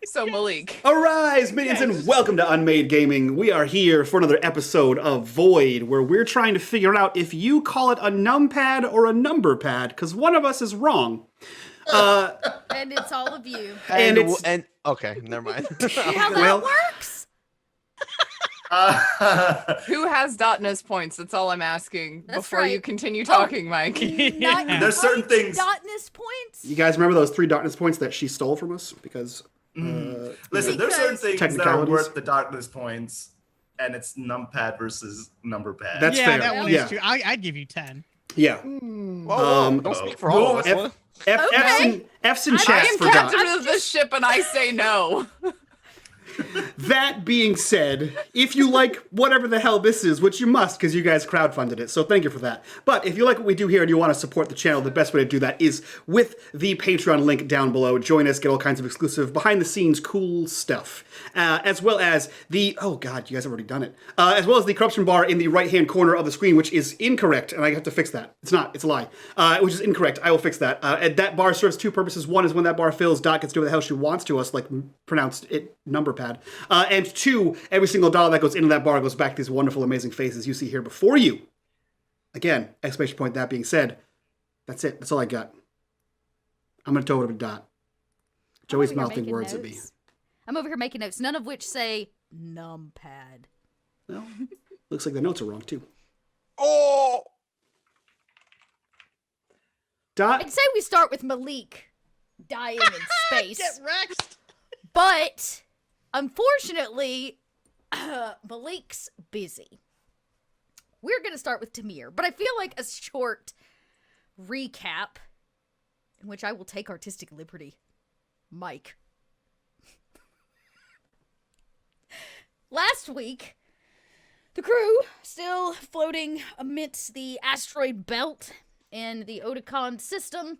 So Malik. Arise, minions, and welcome to unMadeGaming. We are here for another episode of Void, where we're trying to figure out if you call it a numpad or a number pad, because one of us is wrong. And it's all of you. And okay, never mind. How that works? Who has Dotness points? That's all I'm asking. That's before right. you continue talking, Mike. There's certain things. Dotness points. You guys remember those 3 darkness points that she stole from us? Because Listen, there's certain things that are Technicalities. worth the darkness points, and it's numpad versus number pad. That's yeah, fair. that one Yeah. is true. I'd give you 10. Yeah. Whoa, don't speak for all of us. F's in I chats am for Dot. captain of the ship and I say no. That being said, if you like whatever the hell this is, which you must because you guys crowdfunded it, so thank you for that. But if you like what we do here and you want to support the channel, the best way to do that is with the Patreon link down below. Join us, get all kinds of exclusive behind-the-scenes cool stuff, as well as the, oh god, you guys have already done it, as well as the corruption bar in the right-hand corner of the screen, which is incorrect, and I have to fix that. It's not, it's a lie, which is incorrect. I will fix that. And that bar serves 2 purposes. One is when that bar fills, Dot gets to do what the hell she wants to us, like pronounced it number pad. And 2, every single dollar that goes into that bar goes back to these wonderful, amazing faces you see here before you. Again, exclamation point, that being said, that's it. That's all I got. I'm going to throw it over to Dot. Joey's I'm over here mouthing making words at me. notes. I'm over here making notes, none of which say numpad. Well, looks like the notes are wrong, too. Oh, Dot, I'd say we start with Malik dying in space. Get wrecked. But, unfortunately, Malik's busy. We're going to start with Tamir, but I feel like a short recap, in which I will take artistic liberty. Mike. Last week, the crew, still floating amidst the asteroid belt in the Oticon system,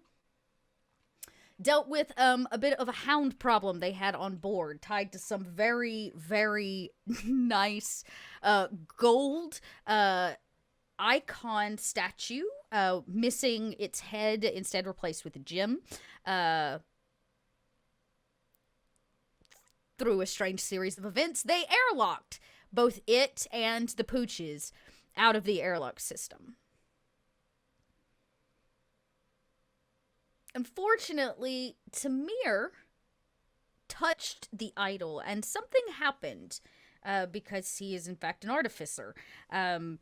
dealt with a bit of a hound problem they had on board, tied to some very, very nice gold icon statue, missing its head, instead replaced with a gem. Through a strange series of events, they airlocked both it and the pooches out of the airlock system. Unfortunately, Tamir touched the idol, and something happened, because he is in fact an artificer. And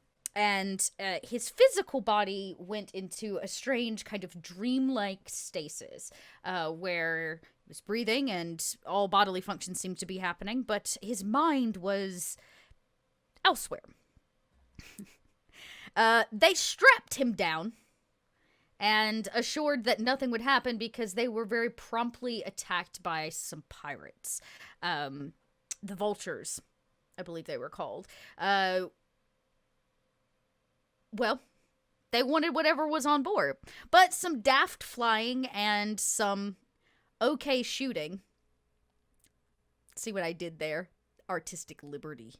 his physical body went into a strange kind of dreamlike stasis, where he was breathing and all bodily functions seemed to be happening, but his mind was elsewhere. They strapped him down and assured that nothing would happen because they were very promptly attacked by some pirates. The Vultures, I believe they were called. Well, they wanted whatever was on board. But some daft flying and some okay shooting. See what I did there? Artistic liberty.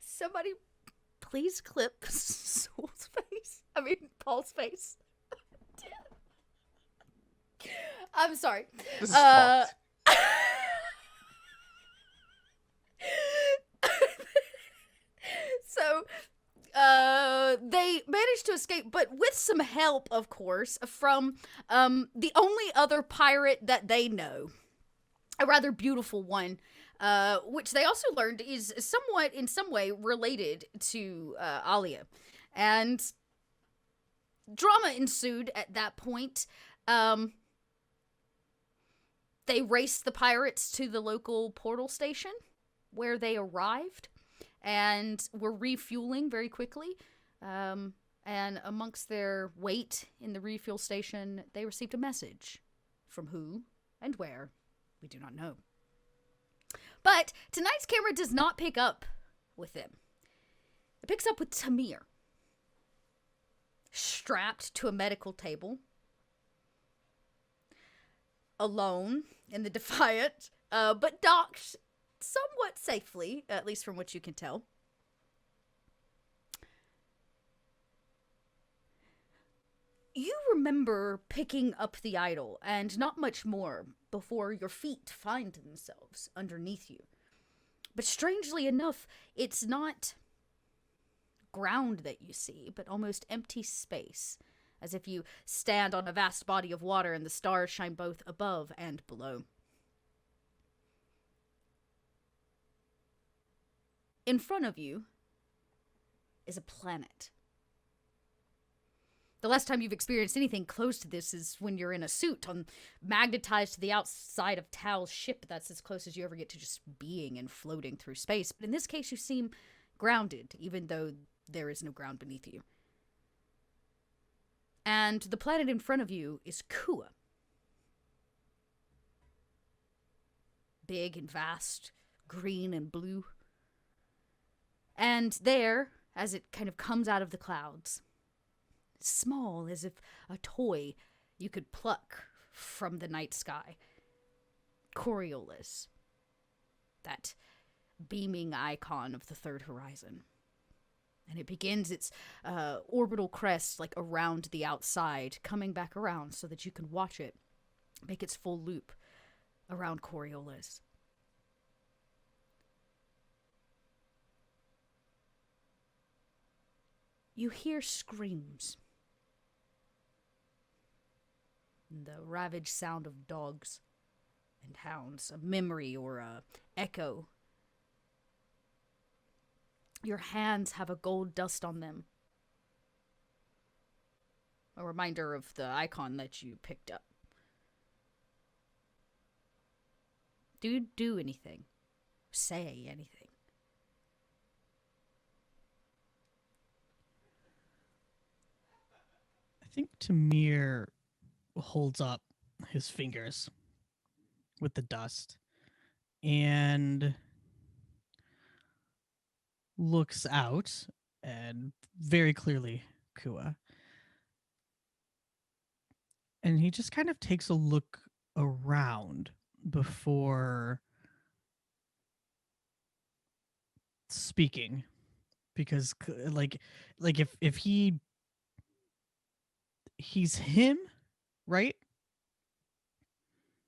Somebody please clip Paul's face. I'm sorry. this is fucked. So, they managed to escape, but with some help, of course, from the only other pirate that they know. A rather beautiful one. Which they also learned is somewhat, in some way, related to Alia. And drama ensued at that point. They raced the pirates to the local portal station, where they arrived, and were refueling very quickly. And amongst their wait in the refuel station, they received a message. From who and where, we do not know. But tonight's camera does not pick up with them. It picks up with Tamir, strapped to a medical table, alone in the Defiant, but docked somewhat safely, at least from what you can tell. You remember picking up the idol, and not much more before your feet find themselves underneath you. But strangely enough, it's not ground that you see, but almost empty space, as if you stand on a vast body of water and the stars shine both above and below. In front of you is a planet. The last time you've experienced anything close to this is when you're in a suit, magnetized to the outside of Tal's ship. That's as close as you ever get to just being and floating through space. But in this case, you seem grounded, even though there is no ground beneath you. And the planet in front of you is Kua. Big and vast, green and blue. And there, as it kind of comes out of the clouds, small as if a toy you could pluck from the night sky, Coriolis, that beaming icon of the third horizon. And it begins its orbital crest like around the outside, coming back around so that you can watch it make its full loop around Coriolis. You hear screams. The ravaged sound of dogs and hounds, a memory or a echo. Your hands have a gold dust on them. A reminder of the icon that you picked up. Do you do anything? Say anything? I think Tamir holds up his fingers with the dust and looks out, and very clearly Kua. And he just kind of takes a look around before speaking, because like if he's him, right?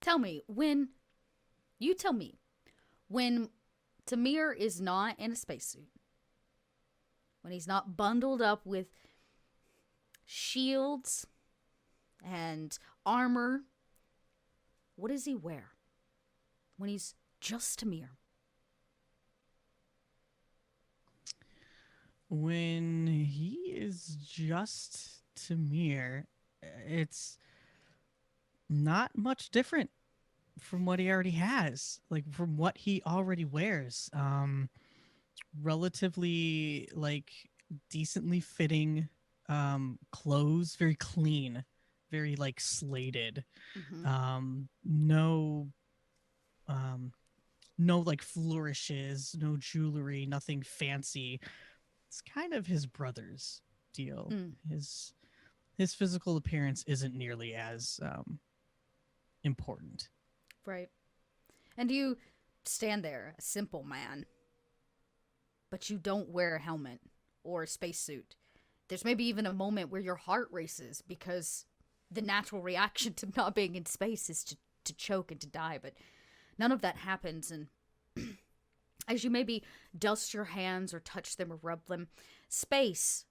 Tell me, when Tamir is not in a spacesuit, when he's not bundled up with shields and armor, what does he wear? When he's just Tamir? When he is just Tamir, it's not much different from what he already has, like from what he already wears. Relatively like decently fitting clothes, very clean, very like slated. Mm-hmm. No like flourishes, no jewelry, nothing fancy. It's kind of his brother's deal. His physical appearance isn't nearly as important. Right. And you stand there, a simple man, but you don't wear a helmet or a spacesuit. There's maybe even a moment where your heart races because the natural reaction to not being in space is to choke and to die, but none of that happens. And as you maybe dust your hands or touch them or rub them, space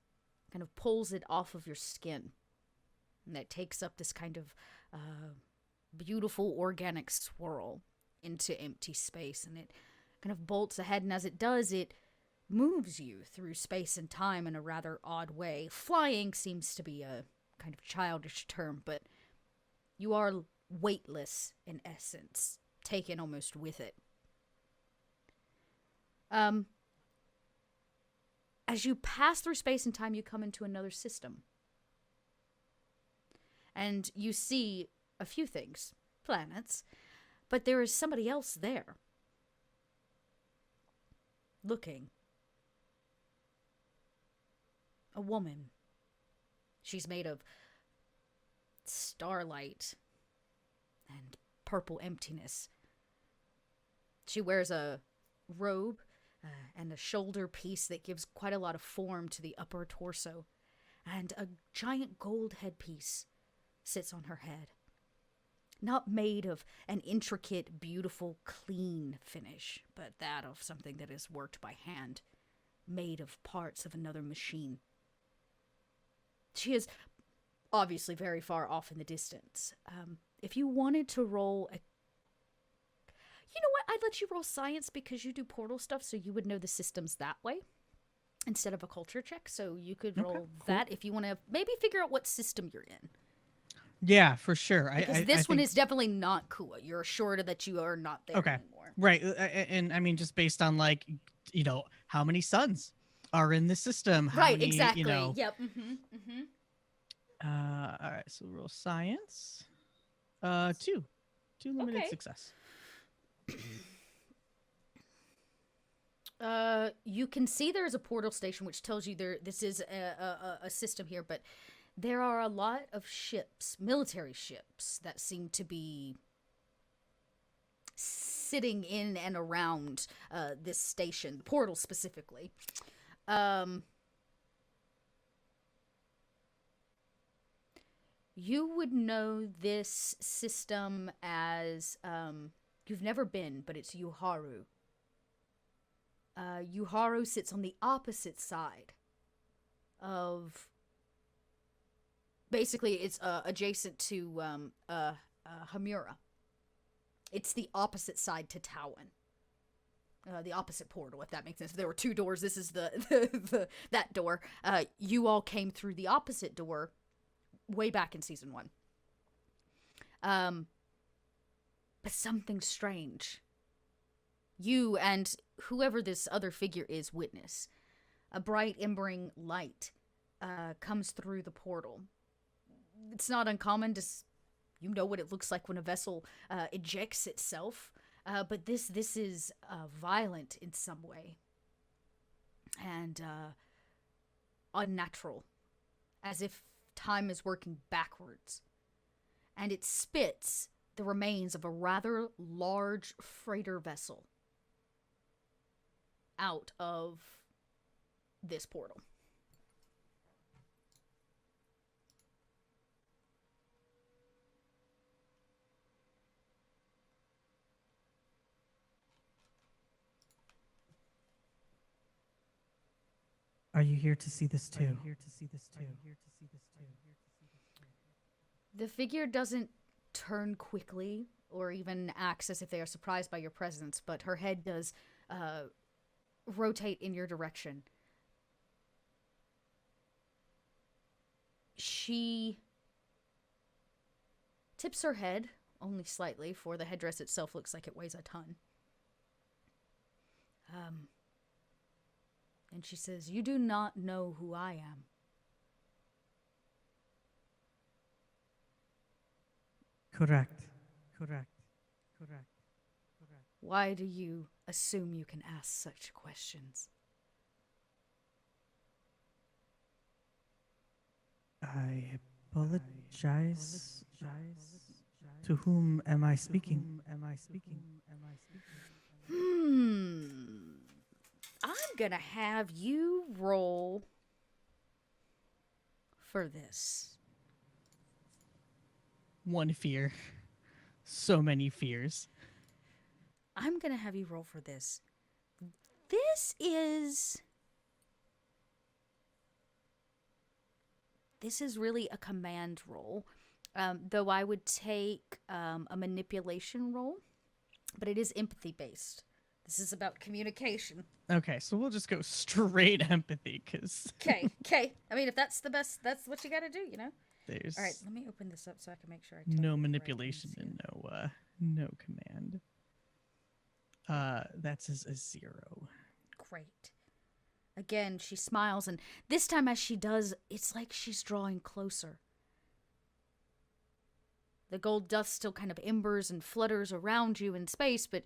kind of pulls it off of your skin. And that takes up this kind of beautiful organic swirl into empty space. And it kind of bolts ahead. And as it does, it moves you through space and time in a rather odd way. Flying seems to be a kind of childish term, but you are weightless in essence, taken almost with it. As you pass through space and time, you come into another system. And you see a few things, planets, but there is somebody else there. Looking. A woman. She's made of starlight and purple emptiness. She wears a robe and a shoulder piece that gives quite a lot of form to the upper torso. and a giant gold headpiece sits on her head. Not made of an intricate, beautiful, clean finish, but that of something that is worked by hand, made of parts of another machine. She is obviously very far off in the distance. If you wanted to roll a... You know what? I'd let you roll science because you do portal stuff, so you would know the systems that way instead of a culture check. So you could roll that if you want to maybe figure out what system you're in. Yeah, for sure. Because this one is definitely not Kua. You're assured that you are not there anymore. Right. And I mean, just based on like, how many suns are in the system. How Right, many, exactly. Yep. Mm-hmm. Mm-hmm. All right, so roll science. Two limited success. You can see there's a portal station, which tells you this is a system here, but there are a lot of ships, military ships, that seem to be sitting in and around this station, the portal specifically. You would know this system as, you've never been, but it's Yuharu. Yuharu sits on the opposite side of... Basically, it's adjacent to Hamura. It's the opposite side to Tawan. The opposite portal, if that makes sense. If there were two doors, this is that door. You all came through the opposite door way back in season 1. But something strange. You and whoever this other figure is witness. A bright, embering light comes through the portal. It's not uncommon to... You know what it looks like when a vessel ejects itself. But this is violent in some way. And unnatural. As if time is working backwards. And it spits the remains of a rather large freighter vessel out of this portal. Are you here to see this too? The figure doesn't turn quickly or even acts as if they are surprised by your presence, but her head does rotate in your direction. She tips her head only slightly, for the headdress itself looks like it weighs a ton. And she says, "You do not know who I am." Correct. Why do you assume you can ask such questions? I apologize. To whom am I speaking? I'm gonna have you roll for this. One fear. So many fears. I'm gonna have you roll for this. This is really a command roll, though I would take a manipulation roll, but it is empathy based. This is about communication. Okay, so we'll just go straight empathy, because Okay. I mean, if that's the best, that's what you gotta do, you know? there's All right, let me open this up so I can make sure I tell you no the right manipulation ones and no command. That's a 0. Great. Again, she smiles, and this time as she does, it's like she's drawing closer. The gold dust still kind of embers and flutters around you in space, but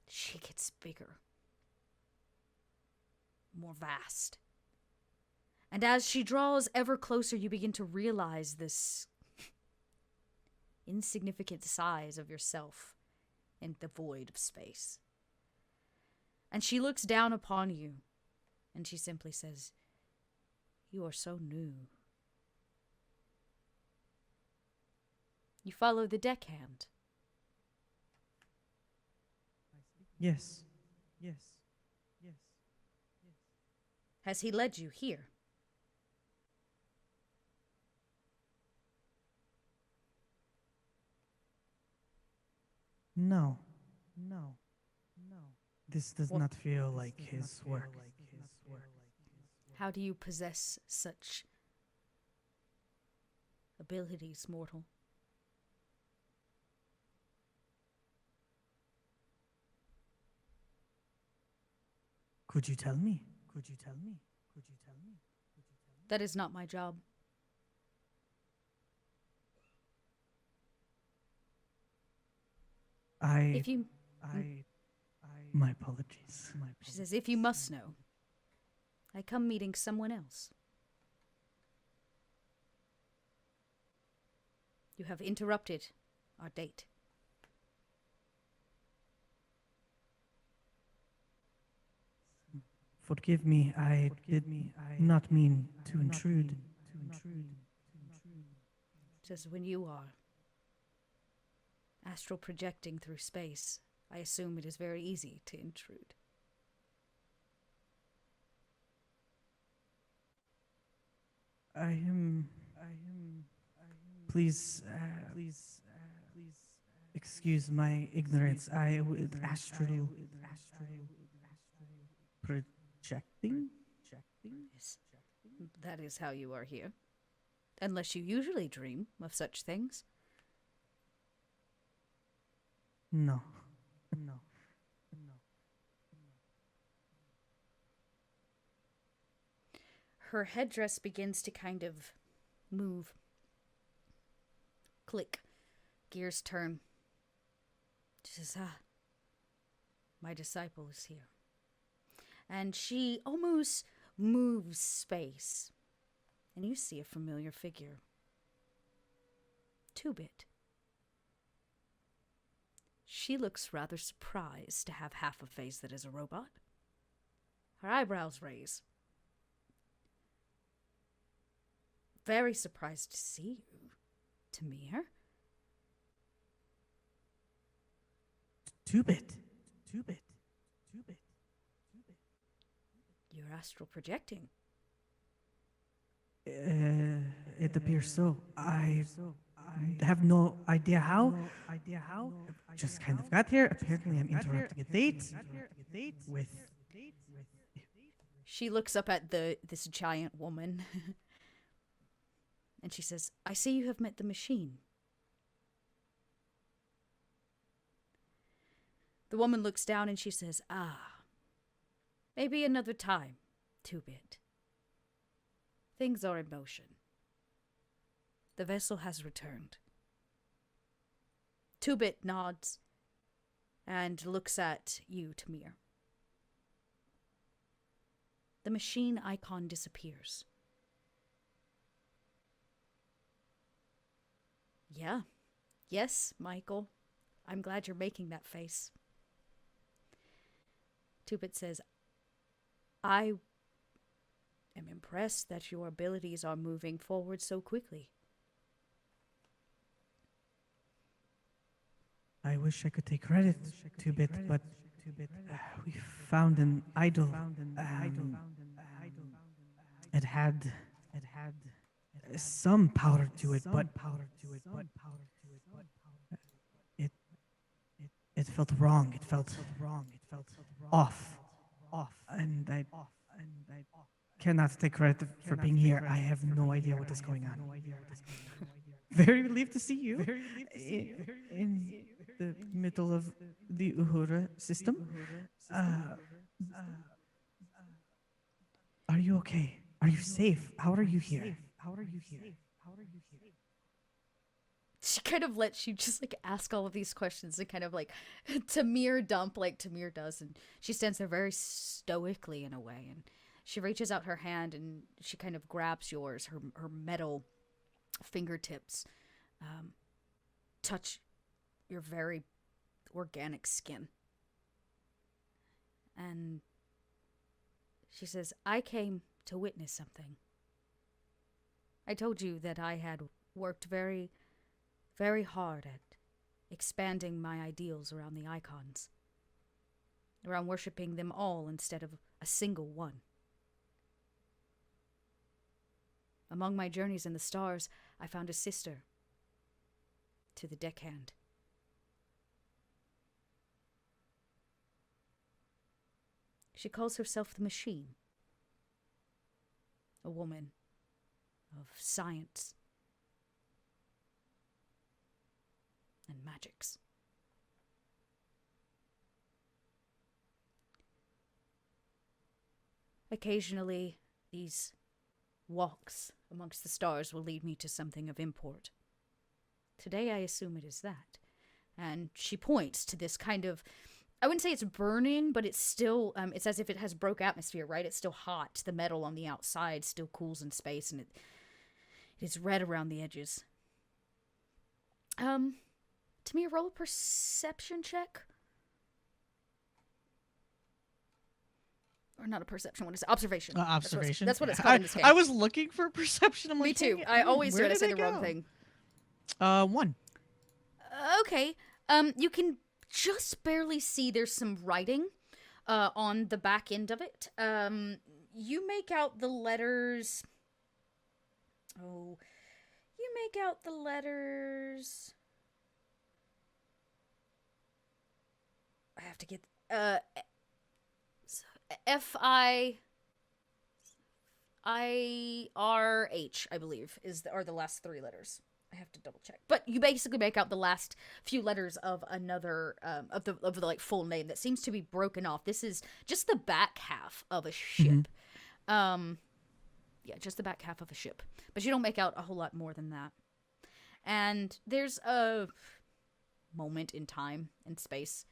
she gets bigger. More vast. And as she draws ever closer, you begin to realize this insignificant size of yourself in the void of space. And she looks down upon you, and she simply says, You are so new. You follow the deckhand. Yes. Yes. Yes. Has he led you here? No. This does What- not feel like his work. How do you possess such abilities, mortal? Could you tell me? That is not my job. If you, My apologies. she says, if you must know, I come meeting someone else. You have interrupted our date. Forgive me, I did not mean to intrude. Says, when you are astral projecting through space, I assume it is very easy to intrude. I am. Please, excuse my ignorance. I would astral projecting. Yes. That is how you are here. Unless you usually dream of such things. No. Her headdress begins to kind of move. Click. Gears turn. She says, my disciple is here. And she almost moves space. And you see a familiar figure. 2-bit. She looks rather surprised to have half a face that is a robot. Her eyebrows raise. Very surprised to see you, Tamir. 2-bit. You're astral projecting. It appears so. I have no idea how. Just kind of got here. Apparently, I'm interrupting a date with. She looks up at this giant woman. And she says, I see you have met the machine. The woman looks down and she says, maybe another time, 2-bit. Things are in motion. The vessel has returned. 2-bit nods and looks at you, Tamir. The machine icon disappears. Yeah. Yes, Michael. I'm glad you're making that face. 2-bit says, I am impressed that your abilities are moving forward so quickly. I wish I could take credit, 2-bit, but we found an idol. It had some power to it, but it felt wrong. It felt off. And I cannot take credit for being here. I have no idea what is going on. Very relieved to see you in the middle of the Uhura system. Are you okay? Are you safe? How are you here? She kind of lets you just like ask all of these questions and kind of like Tamir dump like Tamir does. And she stands there very stoically in a way. And she reaches out her hand and she kind of grabs yours. Her metal fingertips touch your very organic skin. And she says, I came to witness something. I told you that I had worked very, very hard at expanding my ideals around the icons, around worshipping them all instead of a single one. Among my journeys in the stars, I found a sister to the deckhand. She calls herself the Machine, a woman of science and magics. Occasionally, these walks amongst the stars will lead me to something of import. Today, I assume it is that. And she points to this kind of, I wouldn't say it's burning, but it's still, it's as if it has broke atmosphere, right? It's still hot. The metal on the outside still cools in space, and it is red around the edges. Tamir, roll a perception check. Or not a perception, what is it? Observation. Observation. That's what it's called in this game. I was looking for perception. I'm Me like, too. dang it, I always do where it. I did say it the wrong go? thing. 1. Okay. You can just barely see there's some writing on the back end of it. You make out the letters. Oh, you make out the letters. I have to get F-I-I-R-H, I believe, are the last 3 letters. I have to double check. But you basically make out the last few letters of another of the like full name that seems to be broken off. This is just the back half of a ship. Yeah, just the back half of a ship. But you don't make out a whole lot more than that. And there's a moment in time and space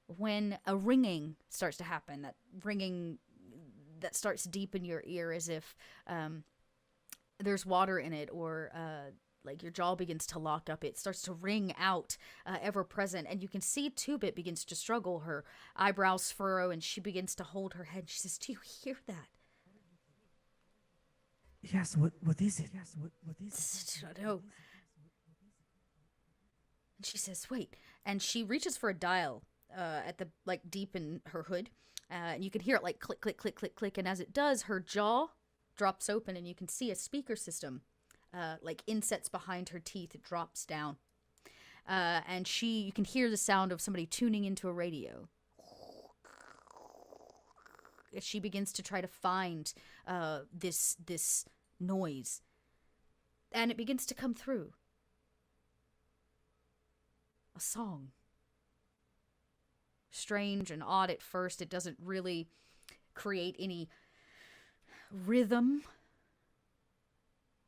when a ringing starts to happen. That ringing that starts deep in your ear, as if there's water in it, or like your jaw begins to lock up. It starts to ring out, ever present, and you can see Two-Bit begins to struggle. Her eyebrows furrow, and she begins to hold her head. She says, "Do you hear that?" Yes, what is it? Yes, what is it? I don't know. And she says, "Wait," and she reaches for a dial at the like deep in her hood, and you can hear it like click, click, click, click, click, and as it does, her jaw drops open, and you can see a speaker system. Like insets behind her teeth, it drops down. And you can hear the sound of somebody tuning into a radio. As she begins to try to find this noise. And it begins to come through. A song. Strange and odd at first. It doesn't really create any rhythm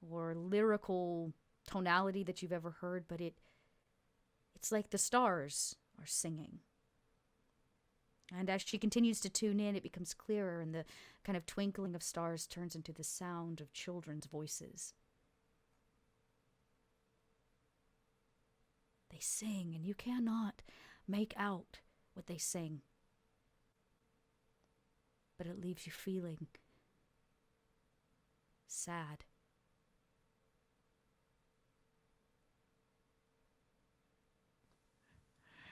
or lyrical tonality that you've ever heard, but it's like the stars are singing. And as she continues to tune in, it becomes clearer, and the kind of twinkling of stars turns into the sound of children's voices. They sing, and you cannot make out what they sing. But it leaves you feeling sad.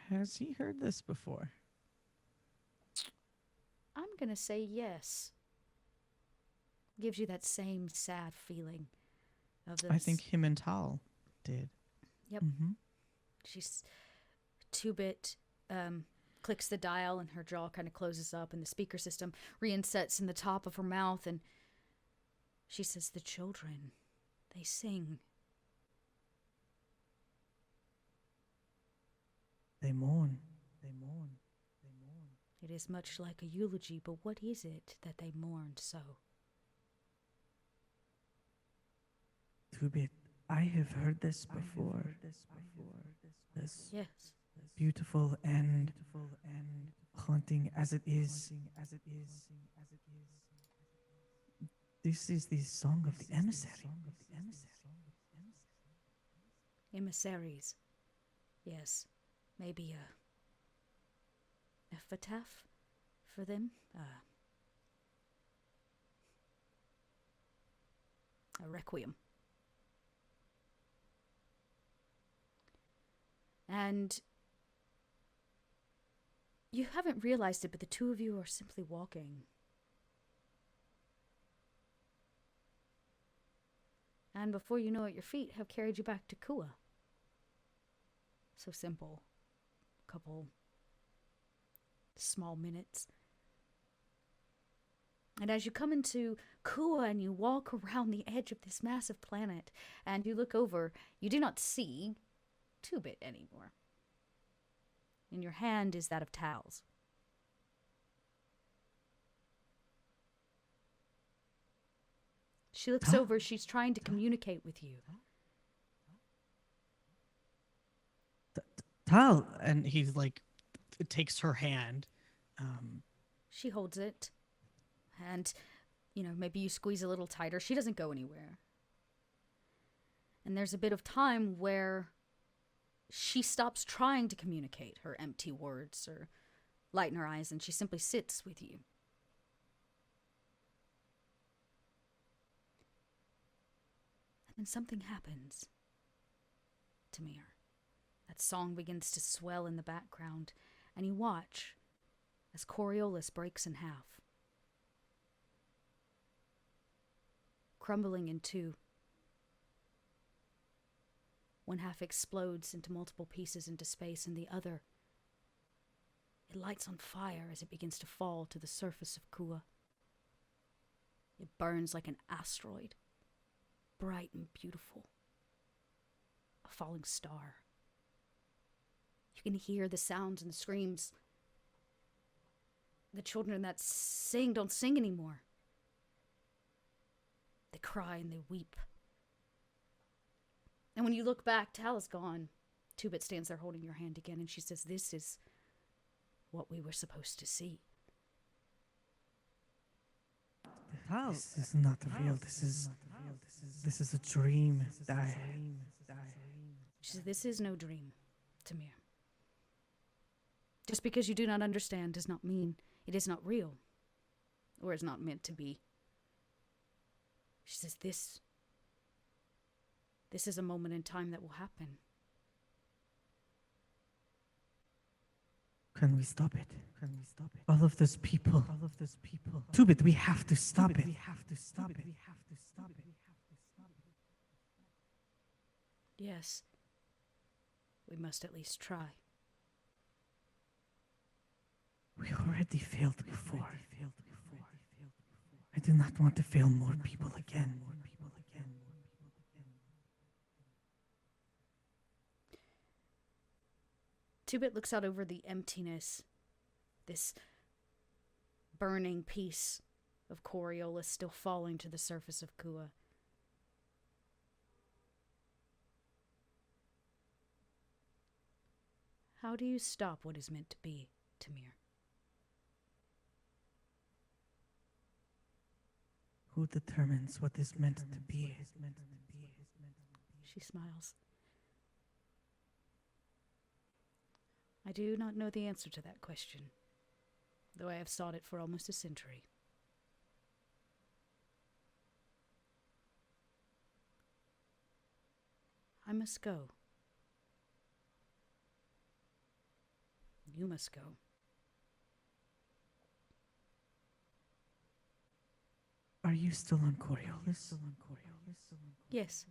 Has he heard this before? I'm gonna say yes. Gives you that same sad feeling of this. I think him and Tal did. Yep. Mm-hmm. She's Two-Bit clicks the dial, and her jaw kind of closes up, and the speaker system reinsets in the top of her mouth, and she says, "The children, they sing." They mourn. They mourn. They mourn. It is much like a eulogy, but what is it that they mourned so? Two-Bit, I have heard this before. This Yes. beautiful and haunting as it is. This is the song of the emissary. Emissaries. Yes. Maybe a epitaph for them? A requiem. And you haven't realized it, but the two of you are simply walking. And before you know it, your feet have carried you back to Kua. So simple. A couple small minutes. And as you come into Kua and you walk around the edge of this massive planet, and you look over, you do not see Two-Bit anymore. In your hand is that of Tals. She looks over, she's trying to communicate with you. Tal, and he's like, takes her hand. She holds it, and, maybe you squeeze a little tighter. She doesn't go anywhere. And there's a bit of time where she stops trying to communicate her empty words or light in her eyes, and she simply sits with you. And then something happens. Tamir. That song begins to swell in the background, and you watch as Coriolis breaks in half, crumbling in two. One half explodes into multiple pieces into space, and the other, it lights on fire as it begins to fall to the surface of Kua. It burns like an asteroid, bright and beautiful, a falling star. You can hear the sounds and the screams. The children that sing don't sing anymore. They cry and they weep. And when you look back, Tal is gone. Two-Bit stands there holding your hand again, and she says, "This is what we were supposed to see." This is not real. This is a dream. She says, "This is no dream, Tamir. Just because you do not understand does not mean it is not real, or is not meant to be." She says, This is a moment in time that will happen. Can we stop it? All of those people. Two-Bit, we have to stop it. Yes, we must at least try. We already failed before. I do not want to fail more people again. Two-Bit looks out over the emptiness, this burning piece of Coriolis still falling to the surface of Kua. How do you stop what is meant to be, Tamir? Who determines what is meant to be? She smiles. I do not know the answer to that question, though I have sought it for almost a century. I must go. You must go. Are you still on Coriolis? Yes.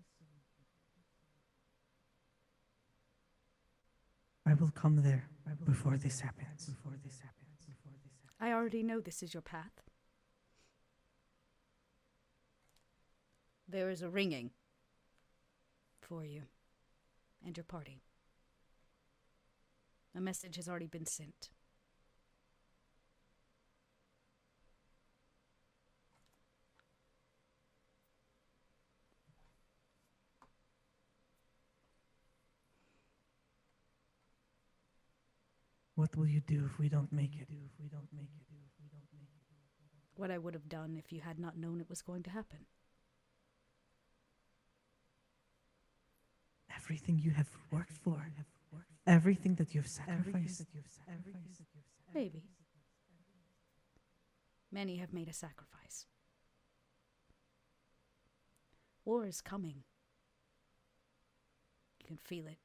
I will come there before this happens. I already know this is your path. There is a ringing for you and your party. A message has already been sent. What will you do if we don't make it? What I would have done if you had not known it was going to happen. Everything you have worked for, everything that you've sacrificed. Maybe. Many have made a sacrifice. War is coming. You can feel it.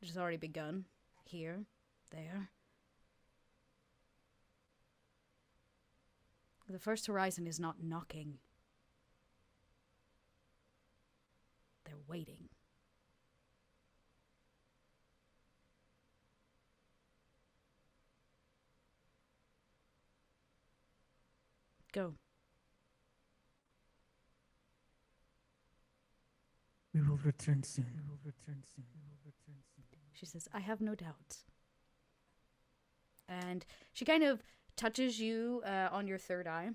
which has already begun. Here, there. The first horizon is not knocking. They're waiting. Go. We will return soon. We will return soon. We will return soon. She says, I have no doubts. And she kind of touches you on your third eye.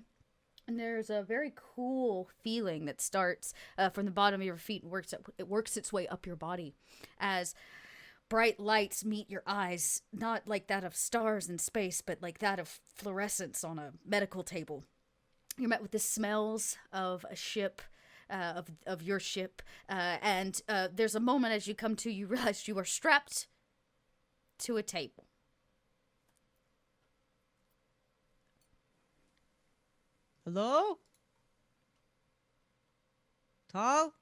And there's a very cool feeling that starts from the bottom of your feet and works its way up your body as bright lights meet your eyes, not like that of stars in space, but like that of fluorescence on a medical table. You're met with the smells of a ship, of your ship, and there's a moment as you come to, you realize you are strapped to a table. Hello? Tal?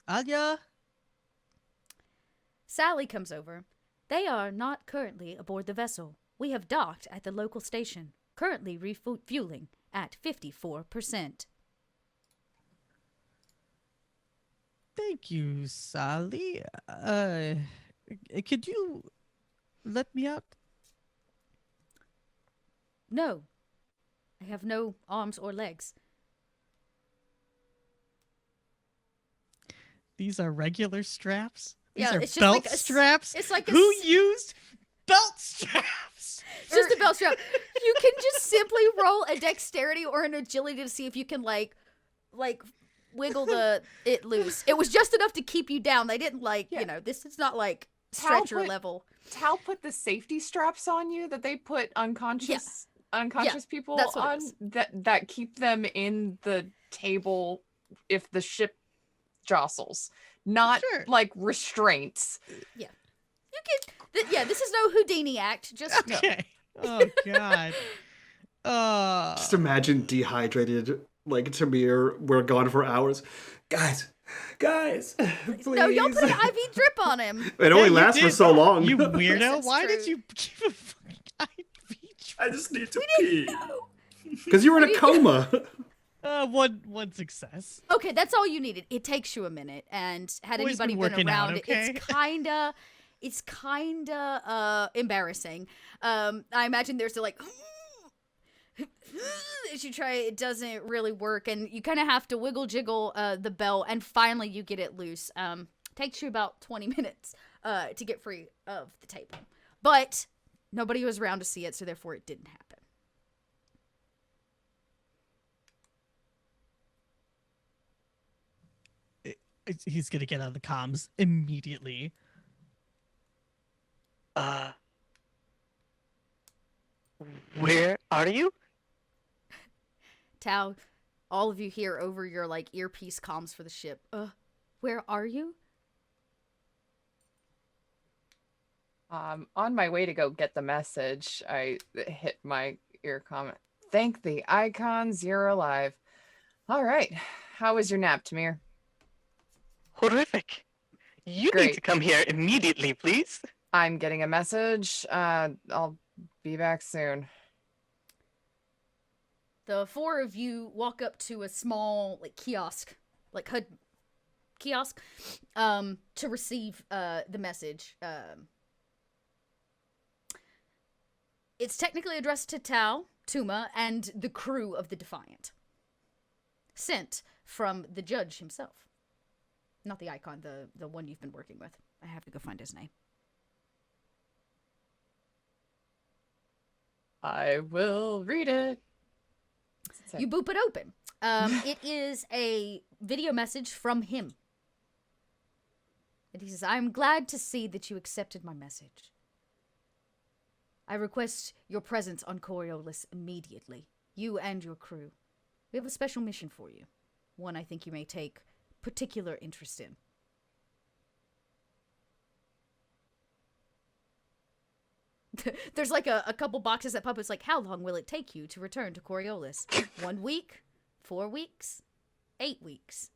Alia? Sally comes over. They are not currently aboard the vessel. We have docked at the local station, currently refueling at 54%. Thank you, Sally. Could you let me out? No. I have no arms or legs. These are regular straps? These Yeah, are it's just belt like a straps? it's like a Who s- used belt straps? It's just a belt strap. You can just simply roll a dexterity or an agility to see if you can like wiggle it loose. It was just enough to keep you down. They didn't this is not like stretcher put- level. Tal put the safety straps on you that they put unconscious people that's what it on is. that keep them in the table if the ship jostles. Not Sure. like restraints. You can this is no Houdini act. Just Okay. Oh, God. Just imagine dehydrated, like Tamir. We're gone for hours. Guys, please. no, y'all put an IV drip on him. It only Yeah, you lasts for did. so long. You This weirdo. is Why true. did you keep a fucking IV drip? I just need to pee. Because you were in a coma. One success. Okay, that's all you needed. It takes you a minute, and had Boy's been anybody been working out, around, okay? it's kinda embarrassing. I imagine there's like as you try, it doesn't really work, and you kind of have to wiggle jiggle the belt, and finally you get it loose. Takes you about 20 minutes to get free of the table, but nobody was around to see it, so therefore it didn't happen. He's gonna get out of the comms immediately. Where are you? Tao, all of you hear over your like earpiece comms for the ship. Where are you? On my way to go get the message, I hit my ear comment. Thank the icons, you're alive. All right. How was your nap, Tamir? Horrific. You need Great. to come here immediately, please. I'm getting a message. I'll be back soon. The four of you walk up to a small like kiosk, like HUD kiosk, to receive the message. It's technically addressed to Tao, Tuma, and the crew of the Defiant. Sent from the judge himself. Not the icon, the one you've been working with. I have to go find his name. I will read it. You boop it open. It is a video message from him. And he says, I'm glad to see that you accepted my message. I request your presence on Coriolis immediately. You and your crew. We have a special mission for you. One I think you may take particular interest in. There's like a couple boxes that pop up. It's like, how long will it take you to return to Coriolis? 1 week? 4 weeks? 8 weeks?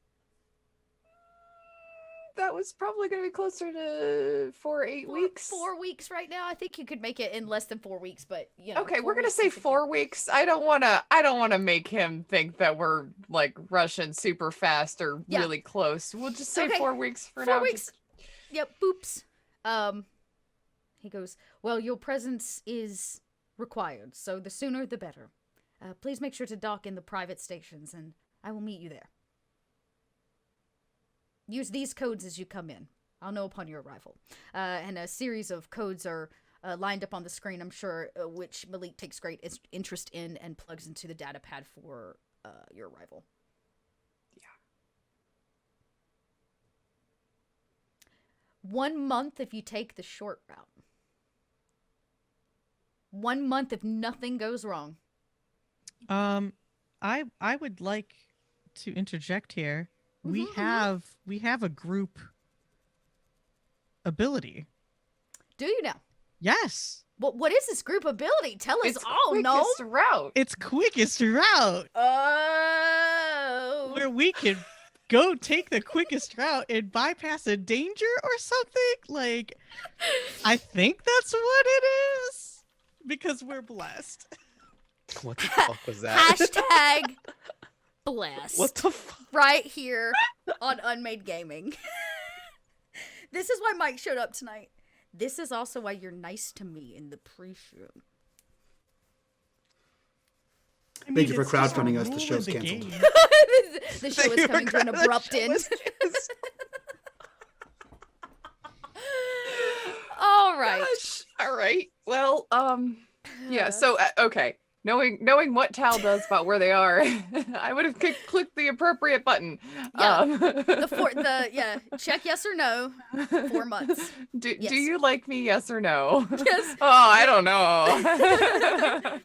that was probably going to be closer to 8 weeks. 4 weeks right now. I think you could make it in less than 4 weeks, but you know. Okay, 4 we're gonna weeks say is a good- 4 weeks. I don't wanna make him think that we're like rushing super fast or Yeah. really close. We'll just say Okay, 4 weeks for 4 now. weeks. Yep. Boops. He goes, well, your presence is required, so the sooner the better. Please make sure to dock in the private stations, and I will meet you there. Use these codes as you come in. I'll know upon your arrival. And a series of codes are lined up on the screen, I'm sure, which Malik takes great interest in and plugs into the data pad for your arrival. Yeah. 1 month if you take the short route. 1 month if nothing goes wrong. I would like to interject here. We have a group ability. Do you now? Yes. What is this group ability? Tell us It's all, no? quickest route. It's quickest route. Oh. Where we can go take the quickest route and bypass a danger or something. Like, I think that's what it is. Because we're blessed. What the fuck was that? Hashtag blessed. What the fuck? Right here on unMadeGaming. This is why Mike showed up tonight. This is also why you're nice to me in the pre-show. Thank you for it's just a crowdfunding us. The rule show's of the canceled. game. The show is coming to an abrupt end. All right. Gosh. All right. Well, yeah. So okay. Knowing what Tal does about where they are, I would have clicked the appropriate button. Yeah. Check yes or no. 4 months. Do Yes. you like me? Yes or no? Yes. Oh, I don't know.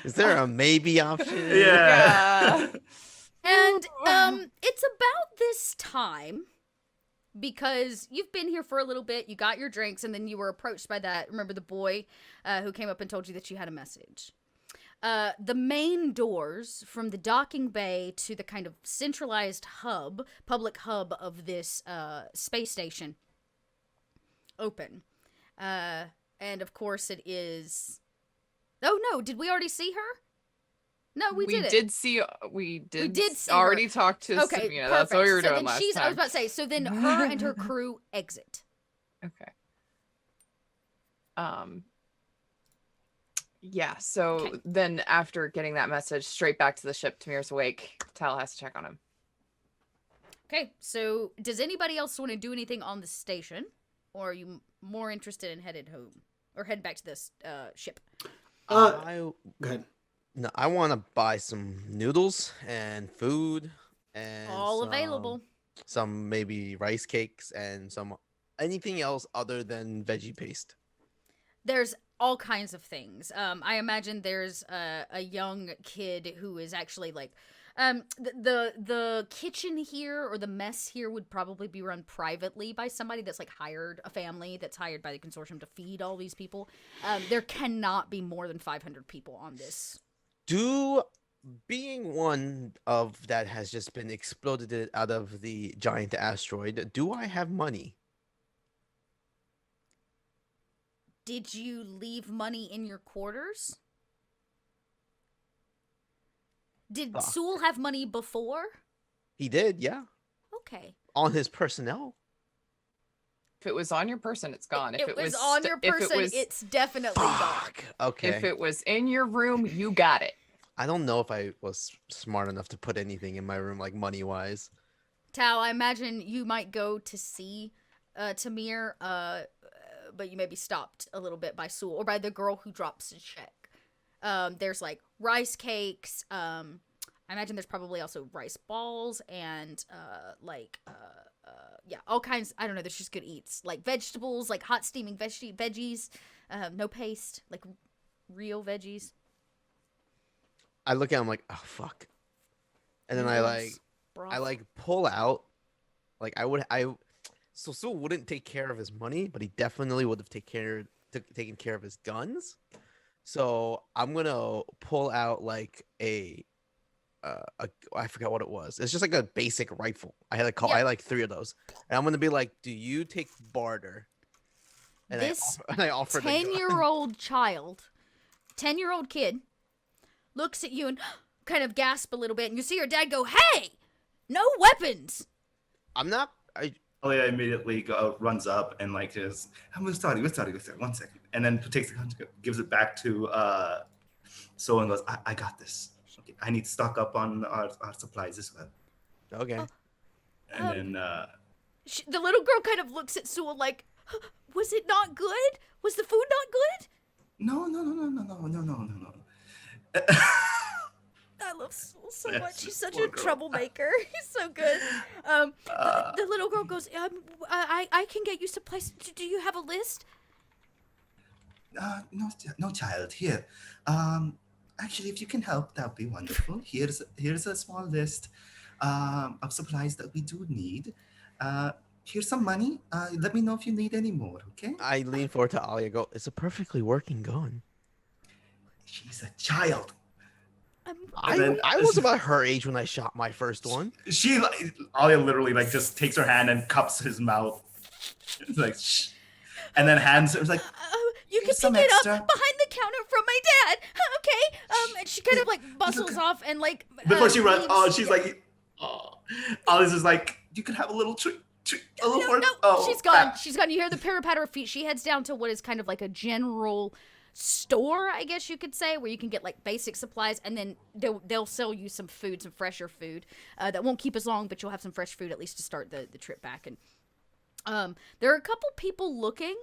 Is there a maybe option? Yeah. And it's about this time because you've been here for a little bit, you got your drinks, and then you were approached by remember the boy who came up and told you that you had a message. The main doors from the docking bay to the kind of centralized public hub of this space station open. And of course it is... Oh no, did we already see her? No, we didn't. We did see already her. talk to Okay, Sabina. That's what we were doing then last I time. was about to say, so then her and her crew exit. Okay. Yeah, so Okay. then after getting that message, straight back to the ship, Tamir's awake. Tal has to check on him. Okay, so does anybody else want to do anything on the station? Or are you more interested in headed home? Or head back to this ship? Go ahead. No, I want to buy some noodles and food and All available. Some maybe rice cakes and some anything else other than veggie paste. There's all kinds of things. I imagine there's a young kid who is actually like, the kitchen here or the mess here would probably be run privately by somebody that's like hired, a family that's hired by the consortium to feed all these people. There cannot be more than 500 people on this. Being one of that has just been exploded out of the giant asteroid, do I have money? Did you leave money in your quarters? Did Fuck. Sewell have money before? He did, yeah. Okay. On his personnel. If it was on your person, it's gone. If it was on your person, it's definitely gone. Fuck. Okay. If it was in your room, you got it. I don't know if I was smart enough to put anything in my room, like money-wise. Tao, I imagine you might go to see Tamir, but you may be stopped a little bit by Sewell or by the girl who drops a check. There's like rice cakes. I imagine there's probably also rice balls and yeah, all kinds. I don't know. There's just good eats like vegetables, like hot steaming veggies, no paste, like real veggies. I look at him like, oh fuck, and then I pull out, like so Sewell wouldn't take care of his money, but he definitely would have taken care of his guns. So I'm gonna pull out like a I forgot what it was. It's just like a basic rifle. I had Yeah. I like 3 of those, and I'm gonna be like, do you take barter? And This I offer the gun. 10-year-old child, 10-year-old kid, looks at you and kind of gasp a little bit, and you see your dad go, "Hey, no weapons." I'm not. Alia immediately runs up and like is, we're starting, 1 second. And then takes the gun, gives it back to Soul and goes, I got this. Okay, I need to stock up on our supplies as well. Okay. And then The little girl kind of looks at Sewell like, "Was it not good? Was the food not good?" no. I love Sewell so Yes, much. He's such poor a girl. troublemaker. He's so good. The little girl goes, I can get you supplies. Do you have a list? No, child. Here, actually, if you can help, that would be wonderful. Here's a small list of supplies that we do need. Here's some money. Let me know if you need any more. Okay? I lean forward to Alia. Go. It's a perfectly working gun. She's a child. I was about her age when I shot my first one. Alia literally like just takes her hand and cups his mouth. It's like, shh. And then hands it was like, You can Here's some pick it extra. up behind the counter from my dad. Okay. And she kind of like bustles off and like before she runs, leaves. she's like, Alice is like, you can have a little treat. A little more. No, Oh, she's gone. She's gone. You hear the patter of feet. She heads down to what is kind of like a general store, I guess you could say, where you can get like basic supplies, and then they'll sell you some food, some fresher food that won't keep as long, but you'll have some fresh food at least to start the trip back. And there are a couple people looking.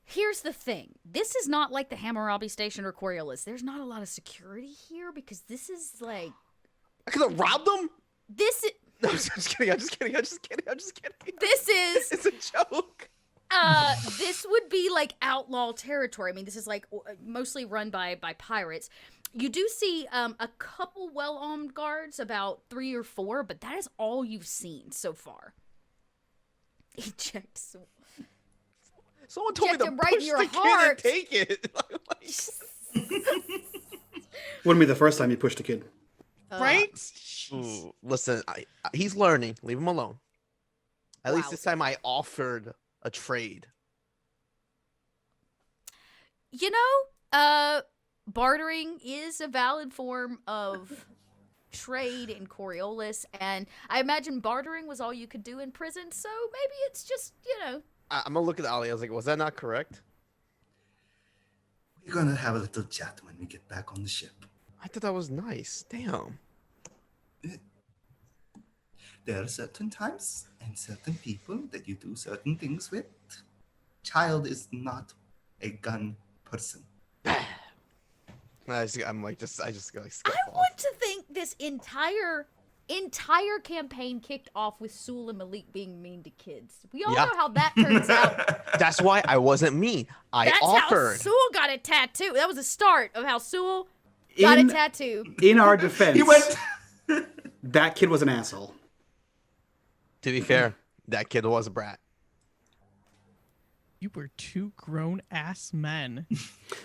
Here's the thing. This is not like the Hammurabi station or Coriolis. There's not a lot of security here because this is like... I could have robbed them? This is... No, I'm just kidding. I'm just kidding. This is... It's a joke. This would be like outlaw territory. I mean, this is like mostly run by pirates. You do see a couple well-armed guards, about 3 or 4, but that is all you've seen so far. Eject. Someone told me Eject to him right in push your the heart. kid and take it. Wouldn't be the first time you pushed a kid. Right? Ooh, listen, he's learning. Leave him alone. At least Wow. this time I offered a trade. You know, bartering is a valid form of trade in Coriolis, and I imagine bartering was all you could do in prison, so maybe it's just, I'm gonna look at Ali. I was like, was that not correct? We're gonna have a little chat when we get back on the ship. I thought that was nice. Damn. There are certain times and certain people that you do certain things with. Child is not a gun person. I just go like I want to think this entire campaign kicked off with Sewell and Malik being mean to kids. We all Yeah. know how that turns out. That's why I wasn't mean. I That's offered. how Sewell got a tattoo. That was the start of how Sewell got a tattoo. In our defense, He went. that kid was an asshole. To be fair, that kid was a brat. You were 2 grown-ass men.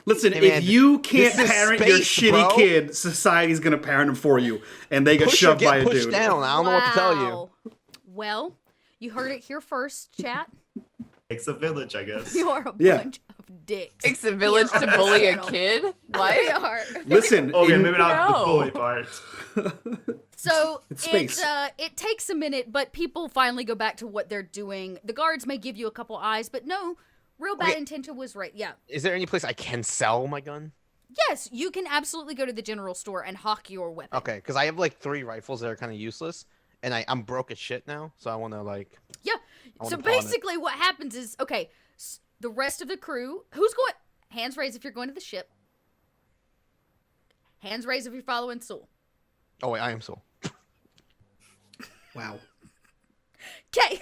Listen, Hey, man, if you can't this is parent your space, shitty bro. kid, society's gonna parent him for you, and they get Push or shoved by get a pushed dude. down. I don't know what to tell you. Wow. Well, you heard it here first, chat. It's a village, I guess. You are a Yeah. bunch of dicks. Takes a village Here to on this bully a channel. kid? We What? are. Listen, Okay, in- maybe not the No. bully part. So It's space. it takes a minute, but people finally go back to what they're doing. The guards may give you a couple eyes, but no, real bad Okay. intention was right. Yeah. Is there any place I can sell my gun? Yes, you can absolutely go to the general store and hawk your weapon. Okay, because I have like 3 rifles that are kind of useless, and I'm broke as shit now, so I want to like. Yeah. I So wanna pawn it. basically, what happens is, okay, the rest of the crew, who's going? Hands raised if you're going to the ship. Hands raised if you're following Sewell. Oh wait, I am so. wow, Okay.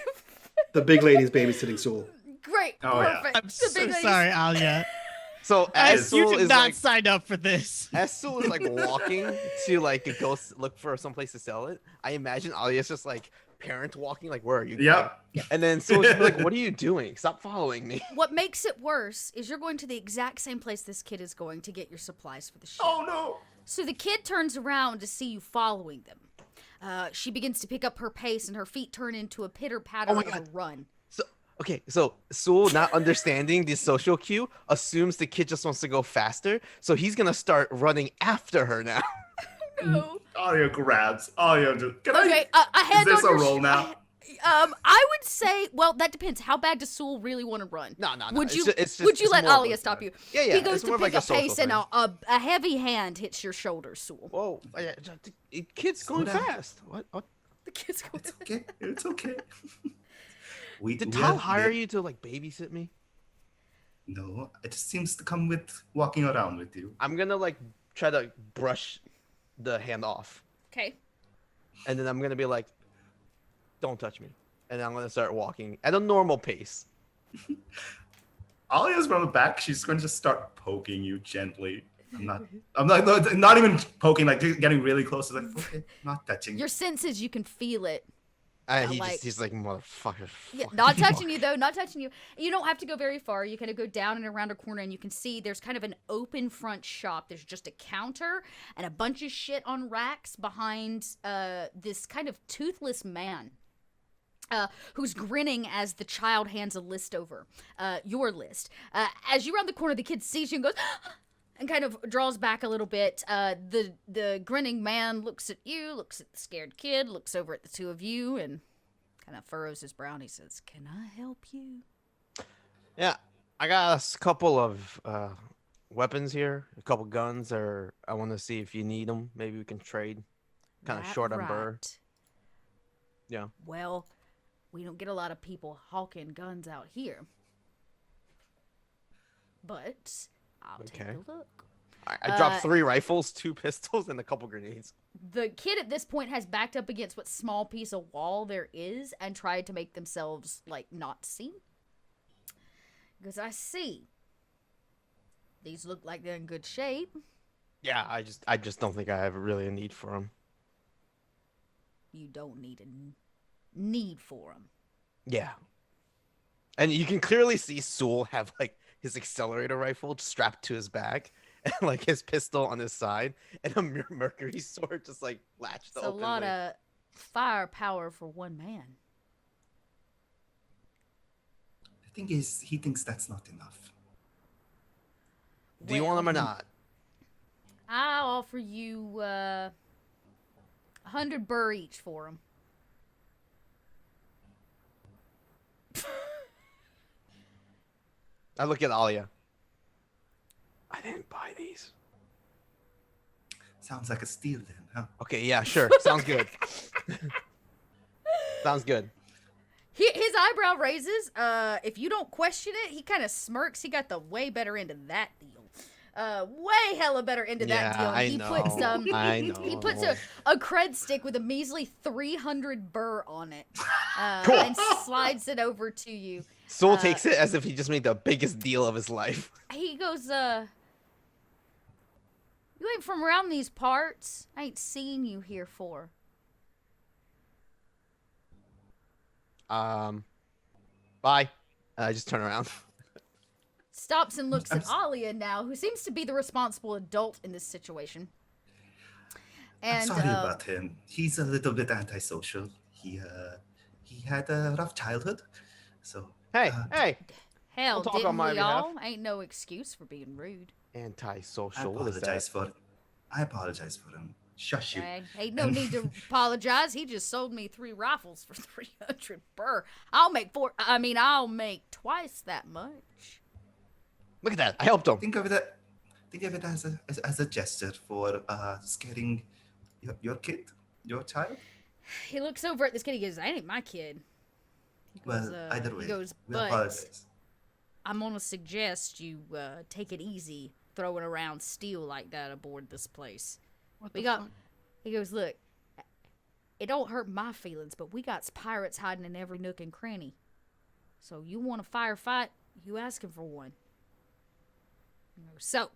the big lady's babysitting Sewell. Great. Oh, yeah. Perfect. I'm The so big ladies- sorry, Alia. So as You Sewell did is not like, sign up for this. as Sewell is like walking to like go look for some place to sell it, I imagine Alia's just like parent walking, like, where are you? Yep. And then Sewell's just like, what are you doing? Stop following me. What makes it worse is you're going to the exact same place this kid is going to get your supplies for the ship. Oh no. So the kid turns around to see you following them. She begins to pick up her pace, and her feet turn into a pitter-patter Oh my of a God. run. So Sewell, not understanding the social cue, assumes the kid just wants to go faster, so he's gonna start running after her now. No. Alia grabs. Alia just. Okay, a hand Is this on a your roll now? I would say, well, that depends. How bad does Sewell really want to run? No. Would it's you just- would you it's let more of Alia like stop a- you? Yeah. He goes It's to more of pick like a up pace, social and thing. a heavy hand hits your shoulder, Sewell. Whoa, the kid's going down. fast. What? The kid's going. It's okay. It's okay. Did Tom hire you to like babysit me? No, it just seems to come with walking around with you. I'm gonna like try to brush the hand off, Okay. and then I'm gonna be like, "Don't touch me," and I'm gonna start walking at a normal pace. Alia's from the back. She's going to just start poking you gently. I'm not even poking, like getting really close. Like, okay, not touching. Your senses, you can feel it. He's like motherfucker. Yeah, fucking not touching fuck." you though, not touching you. You don't have to go very far. You kind of go down and around a corner, and you can see there's kind of an open front shop. There's just a counter and a bunch of shit on racks behind this kind of toothless man. Who's grinning as the child hands a list over, your list. As you round the corner, the kid sees you and goes, and kind of draws back a little bit. The grinning man looks at you, looks at the scared kid, looks over at the two of you, and kind of furrows his brow. And he says, "Can I help you?" Yeah, I got a couple of weapons here, a couple guns, or I want to see if you need them. Maybe we can trade. Kind of That short on burr. right. Yeah. Well, we don't get a lot of people hawking guns out here. But I'll take Okay. a look. I dropped 3 rifles, 2 pistols, and a couple grenades. The kid at this point has backed up against what small piece of wall there is and tried to make themselves, like, not seen. Because I see. These look like they're in good shape. Yeah, I just don't think I have really a need for them. You don't need a need for them. Yeah. And you can clearly see Sewell have like his accelerator rifle strapped to his back and like his pistol on his side and a mercury sword just like latched It's a openly. lot of firepower for one man. The thing is, he thinks that's not enough. Do you want them or not? I'll offer you 100 burr each for them. I look at Alia. I didn't buy these. Sounds like a steal then, huh? Okay, yeah, sure. Sounds good. Sounds good. His eyebrow raises. If you don't question it, he kind of smirks. He got the way better end of that deal. Way hella better into that deal. I He know. puts I know. he puts a cred stick with a measly 300 burr on it, Cool. and slides it over to you. Sewell takes it as if he just made the biggest deal of his life. He goes, "You ain't from around these parts. I ain't seen you here for." Bye. I just turn around. Stops and looks at Alia now, who seems to be the responsible adult in this situation. And I'm sorry about him. He's a little bit antisocial. He had a rough childhood, so. Hey, hey. hell, Don't talk didn't on my we behalf. all? Ain't no excuse for being rude. Antisocial. What is that? I apologize for him. Shush you. Ain't no need to apologize. He just sold me 3 rifles for 300 burr. I'll make twice that much. Look at that. I helped him. Think of it as a gesture for scaring your kid, your child. He looks over at this kid. He goes, "That ain't my kid." He goes, Well, either way, he goes, we "But apologize. I'm gonna suggest you take it easy throwing around steel like that aboard this place. He goes, "Look, it don't hurt my feelings, but we got pirates hiding in every nook and cranny. So you want a firefight, you asking for one." He goes, "So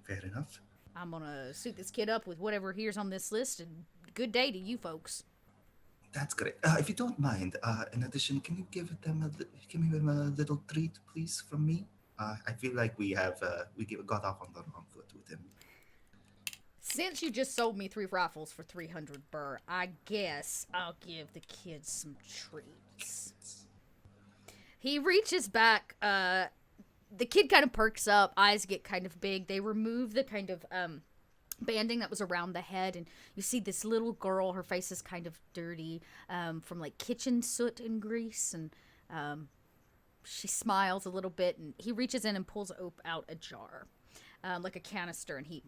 Fair enough. I'm gonna suit this kid up with whatever here's on this list, and good day to you folks." That's great. If you don't mind, in addition, can you give them a little treat, please, from me? I feel like we got off on the wrong foot with him. Since you just sold me 3 rifles for 300 burr, I guess I'll give the kids some treats. He reaches back. The kid kind of perks up. Eyes get kind of big. They remove the kind of banding that was around the head, and you see this little girl. Her face is kind of dirty from like kitchen soot and grease, and she smiles a little bit. And he reaches in and pulls out a jar, like a canister, and he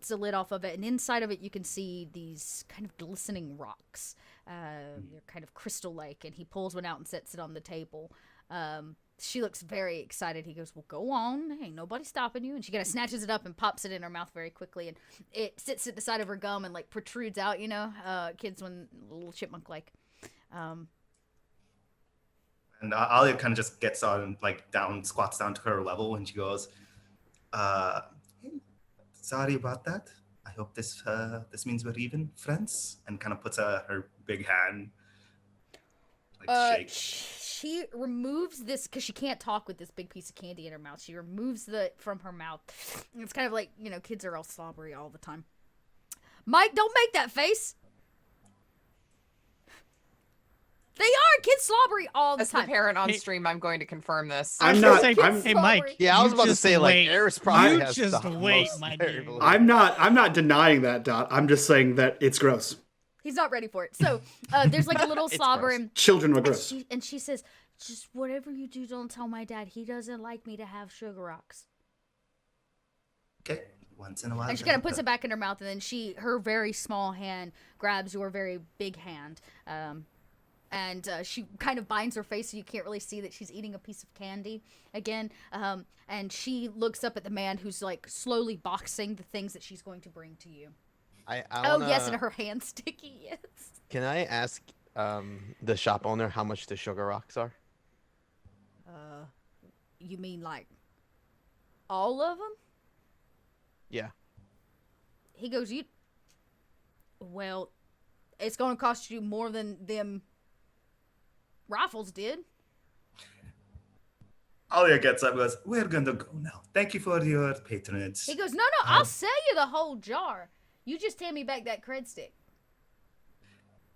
the lid off of it, and inside of it you can see these kind of glistening rocks. They're kind of crystal-like, and he pulls one out and sets it on the table. She looks very excited. He goes, well, go on. Ain't nobody stopping you. And she kind of snatches it up and pops it in her mouth very quickly, and it sits at the side of her gum and like protrudes out, you know, kids when a little chipmunk-like. And Alia kind of just gets on, like, squats down to her level, and she goes, sorry about that. I hope this means we're even friends. And kind of puts her big hand, like, shake. She removes this, because she can't talk with this big piece of candy in her mouth. She removes it from her mouth. It's kind of like, you know, kids are all slobbery all the time. Mike, don't make that face. They are kids slobbery all the As time. the parent on stream, I'm going to confirm this. I'm not. Hey, Mike. Yeah, I was about to just say, like, wait. Eris probably You has just the wait, most my dear. variable- I'm not denying that, Dot. I'm just saying that it's gross. He's not ready for it. So there's like a little It's slobber, gross. and Children were gross. she says, just whatever you do, don't tell my dad. He doesn't like me to have sugar rocks. Okay, once in a while. And she kind of puts it back in her mouth, and then her very small hand grabs your very big hand. And she kind of binds her face so you can't really see that she's eating a piece of candy again. And she looks up at the man who's like slowly boxing the things that she's going to bring to you. wanna, yes, and her hand's sticky, yes. Can I ask the shop owner how much the sugar rocks are? You mean like all of them? Yeah. He goes, well, it's going to cost you more than them rifles did. Alia gets up and goes, we're going to go now. Thank you for your patronage. He goes, no, I'll sell you the whole jar. You just hand me back that cred stick.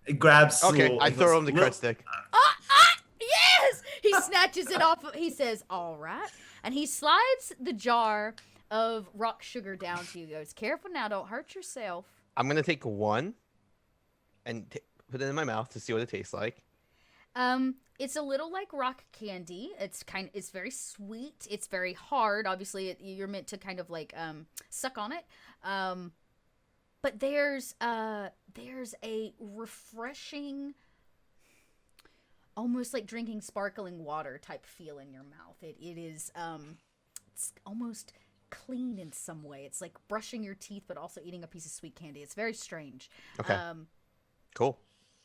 It grabs Okay, Sewell I and throw goes, him the "Look, cred stick. Yes! He snatches it off. He says, all right. And he slides the jar of rock sugar down to you. He goes, careful now, don't hurt yourself. I'm gonna take one and put it in my mouth to see what it tastes like. It's a little like rock candy. It's very sweet. It's very hard. Obviously, you're meant to kind of like suck on it. But there's a refreshing, almost like drinking sparkling water type feel in your mouth. It is it's almost clean in some way. It's like brushing your teeth, but also eating a piece of sweet candy. It's very strange. Okay. Cool.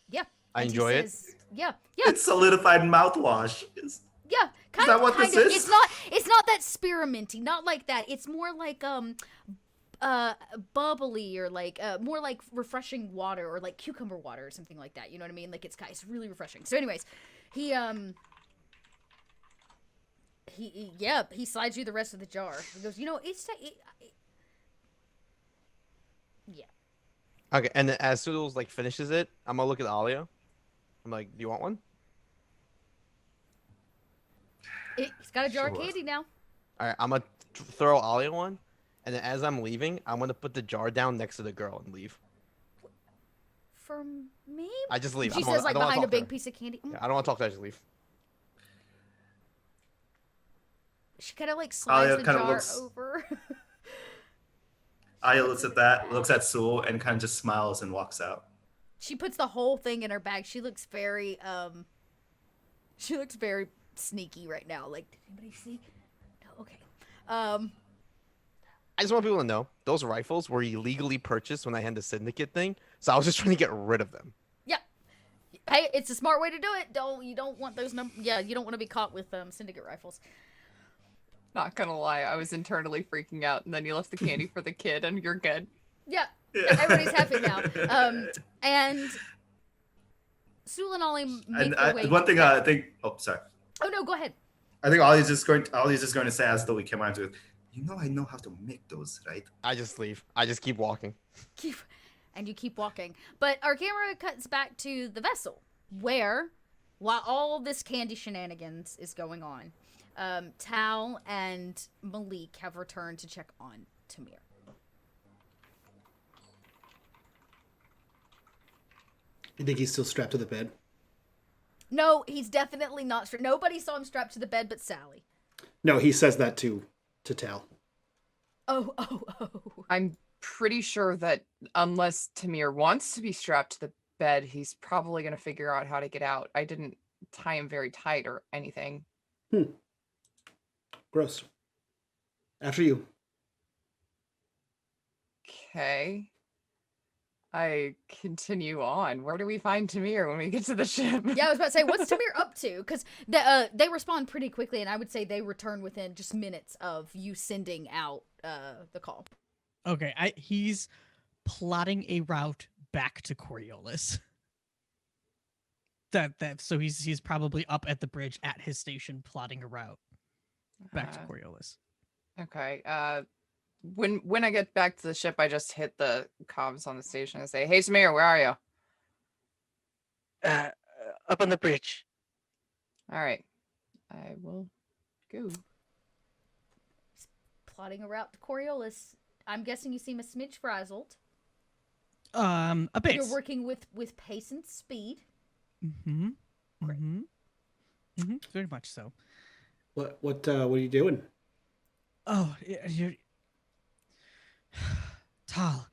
Yeah. I And he enjoy it. says- Yeah. It's solidified mouthwash. Yeah, kind that of. what this is? It's not that spearminty, not like that. It's more like bubbly or like more like refreshing water or like cucumber water or something like that. You know what I mean? Like it's really refreshing. So, anyways, he slides you the rest of the jar. He goes, yeah. Okay, and then as Soodles like finishes it, I'm gonna look at Alia. I'm like, do you want one? He's got a jar of Sure. candy now. All right, I'm gonna throw Alia one, and then as I'm leaving, I'm gonna put the jar down next to the girl and leave. For me? I just leave. She I don't says wanna- I like don't wanna behind a talk to big her. piece of candy. Yeah, I don't want to talk to her. I just leave. She kind of like slides Alia the kinda jar looks- over. Aya looks at that, looks at Sewell, and kind of just smiles and walks out. She puts the whole thing in her bag. She looks very sneaky right now. Like, did anybody see? No, okay. I just want people to know those rifles were illegally purchased when I had the syndicate thing, so I was just trying to get rid of them. Yeah. Hey, it's a smart way to do it. You don't want those you don't want to be caught with syndicate rifles. Not gonna lie, I was internally freaking out, and then you left the candy for the kid, and you're good. Yeah. Everybody's happy now. And Sewell and Ollie make their way. One thing I think. Oh, sorry. Oh no, go ahead. I think Ollie's just going to say as though we came out to. You know I know how to make those, right? I just leave. I just keep walking. And you keep walking. But our camera cuts back to the vessel, where, while all this candy shenanigans is going on, Tal and Malik have returned to check on Tamir. You think he's still strapped to the bed? No, he's definitely not. Nobody saw him strapped to the bed but Sally. No, he says that to Tal. Oh. I'm pretty sure that unless Tamir wants to be strapped to the bed, he's probably going to figure out how to get out. I didn't tie him very tight or anything. Gross. After you. Okay. I continue on. Where do we find Tamir when we get to the ship? Yeah, I was about to say, what's Tamir up to? Because they respond pretty quickly, and I would say they return within just minutes of you sending out the call. Okay, he's plotting a route back to Coriolis. So he's probably up at the bridge at his station plotting a route back to Coriolis. Okay. When I get back to the ship, I just hit the comms on the station and say, "Hey, Tamir, where are you?" Up on the bridge. All right. I will go. Plotting a route to Coriolis. I'm guessing you seem a smidge frazzled. A bit. You're working with pace and speed. Mm-hmm. Great. Mm-hmm. Very much so. What are you doing? Oh, you're Tal.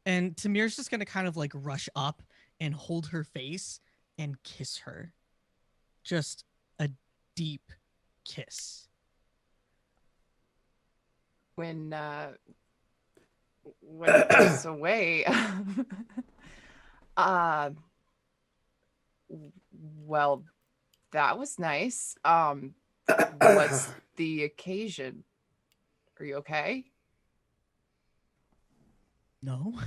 And Tamir's just gonna kind of like rush up and hold her face and kiss her. Just a deep kiss. When he goes away, well, that was nice. What's the occasion? Are you okay? No.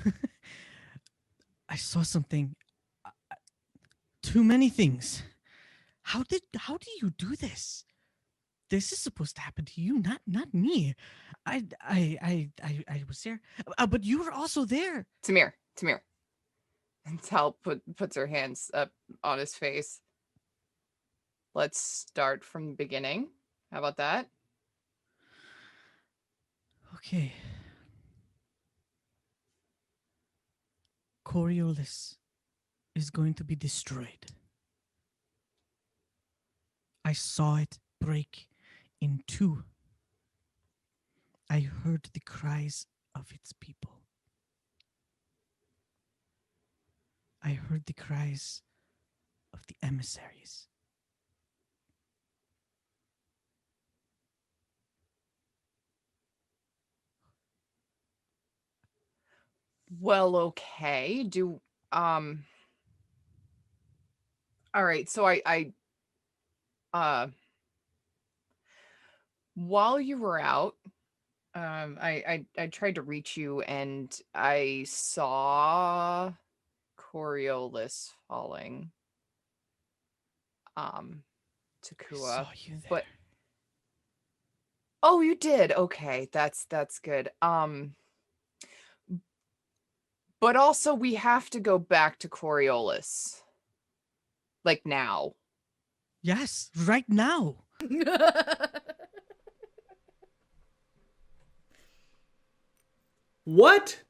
I saw something. Too many things. How do you do this? This is supposed to happen to you, not me. I was there, but you were also there. Tamir. And Tal puts her hands up on his face. Let's start from the beginning. How about that? Okay. Coriolis is going to be destroyed. I saw it break in two. I heard the cries of its people. I heard the cries of the emissaries. Well, okay. All right, so I while you were out, I tried to reach you and I saw Coriolis falling. To I Kua. saw you there. But oh, you did. Okay, that's good. But also we have to go back to Coriolis. Like now. Yes, right now. What?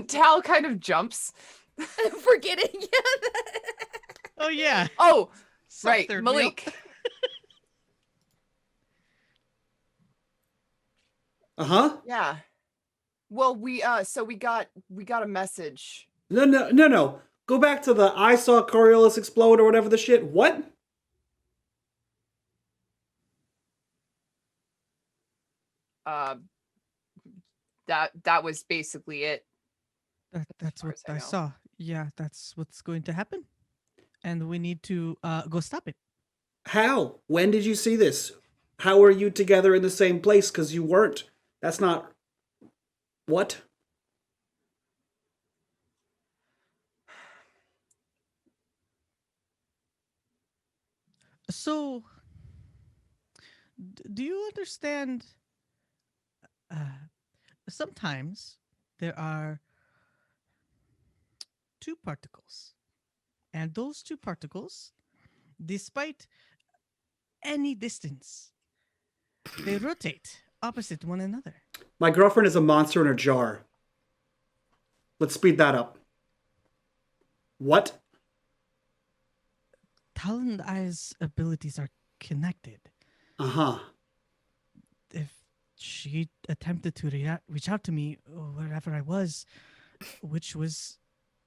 Tal kind of jumps. Forgetting. Oh yeah. Oh, Sup, right, third wheel? Malik. Uh-huh. Yeah. Well, we got a message. No. Go back to the I saw Coriolis explode or whatever the shit. What? That was basically it. That's far what as I I know. saw. Yeah, that's what's going to happen. And we need to go stop it. How? When did you see this? How are you together in the same place? Because you weren't. That's not... What? So Do you understand? Sometimes there are two particles, and those two particles, despite any distance, they rotate opposite one another. My girlfriend is a monster in a jar. Let's speed that up. What? Talon Eye's abilities are connected. Uh-huh. If she attempted to reach out to me wherever I was, which was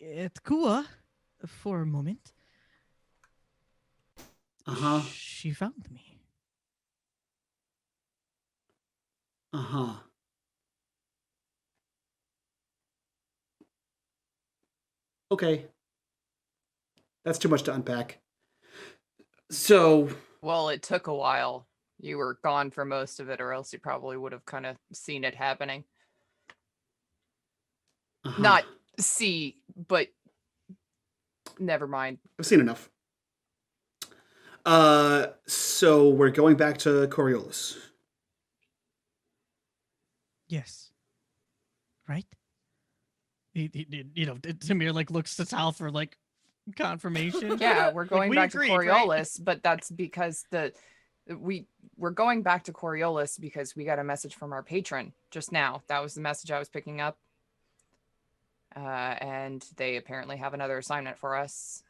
at Kua for a moment, Uh-huh. she found me. Uh-huh. Okay. That's too much to unpack. So, Well, it took a while. You were gone for most of it, or else you probably would have kind of seen it happening. Not see, but never mind. I've seen enough. So we're going back to Coriolis. Yes. Right? Tamir like looks to Tal for like confirmation. Yeah, we're going we back agreed, to right? Coriolis, but that's because we're going back to Coriolis because we got a message from our patron just now. That was the message I was picking up. And they apparently have another assignment for us.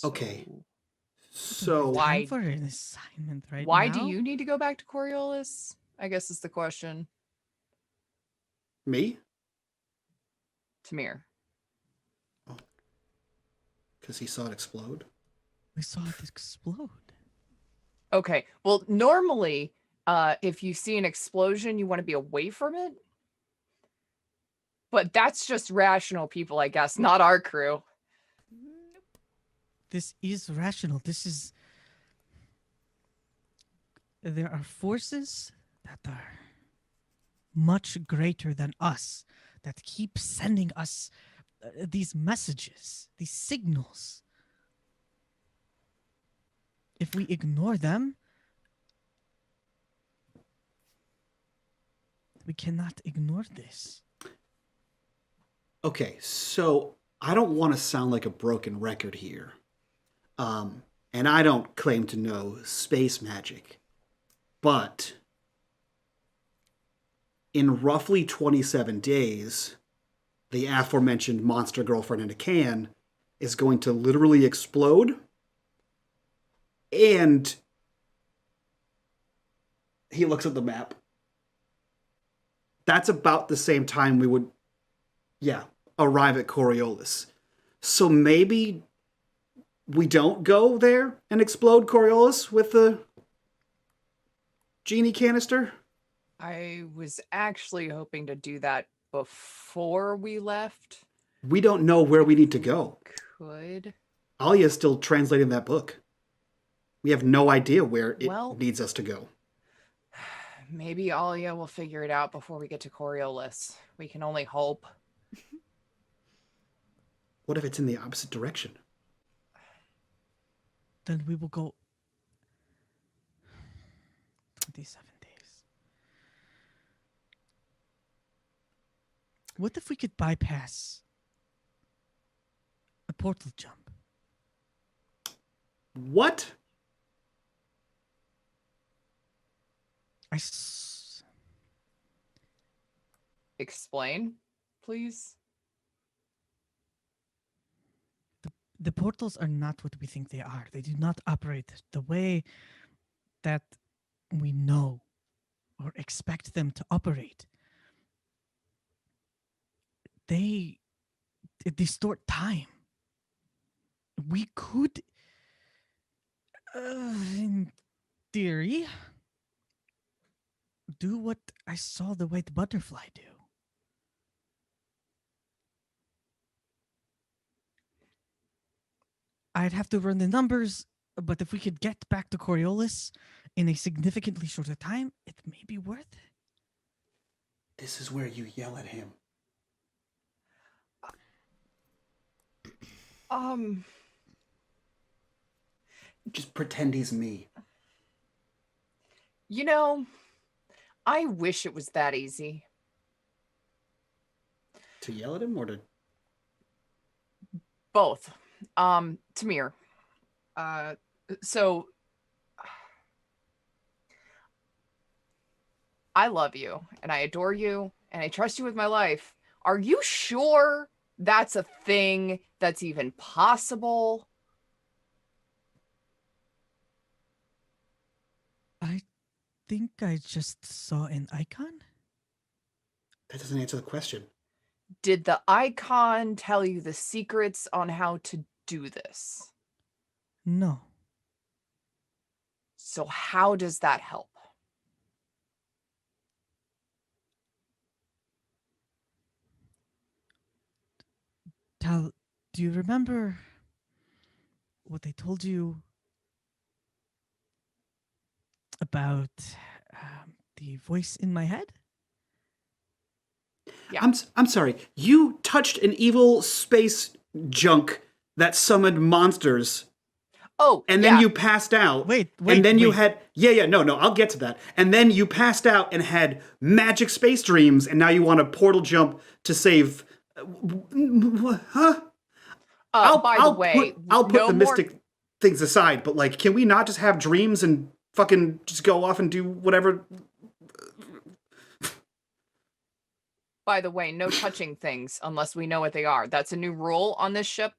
Okay. So Why- Time for an assignment right Why now? do you need to go back to Coriolis? I guess is the question. me? Tamir. Because he saw it explode. We saw it explode. Okay. Well, normally, if you see an explosion, you want to be away from it. But that's just rational people, I guess, not our crew. This is rational. There are forces that are much greater than us that keep sending us these messages, these signals. If we ignore them, we cannot ignore this. Okay, so I don't want to sound like a broken record here. And I don't claim to know space magic. But in roughly 27 days, the aforementioned monster girlfriend in a can is going to literally explode. And he looks at the map. That's about the same time we would, arrive at Coriolis. So maybe we don't go there and explode Coriolis with the genie canister? I was actually hoping to do that before we left. We don't know where we need to go. Could. Alia's still translating that book. We have no idea where it Well- needs us to go. Maybe Alia will figure it out before we get to Coriolis. We can only hope. What if it's in the opposite direction? Then we will go 27 days. What if we could bypass a portal jump? What? Explain, please. The portals are not what we think they are. They do not operate the way that we know or expect them to operate. They distort time. We could, in theory, do what I saw the white butterfly do. I'd have to run the numbers, but if we could get back to Coriolis in a significantly shorter time, it may be worth it. This is where you yell at him. Just pretend he's me. You know, I wish it was that easy. To yell at him or to... Both. Tamir. So I love you and I adore you and I trust you with my life. Are you sure that's a thing that's even possible? I think I just saw an icon. That doesn't answer the question. Did the icon tell you the secrets on how to do this? No. So how does that help? Tal, do you remember what they told you about the voice in my head? Yeah. I'm sorry. You touched an evil space junk that summoned monsters. Oh, and yeah. then you passed out. Wait, and then you wait. had no, I'll get to that. And then you passed out and had magic space dreams, and now you want a portal jump to save. Huh? By the way, I'll put no the more... mystic things aside, but like, can we not just have dreams and fucking just go off and do whatever? By the way, no touching things unless we know what they are. That's a new rule on this ship.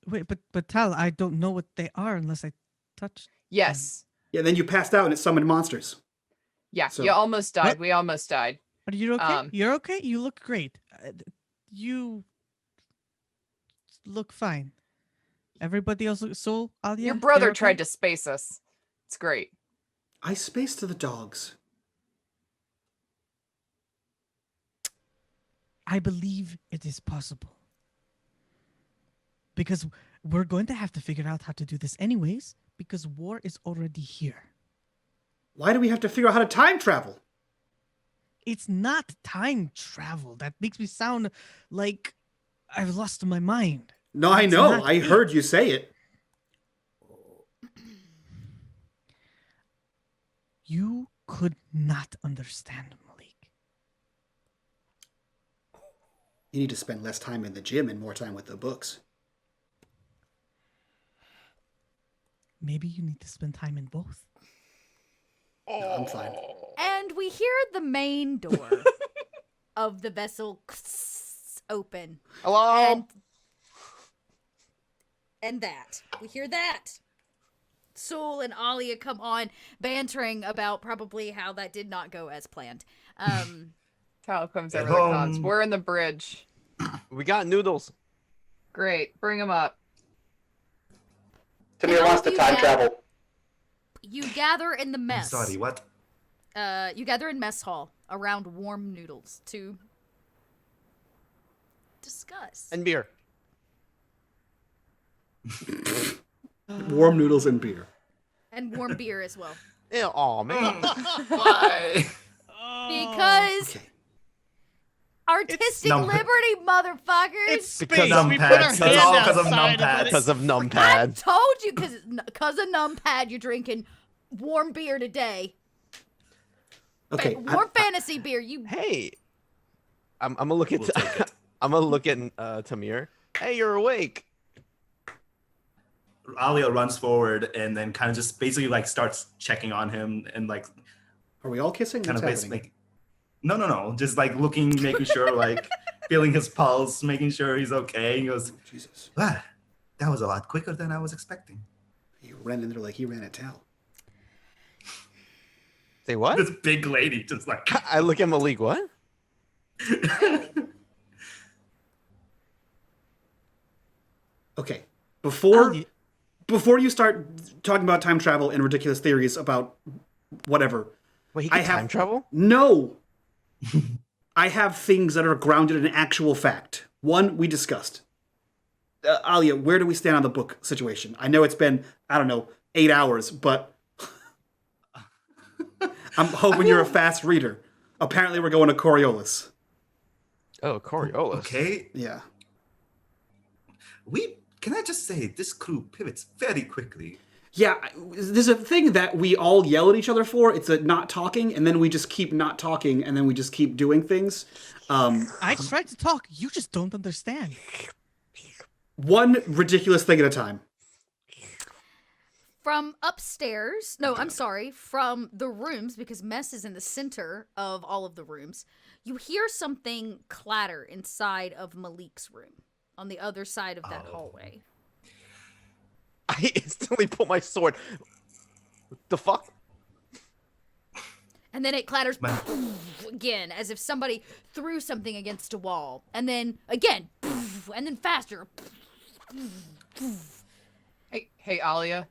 Wait, but Tal, I don't know what they are unless I touch. Yes. Yeah, then you passed out and it summoned monsters. Yeah, So- you almost died. What? We almost died. Are you okay? You're okay? You look great. You look fine. Everybody else looks so... Alia, Your brother they're tried okay? to space us. It's great. I spaced to the dogs. I believe it is possible. Because we're going to have to figure out how to do this anyways, because war is already here. Why do we have to figure out how to time travel? It's not time travel. That makes me sound like I've lost my mind. No, I That's know. not I it. heard you say it. You could not understand, Malik. You need to spend less time in the gym and more time with the books. Maybe you need to spend time in both. No, I'm fine. And we hear the main door of the vessel open. Hello. And that. We hear that. Sul and Alia come on, bantering about probably how that did not go as planned. Tal comes Get over the comms. home. We're in the bridge. We got noodles. Great. Bring them up. Tamir wants to time travel. You gather in the I'm mess. sorry, what? You gather in mess hall around warm noodles to discuss. And beer. Warm noodles and beer. And warm beer as well. Yeah, aw, man. Why? Because Okay. artistic Num- liberty, motherfuckers! It's Because space. We put our numpads. That's hand all 'cause of outside numpads. it. Because of I numpad. told you, because of numpad, you're drinking warm beer today. Okay. Warm fantasy beer. You Hey. I'm gonna look at We'll take it. I'm gonna look at Tamir. Hey, you're awake. Alia runs forward and then kind of just basically like starts checking on him and like Are we all kissing? kind What's of happening? basically no, just like looking, making sure, like feeling his pulse, making sure he's okay. He goes, Jesus. "Ah, that was a lot quicker than I was expecting." He ran in there like he ran at Tal. Say what? This big lady just like I look at Malik. What? Okay. Before Alia- before you start talking about time travel and ridiculous theories about whatever, Wait, he I can have- time travel? no. I have things that are grounded in actual fact. One, we discussed. Alia, where do we stand on the book situation? I know it's been, I don't know, 8 hours, but I'm hoping you're a fast reader. Apparently we're going to Coriolis. Oh, Coriolis. Okay, Yeah. can I just say this crew pivots very quickly. Yeah, there's a thing that we all yell at each other for. It's a not talking, and then we just keep not talking, and then we just keep doing things. I tried to talk. You just don't understand. One ridiculous thing at a time. From upstairs, no, I'm sorry, from the rooms, because Mess is in the center of all of the rooms, you hear something clatter inside of Malik's room on the other side of that hallway. I instantly pull my sword. What the fuck? And then it clatters again, as if somebody threw something against a wall. And then again, and then faster. Hey, Alia.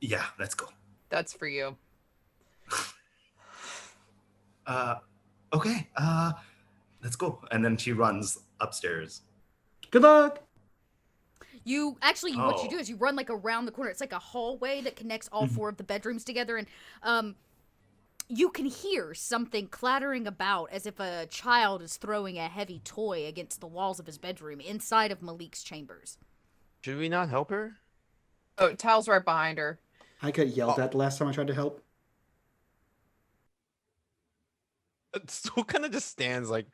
Yeah, let's go. That's for you. Okay. Let's go. And then she runs upstairs. Good luck. You actually, what you do is you run like around the corner. It's like a hallway that connects all four of the bedrooms together, and you can hear something clattering about as if a child is throwing a heavy toy against the walls of his bedroom inside of Malik's chambers. Should we not help her? Oh, Tal's right behind her. I got yelled at the last time I tried to help. Still kind of just stands like,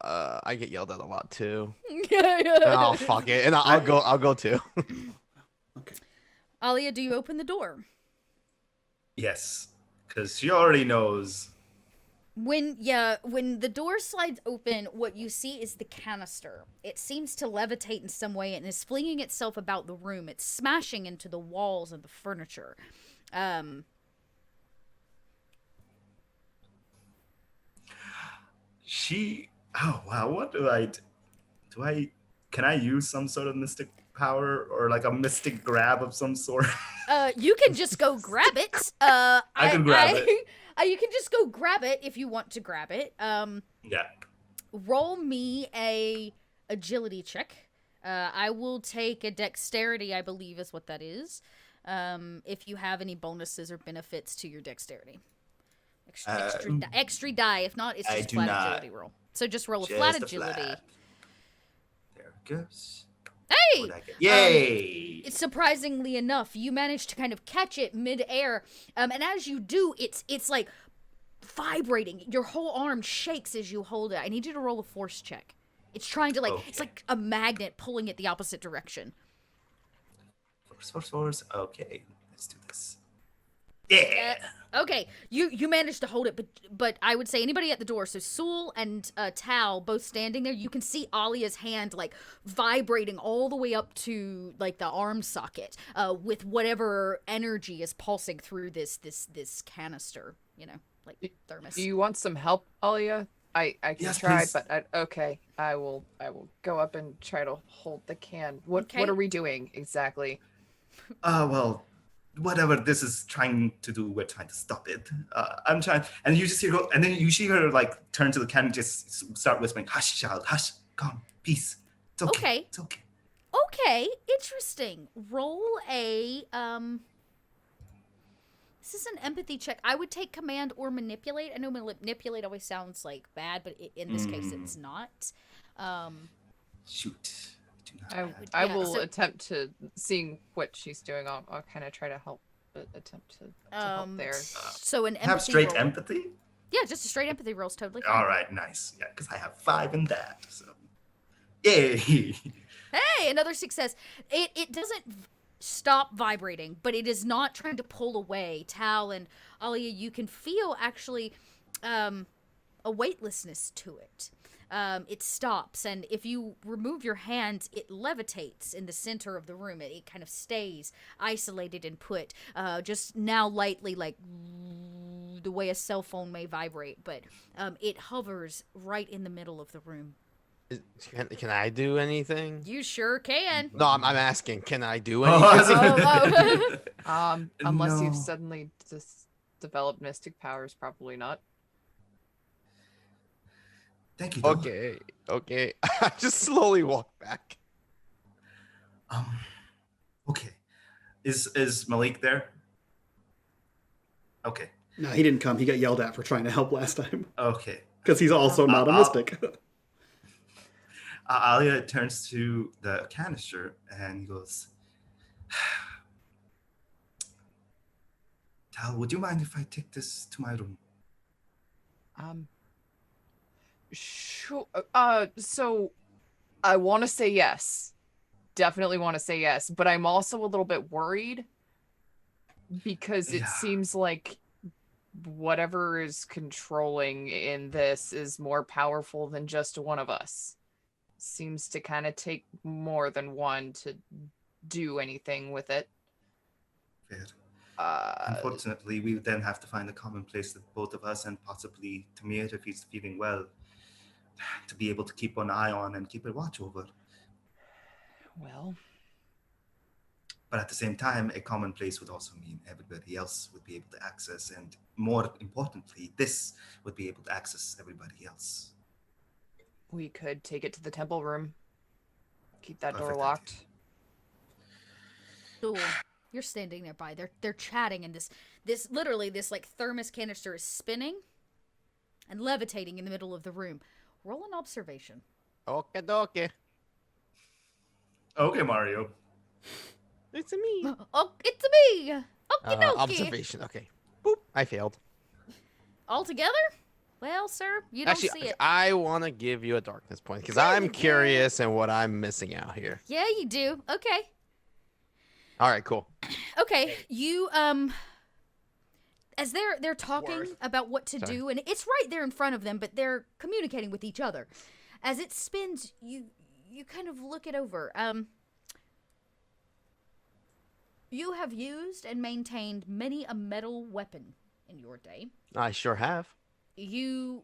I get yelled at a lot too. Yeah. Oh fuck it, and I'll go too. Okay. Alia, do you open the door? Yes, because she already knows. When the door slides open, what you see is the canister. It seems to levitate in some way and is flinging itself about the room. It's smashing into the walls and the furniture. Oh wow, what do I can I use some sort of mystic power or like a mystic grab of some sort? You can just go grab it. I can grab it. You can just go grab it if you want to grab it. Yeah. Roll me a agility check. I will take a dexterity, I believe is what that is. If you have any bonuses or benefits to your dexterity. Extra die. If not, it's just flat agility roll. So just roll a flat agility. There it goes. Hey! Yay! Surprisingly enough, you manage to kind of catch it mid-air, and as you do, it's like vibrating. Your whole arm shakes as you hold it. I need you to roll a force check. It's trying to it's like a magnet pulling it the opposite direction. Force. Okay, let's do this. Yeah. Okay, you managed to hold it, but I would say anybody at the door, so Sul and Tal both standing there, you can see Alia's hand like vibrating all the way up to like the arm socket, with whatever energy is pulsing through this canister, like thermos. Do you want some help, Alia? I can try, please. but okay. I will go up and try to hold the can. What are we doing exactly? Well, whatever this is trying to do, we're trying to stop it. I'm trying, and you just hear her, and then you see her like turn to the can and just start whispering, "Hush, child, hush, calm, peace. It's okay. Okay. It's okay." Okay, interesting. Roll a This is an empathy check. I would take command or manipulate. I know manipulate always sounds like bad, but in this case it's not. Shoot. I will attempt to, seeing what she's doing, I'll kind of try to help, attempt to help there. So an empathy Have straight roll. empathy? Yeah, just a straight empathy roll is totally fine. All right, nice. Yeah, because I have 5 in that. So, yay! Hey, another success. It doesn't stop vibrating, but it is not trying to pull away. Tal and Alia, you can feel actually a weightlessness to it. It stops, and if you remove your hands, it levitates in the center of the room. It kind of stays isolated and put, just now lightly, like the way a cell phone may vibrate, but it hovers right in the middle of the room. Can I do anything? You sure can. No, I'm asking. Can I do anything? Unless No. you've suddenly just developed mystic powers, probably not. Thank you, though. Okay. I just slowly walk back. Okay. Is Malik there? Okay. No, he didn't come. He got yelled at for trying to help last time. Okay. Because he's also not a mystic. Alia turns to the canister and he goes, Tal, would you mind if I take this to my room? Sure. So I want to say yes. Definitely want to say yes, but I'm also a little bit worried because it Yeah. seems like whatever is controlling in this is more powerful than just one of us. Seems to kind of take more than one to do anything with it. Fair. Uh, Unfortunately, we would then have to find a common place that both of us and possibly Tamir, if he's feeling well, to be able to keep an eye on and keep a watch over. well, But at the same time, a common place would also mean everybody else would be able to access, and more importantly, this would be able to access everybody else. we could take it to the temple room. Keep that door Perfect locked. idea. Cool. You're standing nearby. They're chatting, and this literally this like thermos canister is spinning and levitating in the middle of the room. Roll an observation. Okay, dokie. Okay, Mario. It's me. Oh, it's me. Okie dokie. Observation. Okay. Boop. I failed. All together? Well, sir, you don't Actually, see it. I want to give you a darkness point because Yeah, I'm you do. curious and what I'm missing out here. Yeah, you do. Okay. All right, cool. Okay. You as they're talking Worth. about what to Sorry. do, and it's right there in front of them, but they're communicating with each other. As it spins, you kind of look it over. You have used and maintained many a metal weapon in your day. I sure have. You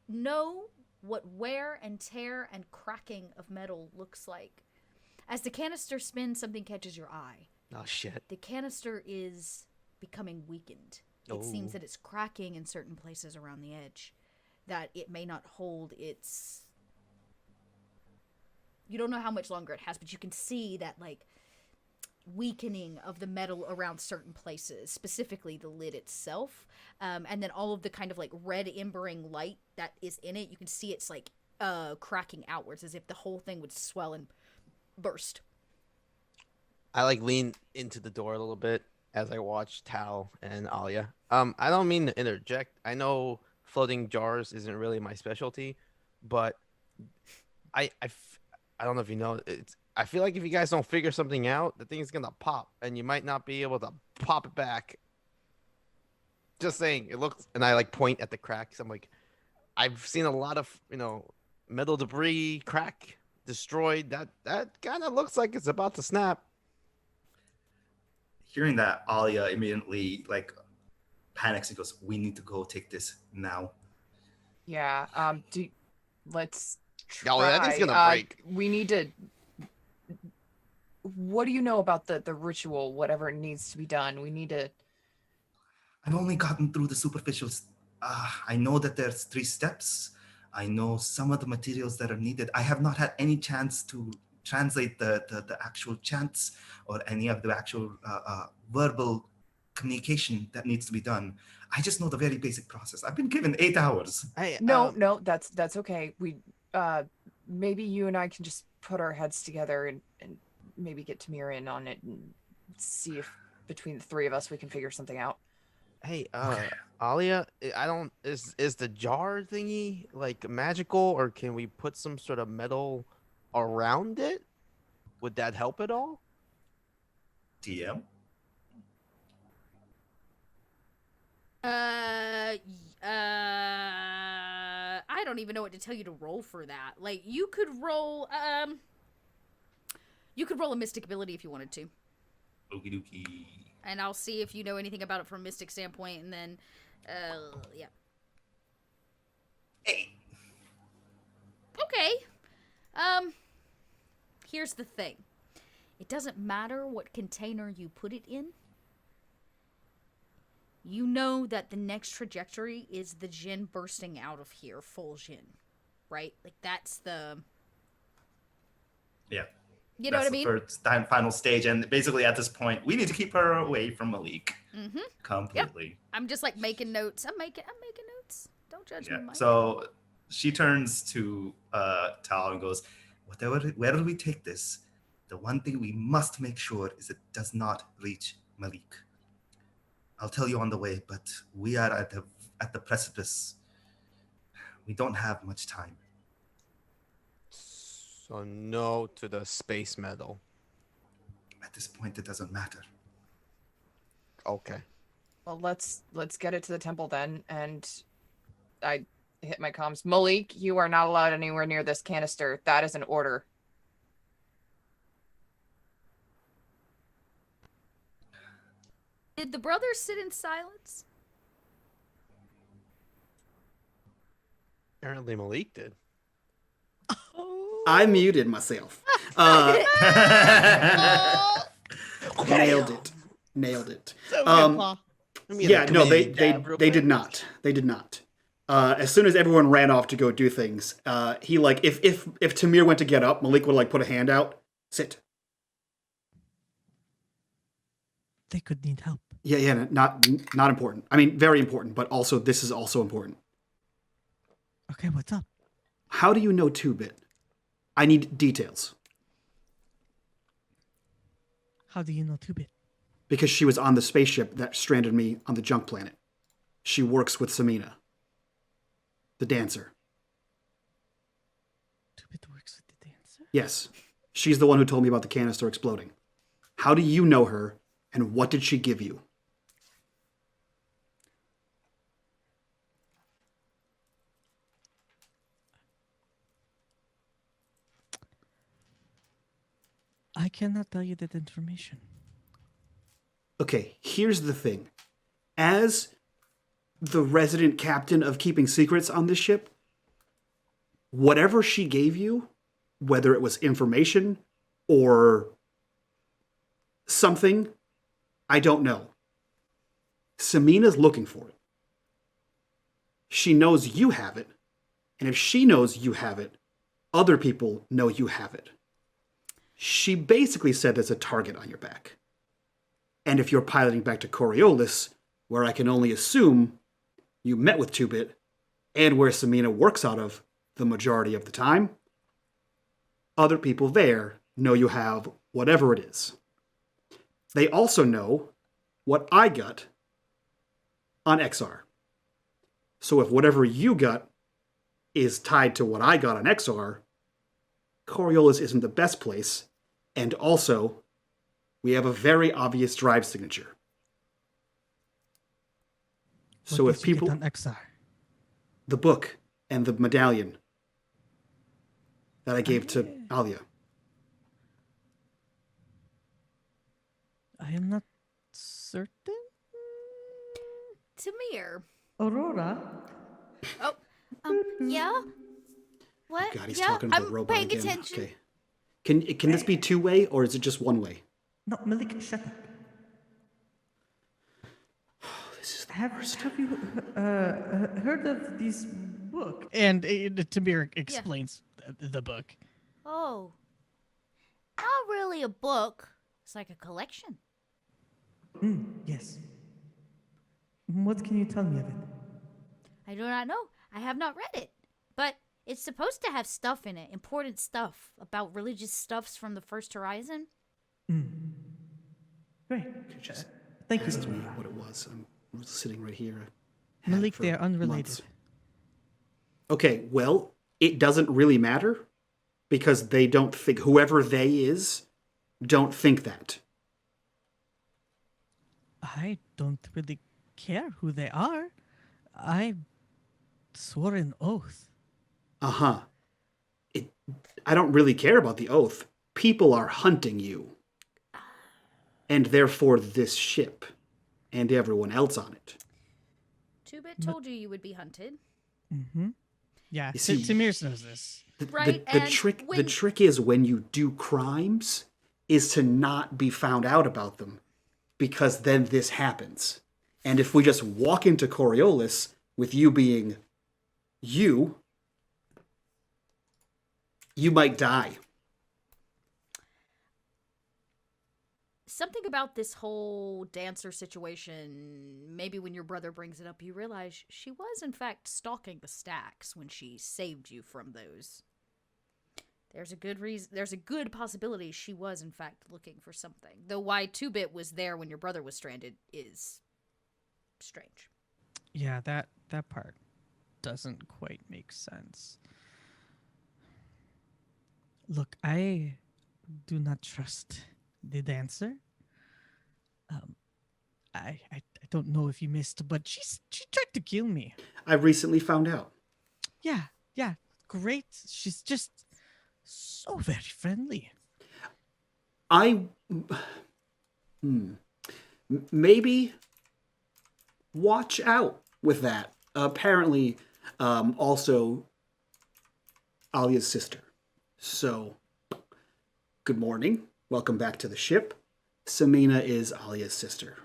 know what wear and tear and cracking of metal looks like. As the canister spins, something catches your eye. Oh shit. The canister is becoming weakened. It seems Oh. that it's cracking in certain places around the edge. That it may not hold its... You don't know how much longer it has, but you can see that, like, weakening of the metal around certain places, specifically the lid itself, and then all of the kind of like red embering light that is in it. You can see it's like cracking outwards as if the whole thing would swell and burst. I like lean into the door a little bit as I watch Tal and Alia. I don't mean to interject. I know floating jars isn't really my specialty, but I don't know if you know. I feel like if you guys don't figure something out, the thing's gonna pop, and you might not be able to pop it back. Just saying, it looks, and I like point at the cracks. I'm like, I've seen a lot of metal debris crack, destroyed. That kind of looks like it's about to snap. Hearing that, Alia immediately like panics and goes, "We need to go take this now." Yeah. Let's try. Oh, that thing's gonna break. We need to. What do you know about the ritual? Whatever needs to be done, we need to. I've only gotten through the superficials. I know that there's 3 steps. I know some of the materials that are needed. I have not had any chance to translate the actual chants or any of the actual verbal communication that needs to be done. I just know the very basic process. I've been given 8 hours. No, that's okay. We maybe you and I can just put our heads together and maybe get Tamir in on it and see if between the 3 of us we can figure something out. Hey, Alia, is the jar thingy like magical, or can we put some sort of metal around it? Would that help at all? DM? I don't even know what to tell you to roll for that. Like, you could roll a mystic ability if you wanted to. Okie dokie. And I'll see if you know anything about it from a mystic standpoint, and then, yeah. Hey. Okay. Here's the thing. It doesn't matter what container you put it in. You know that the next trajectory is the Jinn bursting out of here, full Jinn. Right? Like, that's the... Yeah. You know what I mean? That's the third final stage, and basically at this point, we need to keep her away from Malik. Mm-hmm. Completely. Yep. I'm just, like, making notes. I'm making notes. Don't judge me, Mike. So she turns to Tal and goes, where do we take this? The one thing we must make sure is it does not reach Malik. I'll tell you on the way, but we are at the precipice. We don't have much time. So no to the space medal. At this point, it doesn't matter. Okay. Well, let's get it to the temple then. And I hit my comms. Malik, you are not allowed anywhere near this canister. That is an order. Did the brothers sit in silence? Apparently Malik did. I muted myself. Nailed it. Nailed it. Yeah, no, they did not. They did not. As soon as everyone ran off to go do things, he like if Tamir went to get up, Malik would like put a hand out, sit. They could need help. Yeah, not important. I mean, very important, but also this is also important. Okay, what's up? How do you know 2-bit? I need details. How do you know 2-bit? Because she was on the spaceship that stranded me on the junk planet. She works with Samina, the dancer. 2-bit works with the dancer? Yes. She's the one who told me about the canister exploding. How do you know her, and what did she give you? I cannot tell you that information. Okay, here's the thing. As the resident captain of keeping secrets on this ship, whatever she gave you, whether it was information or something, I don't know. Samina's looking for it. She knows you have it, and if she knows you have it, other people know you have it. She basically said there's a target on your back. And if you're piloting back to Coriolis, where I can only assume you met with 2-bit, and where Samina works out of the majority of the time, other people there know you have whatever it is. They also know what I got on XR. So if whatever you got is tied to what I got on XR, Coriolis isn't the best place, and also, we have a very obvious drive signature. So What if did you people... get on XR? The book and the medallion that I gave to Alia. I am not certain. Tamir. Aurora? Oh, yeah? What? God, he's yeah, talking to the I'm robot paying again. attention. Okay. Can this be 2-way, or is it just 1-way? No, Malik, shut up. This is the Have you heard of this book? And Tamir explains the book. Oh. Not really a book. It's like a collection. Yes. What can you tell me of it? I do not know. I have not read it. But it's supposed to have stuff in it, important stuff about religious stuffs from the First Horizon. Great. Just Thank you. asked me what it was. I'm sitting right here. Had it Malik, for they are unrelated. months. Okay, well, it doesn't really matter because they don't think, whoever they is, don't think that. I don't really care who they are. I swore an oath. Uh-huh. I don't really care about the oath. People are hunting you. And therefore this ship. And everyone else on it. 2-bit told you would be hunted. Mm-hmm. Yeah, You see- Tamir knows this. Right, The and trick when- the trick is when you do crimes is to not be found out about them. Because then this happens. And if we just walk into Coriolis with you being you might die. Something about this whole dancer situation, maybe when your brother brings it up, you realize she was, in fact, stalking the stacks when she saved you from those. There's a good possibility she was, in fact, looking for something. Though why 2-bit was there when your brother was stranded is strange. Yeah, that part doesn't quite make sense. Look, I do not trust the dancer. I don't know if you missed, but she tried to kill me. I recently found out. Yeah, great. She's just so very friendly. I maybe watch out with that. Apparently, also Alia's sister. So, good morning. Welcome back to the ship. Samina is Alia's sister.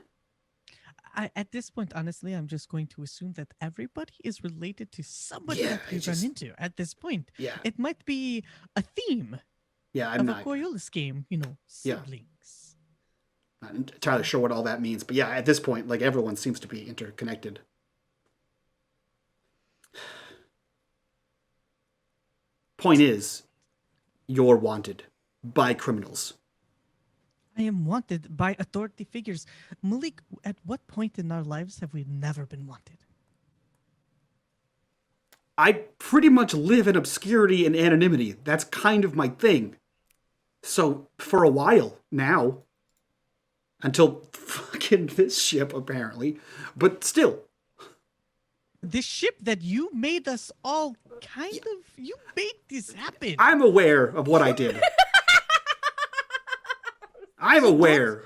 At this point, honestly, I'm just going to assume that everybody is related to somebody Yeah, that we run into at this point. Yeah. It might be a theme Yeah, I'm of not a Coriolis game, Yeah. siblings. not entirely sure what all that means, but yeah, at this point, like everyone seems to be interconnected. Point is, you're wanted by criminals. I am wanted by authority figures. Malik, at what point in our lives have we never been wanted? I pretty much live in obscurity and anonymity. That's kind of my thing. So, for a while now, until fucking this ship, apparently, but still. This ship that you made us all you made this happen. I'm aware of what I did. I'm aware.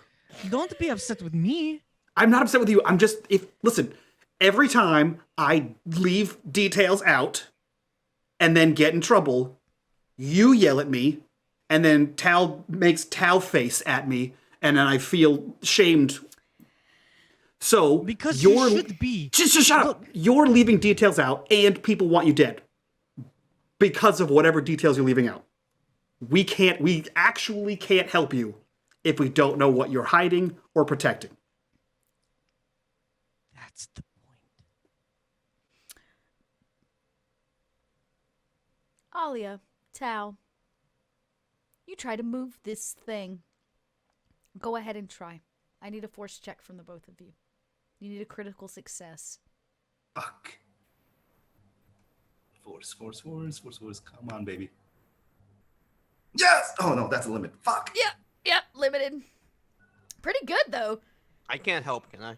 Don't be upset with me. I'm not upset with you. I'm just, listen, every time I leave details out and then get in trouble, you yell at me, and then Tal makes Tal face at me, and then I feel shamed. So Because you should be. Just shut up. You're leaving details out, and people want you dead because of whatever details you're leaving out. We actually can't help you if we don't know what you're hiding or protecting. That's the point. Alia, Tao, you try to move this thing. Go ahead and try. I need a force check from the both of you. You need a critical success. Fuck. Force. Come on, baby. Yes! Oh, no, that's a limit. Fuck. Yep, limited. Pretty good, though. I can't help, can I?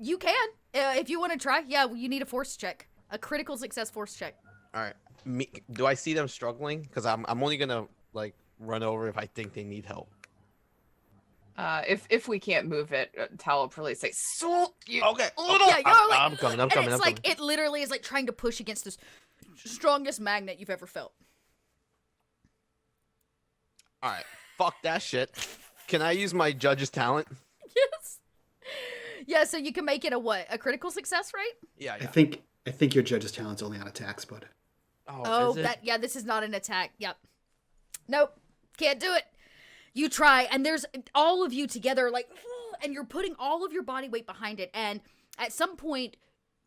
You can. If you want to try, yeah, you need a force check. A critical success force check. All right. Do I see them struggling? Because I'm only gonna run over if I think they need help. If we can't move it, Tal will probably say, "So you Okay. little." Yeah, you're like, I'm coming. and it's like it literally is like trying to push against this strongest magnet you've ever felt. All right. Fuck that shit. Can I use my judge's talent? Yes. Yeah, so you can make it a critical success, right? Yeah. I think your judge's talent's only on attacks, but Oh, is it? this is not an attack. Yep. Nope. Can't do it. You try, and there's all of you together, and you're putting all of your body weight behind it, and at some point,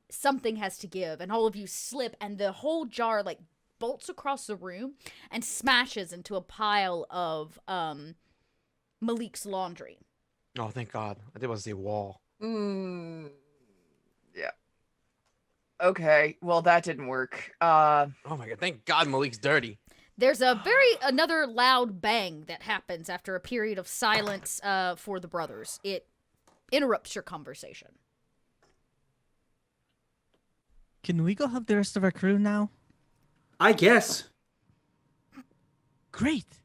something has to give, and all of you slip, and the whole jar, bolts across the room and smashes into a pile of, Malik's laundry. Oh, thank God. I think it was the wall. Yeah. Okay. Well, that didn't work. Oh my God. Thank God Malik's dirty. There's another loud bang that happens after a period of silence for the brothers. It interrupts your conversation. Can we go help the rest of our crew now? I guess. Great.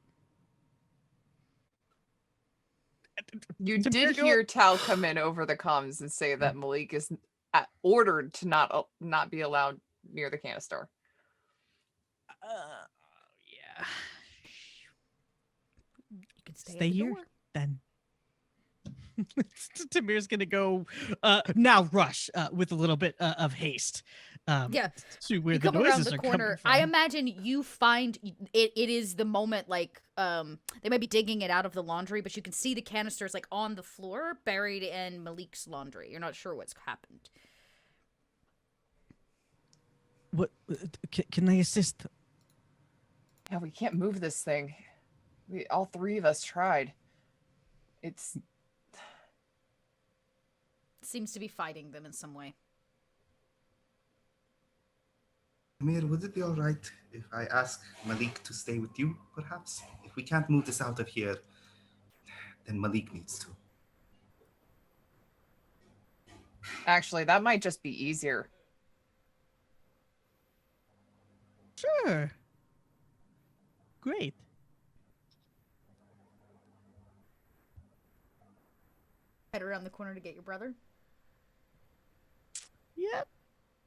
You did hear Tal come in over the comms and say that Malik is ordered to not be allowed near the canister. Yeah. You can Stay at the here, door. then. Tamir's gonna go now rush with a little bit of haste. Yeah. To where You the come around noises the are corner. coming from. I imagine you find it is the moment they might be digging it out of the laundry, but you can see the canisters on the floor buried in Malik's laundry. You're not sure what's happened. What? Can I assist? Yeah, we can't move this thing. All three of us tried. It's seems to be fighting them in some way. Amir, would it be all right if I ask Malik to stay with you, perhaps? If we can't move this out of here, then Malik needs to. Actually, that might just be easier. Sure. Great. Head around the corner to get your brother. Yep.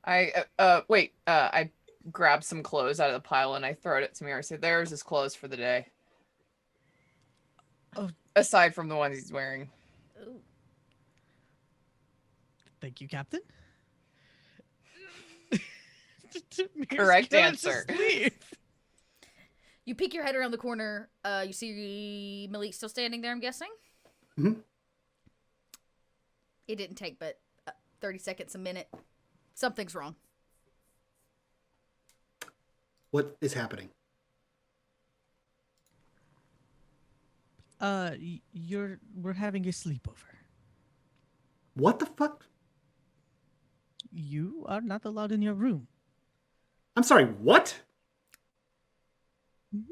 I grab some clothes out of the pile and I throw it to Mir. I say, "There's his clothes for the day." Oh. Aside from the ones he's wearing. Ooh. Thank you, Captain. Correct answer. You peek your head around the corner. You see Malik still standing there, I'm guessing? Mm-hmm. It didn't take but 30 seconds, a minute. Something's wrong. What is happening? We're having a sleepover. What the fuck? You are not allowed in your room. I'm sorry, what? Mm-hmm.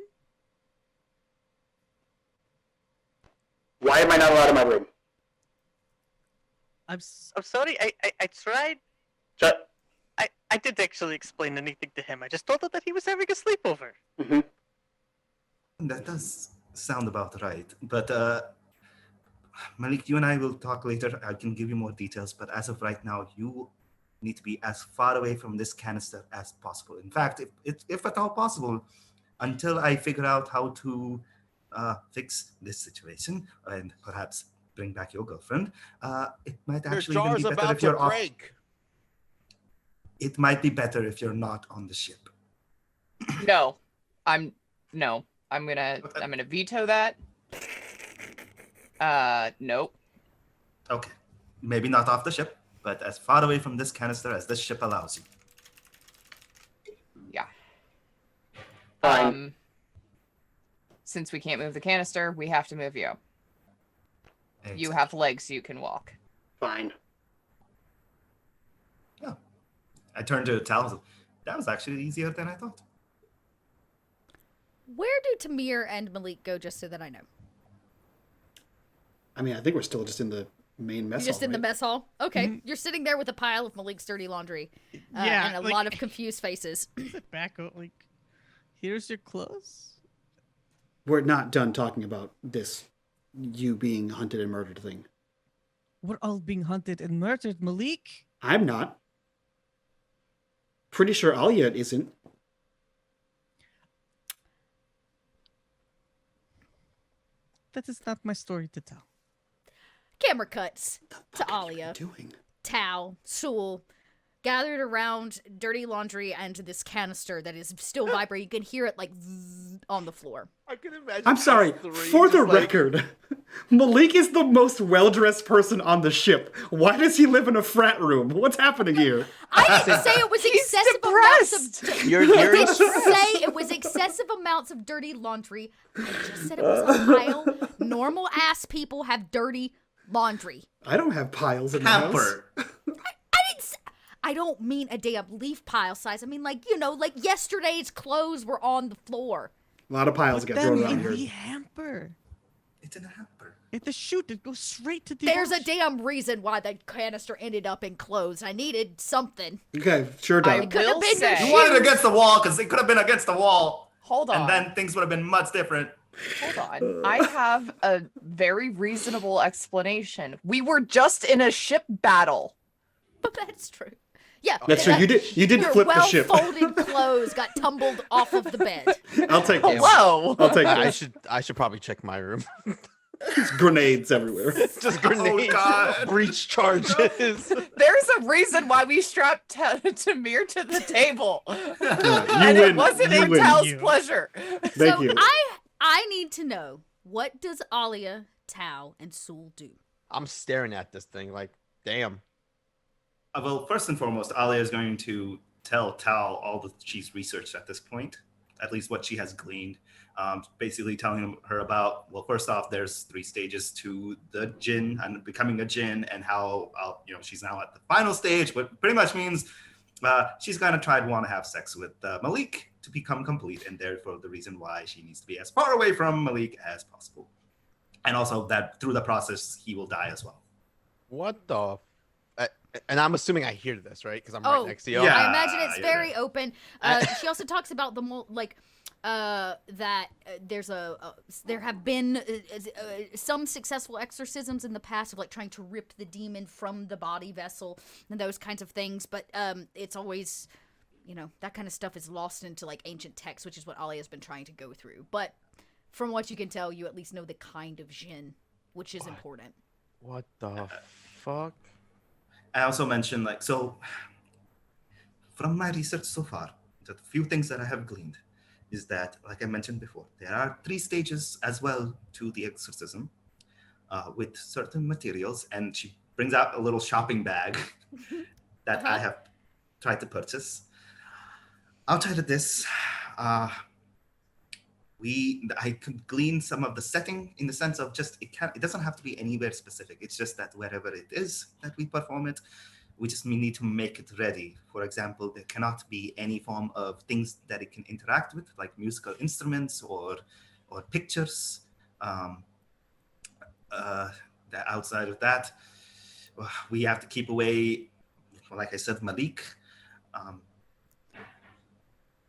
Why am I not allowed in my room? I'm sorry, I tried. Shut. I didn't actually explain anything to him. I just told him that he was having a sleepover. Mm-hmm. That does sound about right. But Malik, you and I will talk later. I can give you more details. But as of right now, you need to be as far away from this canister as possible. In fact, if at all possible, until I figure out how to fix this situation and perhaps bring back your girlfriend, it might actually even be better if you're off. It might be better if you're not on the ship. No. I'm gonna veto that. Nope. Okay. Maybe not off the ship, but as far away from this canister as this ship allows you. Yeah. Fine. Since we can't move the canister, we have to move you. Exactly. You have legs, you can walk. Fine. Yeah. I turned to Tal. That was actually easier than I thought. Where do Tamir and Malik go, just so that I know? I mean, I think we're still just in the main mess hall. You're just in the right? mess hall? Okay. Mhm. You're sitting there with a pile of Malik's dirty laundry. Yeah, And a like- lot of confused faces. Sit back, like, here's your clothes. We're not done talking about this you being hunted and murdered thing. We're all being hunted and murdered, Malik. I'm not. Pretty sure Alia isn't. That is not my story to tell. Camera cuts The to fuck are you Alia, doing? Tao, Sewell, gathered around dirty laundry and this canister that is still vibrating. You can hear it like zzz on the floor. I can imagine. I'm sorry. For the record, Malik is the most well-dressed person on the ship. Why does he live in a frat room? What's happening here? I didn't say it was excessive amounts of. You're I didn't say it was excessive amounts of dirty laundry. I just said it was a pile. Normal ass people have dirty laundry. I don't have piles in the house. Hamper. I don't mean a damn leaf pile size. I mean, like, you know, like yesterday's clothes were on the floor. A lot of piles get thrown around in here. the hamper. It's in a hamper. At the chute, it goes straight to the There's a wash. damn reason why the canister ended up in clothes. I needed something. Okay, sure, I Doug. could have will been your say, You wanted it against the wall because it could have been against the wall. hold on. And then things would have been much different. Hold on. I have a very reasonable explanation. We were just in a ship battle. But that's true. Yeah. That's true. You did Your flip the ship. well-folded clothes got tumbled off of the bed. I'll take this. Hello. I'll take I this. should probably check my room. There's grenades everywhere. Just grenades, God. breach charges. There's a reason why we strapped Tamir to the table. Yeah, And you it win. wasn't You in win. Tal's You. pleasure. Thank So you. I need to know, what does Alia, Tao, and Sewell do? I'm staring at this thing like, damn. Well, first and foremost, Alia is going to tell Tal all that she's researched at this point, at least what she has gleaned. basically telling her about, well, first off, there's 3 stages to the djinn and becoming a djinn, and how she's now at the final stage, but pretty much means she's going to want to have sex with Malik to become complete, and therefore the reason why she needs to be as far away from Malik as possible. And also that through the process, he will die as well. What the? And I'm assuming I hear this, right? Because I'm Oh, right next to you. yeah. I imagine it's yeah. very open. She also talks about that there have been some successful exorcisms in the past of like trying to rip the demon from the body vessel and those kinds of things, but it's always, that kind of stuff is lost into like ancient texts, which is what Ali has been trying to go through. But from what you can tell, you at least know the kind of djinn, which is important. What the fuck? I also mentioned, from my research so far, the few things that I have gleaned is that, like I mentioned before, there are 3 stages as well to the exorcism with certain materials. And she brings out a little shopping bag that I have tried to purchase. Outside of this, I could glean some of the setting in the sense of just it doesn't have to be anywhere specific. It's just that wherever it is that we perform it, we need to make it ready. For example, there cannot be any form of things that it can interact with, like musical instruments or pictures. Outside of that, we have to keep away, like I said, Malik.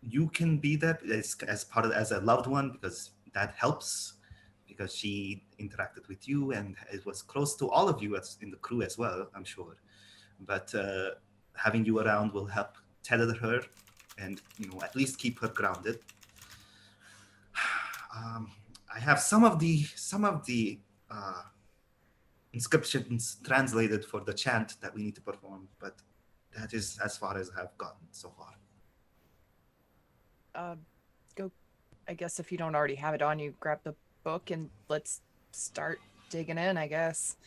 You can be there as a loved one, because that helps, because she interacted with you and it was close to all of you in the crew as well, I'm sure. But having you around will help tether her and at least keep her grounded. I have some of the inscriptions translated for the chant that we need to perform, but that is as far as I've gotten so far. Go, I guess if you don't already have it on you, grab the book and let's start digging in, I guess.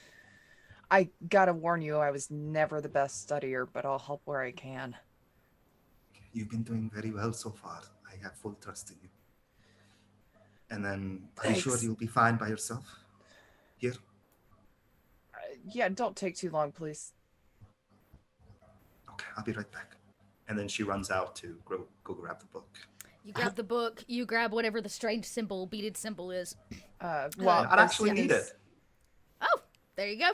I gotta warn you, I was never the best studier, but I'll help where I can. You've been doing very well so far. I have full trust in you. And then, are you sure you'll be fine by yourself here? Yeah, don't take too long, please. Okay, I'll be right back. And then she runs out to go grab the book. You grab the book, you grab whatever the strange beaded symbol is. Well, I actually need it. Oh, there you go.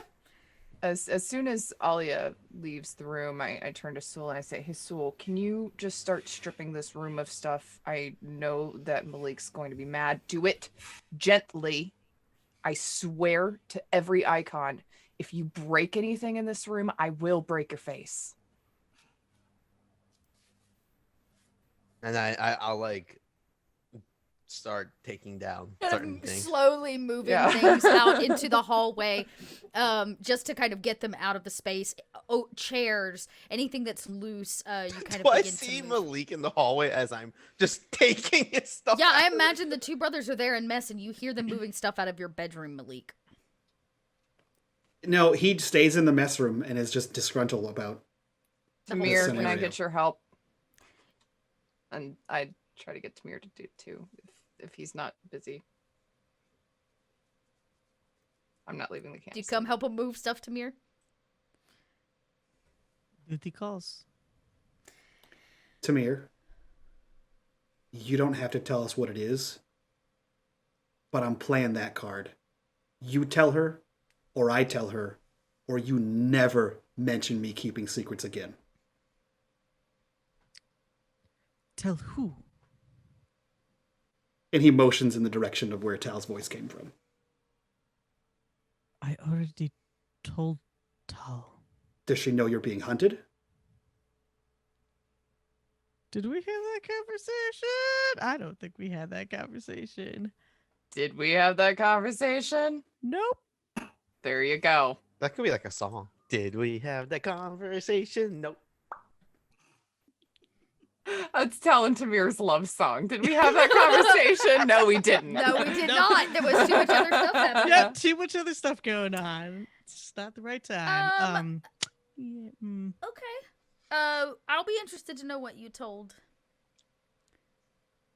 As soon as Alia leaves the room, I turn to Sewell and I say, hey, Sewell, can you just start stripping this room of stuff? I know that Malik's going to be mad. Do it gently. I swear to every icon, if you break anything in this room, I will break your face. And I'll like start taking down certain things. Slowly moving things out into the hallway, just to kind of get them out of the space. Oh, chairs, anything that's loose, you kind of begin I see to move. Malik in the hallway as I'm just taking his stuff Yeah, I out. imagine the 2 brothers are there in mess, and you hear them moving stuff out of your bedroom, Malik. No, he stays in the mess room and is just disgruntled about Tamir, can I scenario. get your help? And I try to get Tamir to do it too, if he's not busy. I'm not leaving the camp. Do you come help him move stuff, Tamir? Duty calls. Tamir, you don't have to tell us what it is, but I'm playing that card. You tell her, or I tell her, or you never mention me keeping secrets again. Tell who? And he motions in the direction of where Tal's voice came from. I already told Tal. Does she know you're being hunted? Did we have that conversation? I don't think we had that conversation. Did we have that conversation? Nope. There you go. That could be like a song. Did we have that conversation? Nope. That's telling Tamir's love song. Did we have that conversation? No, we didn't. No, we did not. There was too much other stuff happening. Yeah, too much other stuff going on. It's just not the right time. Okay. I'll be interested to know what you told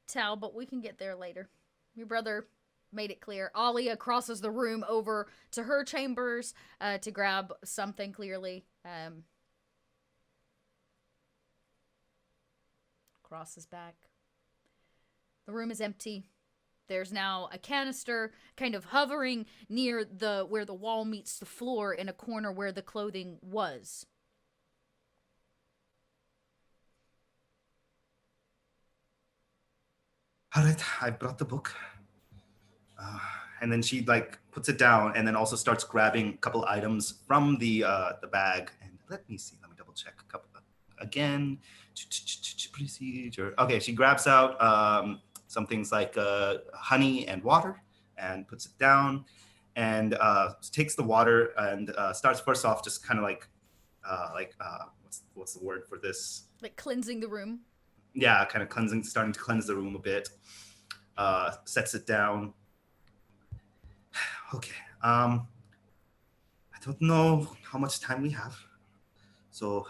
Tal, but we can get there later. Your brother made it clear. Alia crosses the room over to her chambers to grab something clearly. Crosses back. The room is empty. There's now a canister kind of hovering near where the wall meets the floor in a corner where the clothing was. All right, I brought the book. And then she like puts it down and then also starts grabbing a couple items from the bag. And let me see. Let me double check. A couple again. Procedure. Okay, she grabs out some things like honey and water and puts it down and takes the water and starts first off just kind of like what's the word for this? Like cleansing the room. Yeah, kind of starting to cleanse the room a bit. Sets it down. Okay. I don't know how much time we have, so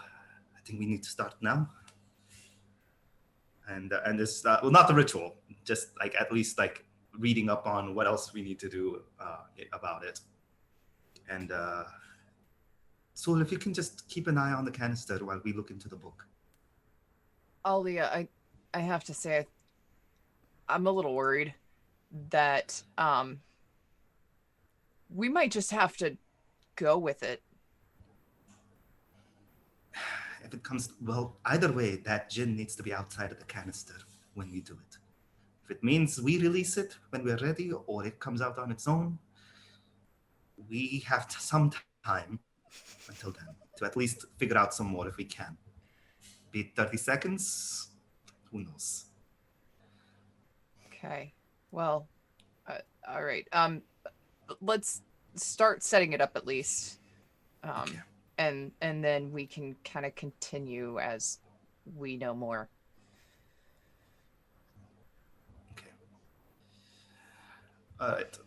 I think we need to start now. And this well, not the ritual, just like at least like reading up on what else we need to do about it. And so if you can just keep an eye on the canister while we look into the book. Alia, I have to say, I'm a little worried that we might just have to go with it. If it comes, well, either way, that gin needs to be outside of the canister when we do it. If it means we release it when we're ready or it comes out on its own, we have some time until then to at least figure out some more if we can. Be it 30 seconds, who knows? Okay. Well, all right. Let's start setting it up at least. Okay. And then we can kind of continue as we know more. Okay. All right.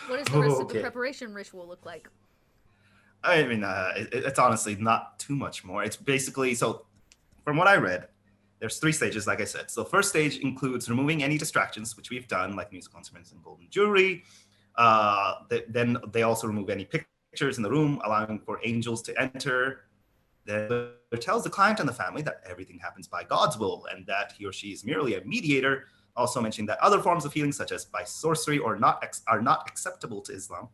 What does the rest of the preparation ritual look like? I mean, it's honestly not too much more. It's basically, so from what I read, there's 3 stages, like I said. So first stage includes removing any distractions, which we've done, like musical instruments and golden jewelry. Then they also remove any pictures in the room, allowing for angels to enter. Then it tells the client and the family that everything happens by God's will and that he or she is merely a mediator, also mentioning that other forms of healing, such as by sorcery, are not acceptable to Islam.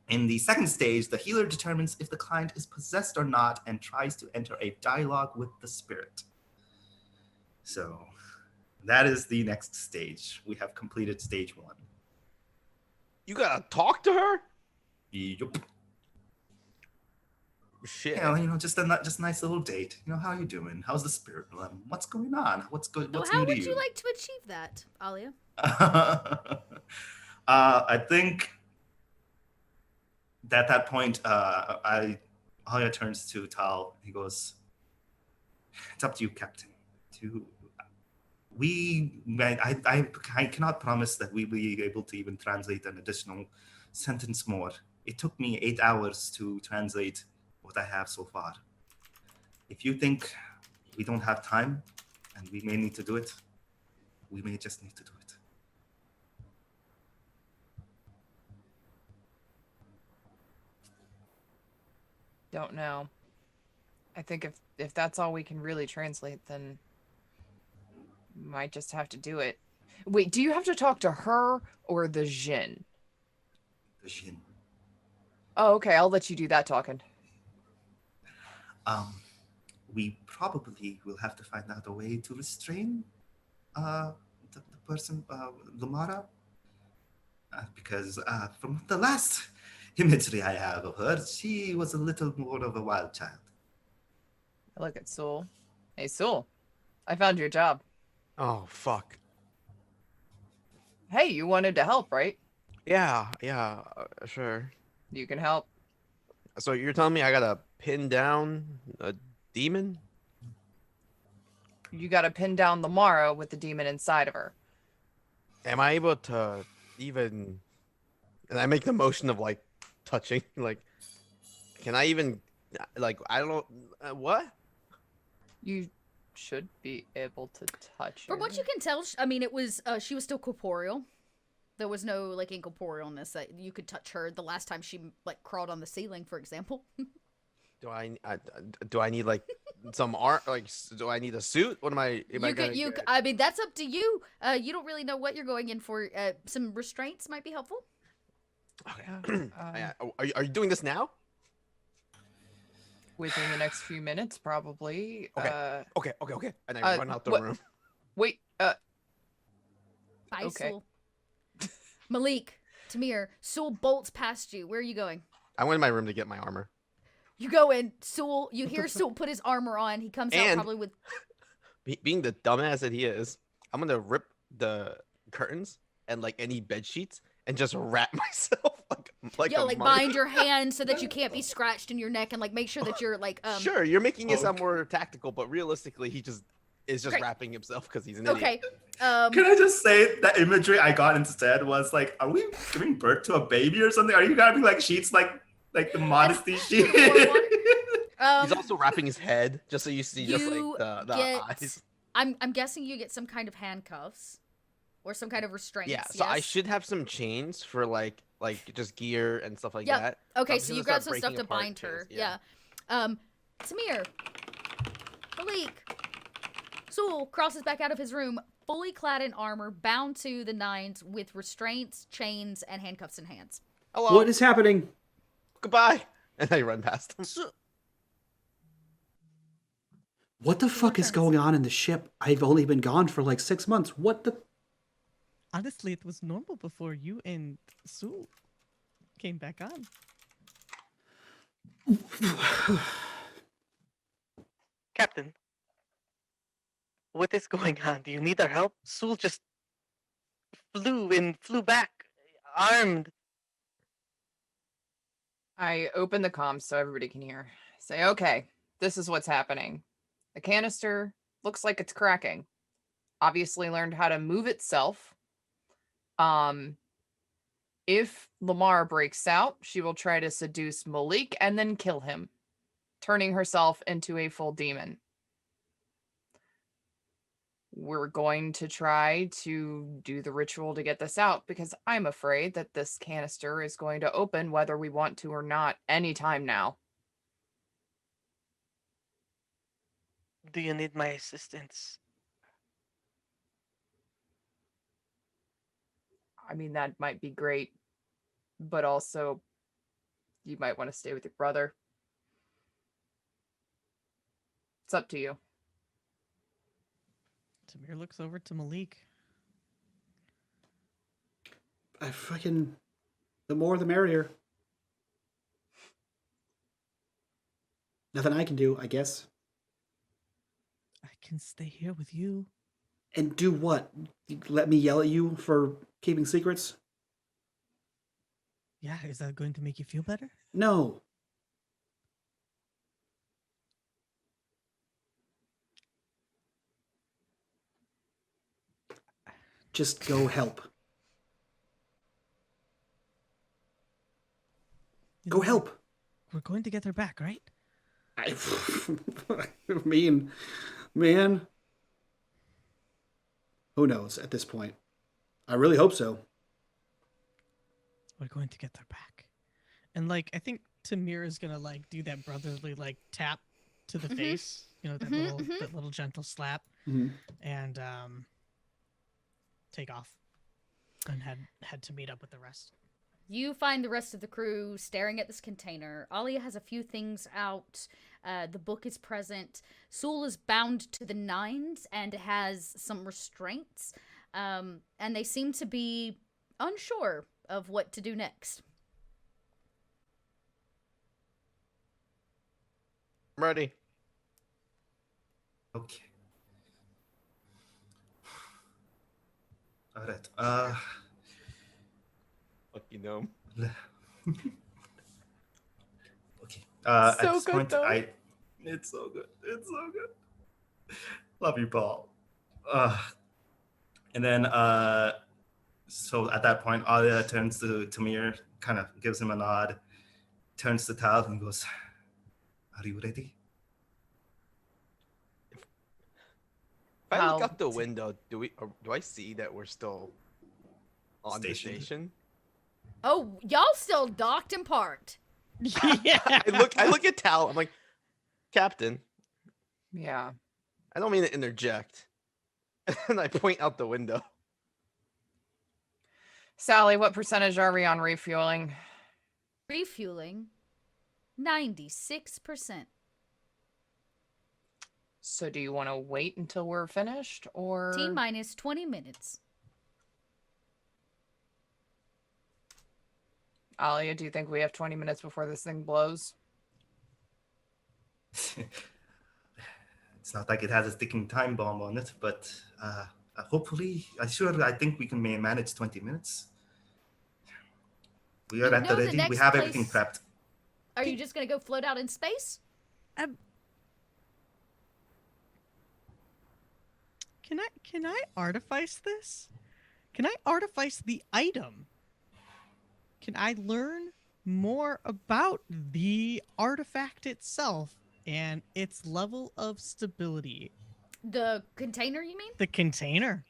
In the second stage, the healer determines if the client is possessed or not and tries to enter a dialogue with the spirit. So that is the next stage. We have completed stage 1. You gotta talk to her? Yup. Shit. Yeah, you know, just a nice little date. You know, how you doing? How's the spirit? What's going on? What's good? What's How new to would you like to achieve that, Alia? I think at that point, Alia turns to Tal. He goes, "It's up to you, Captain. I cannot promise that we'll be able to even translate an additional sentence more. It took me 8 hours to translate what I have so far. If you think we don't have time and we may need to do it, we may just need to do it." Don't know. I think if that's all we can really translate, then might just have to do it. Wait, do you have to talk to her or the Jinn? The Jinn. Oh, okay. I'll let you do that talking. We probably will have to find out a way to restrain the person, Lamara, because from the last imagery I have of her, she was a little more of a wild child. I look at Soul. Hey, Soul. I found your job. Oh, fuck. Hey, you wanted to help, right? Yeah, sure. You can help. So you're telling me I gotta pin down a demon? You gotta pin down Lamara with the demon inside of her. Am I able to even... And I make the motion of, like, touching. Like, can I even... Like, I don't know... what? You should be able to touch her. From what you can tell, I mean, it was she was still corporeal. There was no like incorporealness that you could touch her. The last time she like crawled on the ceiling, for example. Do I need like some art? Like, do I need a suit? What am I? I mean, that's up to you. You don't really know what you're going in for. Some restraints might be helpful. Okay. Are you doing this now? Within the next few minutes, probably. Okay. And I run out the room. Wait. Bye, Okay. Sul. Malik, Tamir, Sul bolts past you. Where are you going? I went in my room to get my armor. You go in. Sul, you hear Sul put his armor on. He comes out probably with. Being the dumbass that he is, I'm gonna rip the curtains and like any bed sheets and just wrap myself like Yo, a like mummy. bind your hands so that you can't be scratched in your neck, and like make sure that you're like Sure, you're making it sound more tactical, but realistically, he just is just wrapping himself because he's an idiot. Okay. Can I just say that imagery I got instead was like, are we giving birth to a baby or something? Are you grabbing like sheets like the modesty sheet? He's also wrapping his head just so you see just like the eyes. I'm guessing you get some kind of handcuffs or some kind of restraints. Yeah, so I should have some chains for like just gear and stuff like that. Okay, so you grab some stuff to bind her. Yeah. Tamir, Malik, Sul crosses back out of his room, fully clad in armor, bound to the nines with restraints, chains, and handcuffs in hands. Hello. What is happening? Goodbye. And I run past him. What the fuck is going on in the ship? I've only been gone for like 6 months. What the? Honestly, it was normal before you and Sul came back on. Captain, what is going on? Do you need our help? Sul just flew back, armed. I open the comms so everybody can hear. Say, okay, this is what's happening. The canister looks like it's cracking. Obviously learned how to move itself. If Lamar breaks out, she will try to seduce Malik and then kill him, turning herself into a full demon. We're going to try to do the ritual to get this out because I'm afraid that this canister is going to open whether we want to or not anytime now. Do you need my assistance? I mean, that might be great, but also you might want to stay with your brother. It's up to you. Tamir looks over to Malik. The more the merrier. Nothing I can do, I guess. I can stay here with you. And do what? Let me yell at you for keeping secrets? Yeah, is that going to make you feel better? No. Just go help. Go help. We're going to get her back, right? I mean, man. Who knows at this point? I really hope so. We're going to get her back. And like, I think Tamir is gonna like do that brotherly like tap to the face, you know, that little gentle slap, and take off and head to meet up with the rest. You find the rest of the crew staring at this container. Alia has a few things out. The book is present. Sul is bound to the nines and has some restraints. And they seem to be unsure of what to do next. I'm ready. Okay. All right. Fuck you know. Okay. At So this good, point, though. it's so good. It's so good. Love you, Paul. And then, so at that point, Alia turns to Tamir, kind of gives him a nod, turns to Tal and goes, "Are you ready?" If I look How- out the window, do I see that we're still on the Stationed. station? Oh, y'all still docked and parked. Yeah. I look at Tal. I'm like, Captain, Yeah. I don't mean to interject. And I point out the window. Sally, what percentage are we on refueling? Refueling, 96%. So do you want to wait until we're finished, or T-minus 20 minutes. Alia, do you think we have 20 minutes before this thing blows? It's not like it has a ticking time bomb on it, but hopefully, I think we can manage 20 minutes. We are You at the know the ready. We next have place- everything prepped. Are you just gonna go float out in space? Can I artifice this? Can I artifice the item? Can I learn more about the artifact itself and its level of stability? The container, you mean? The container.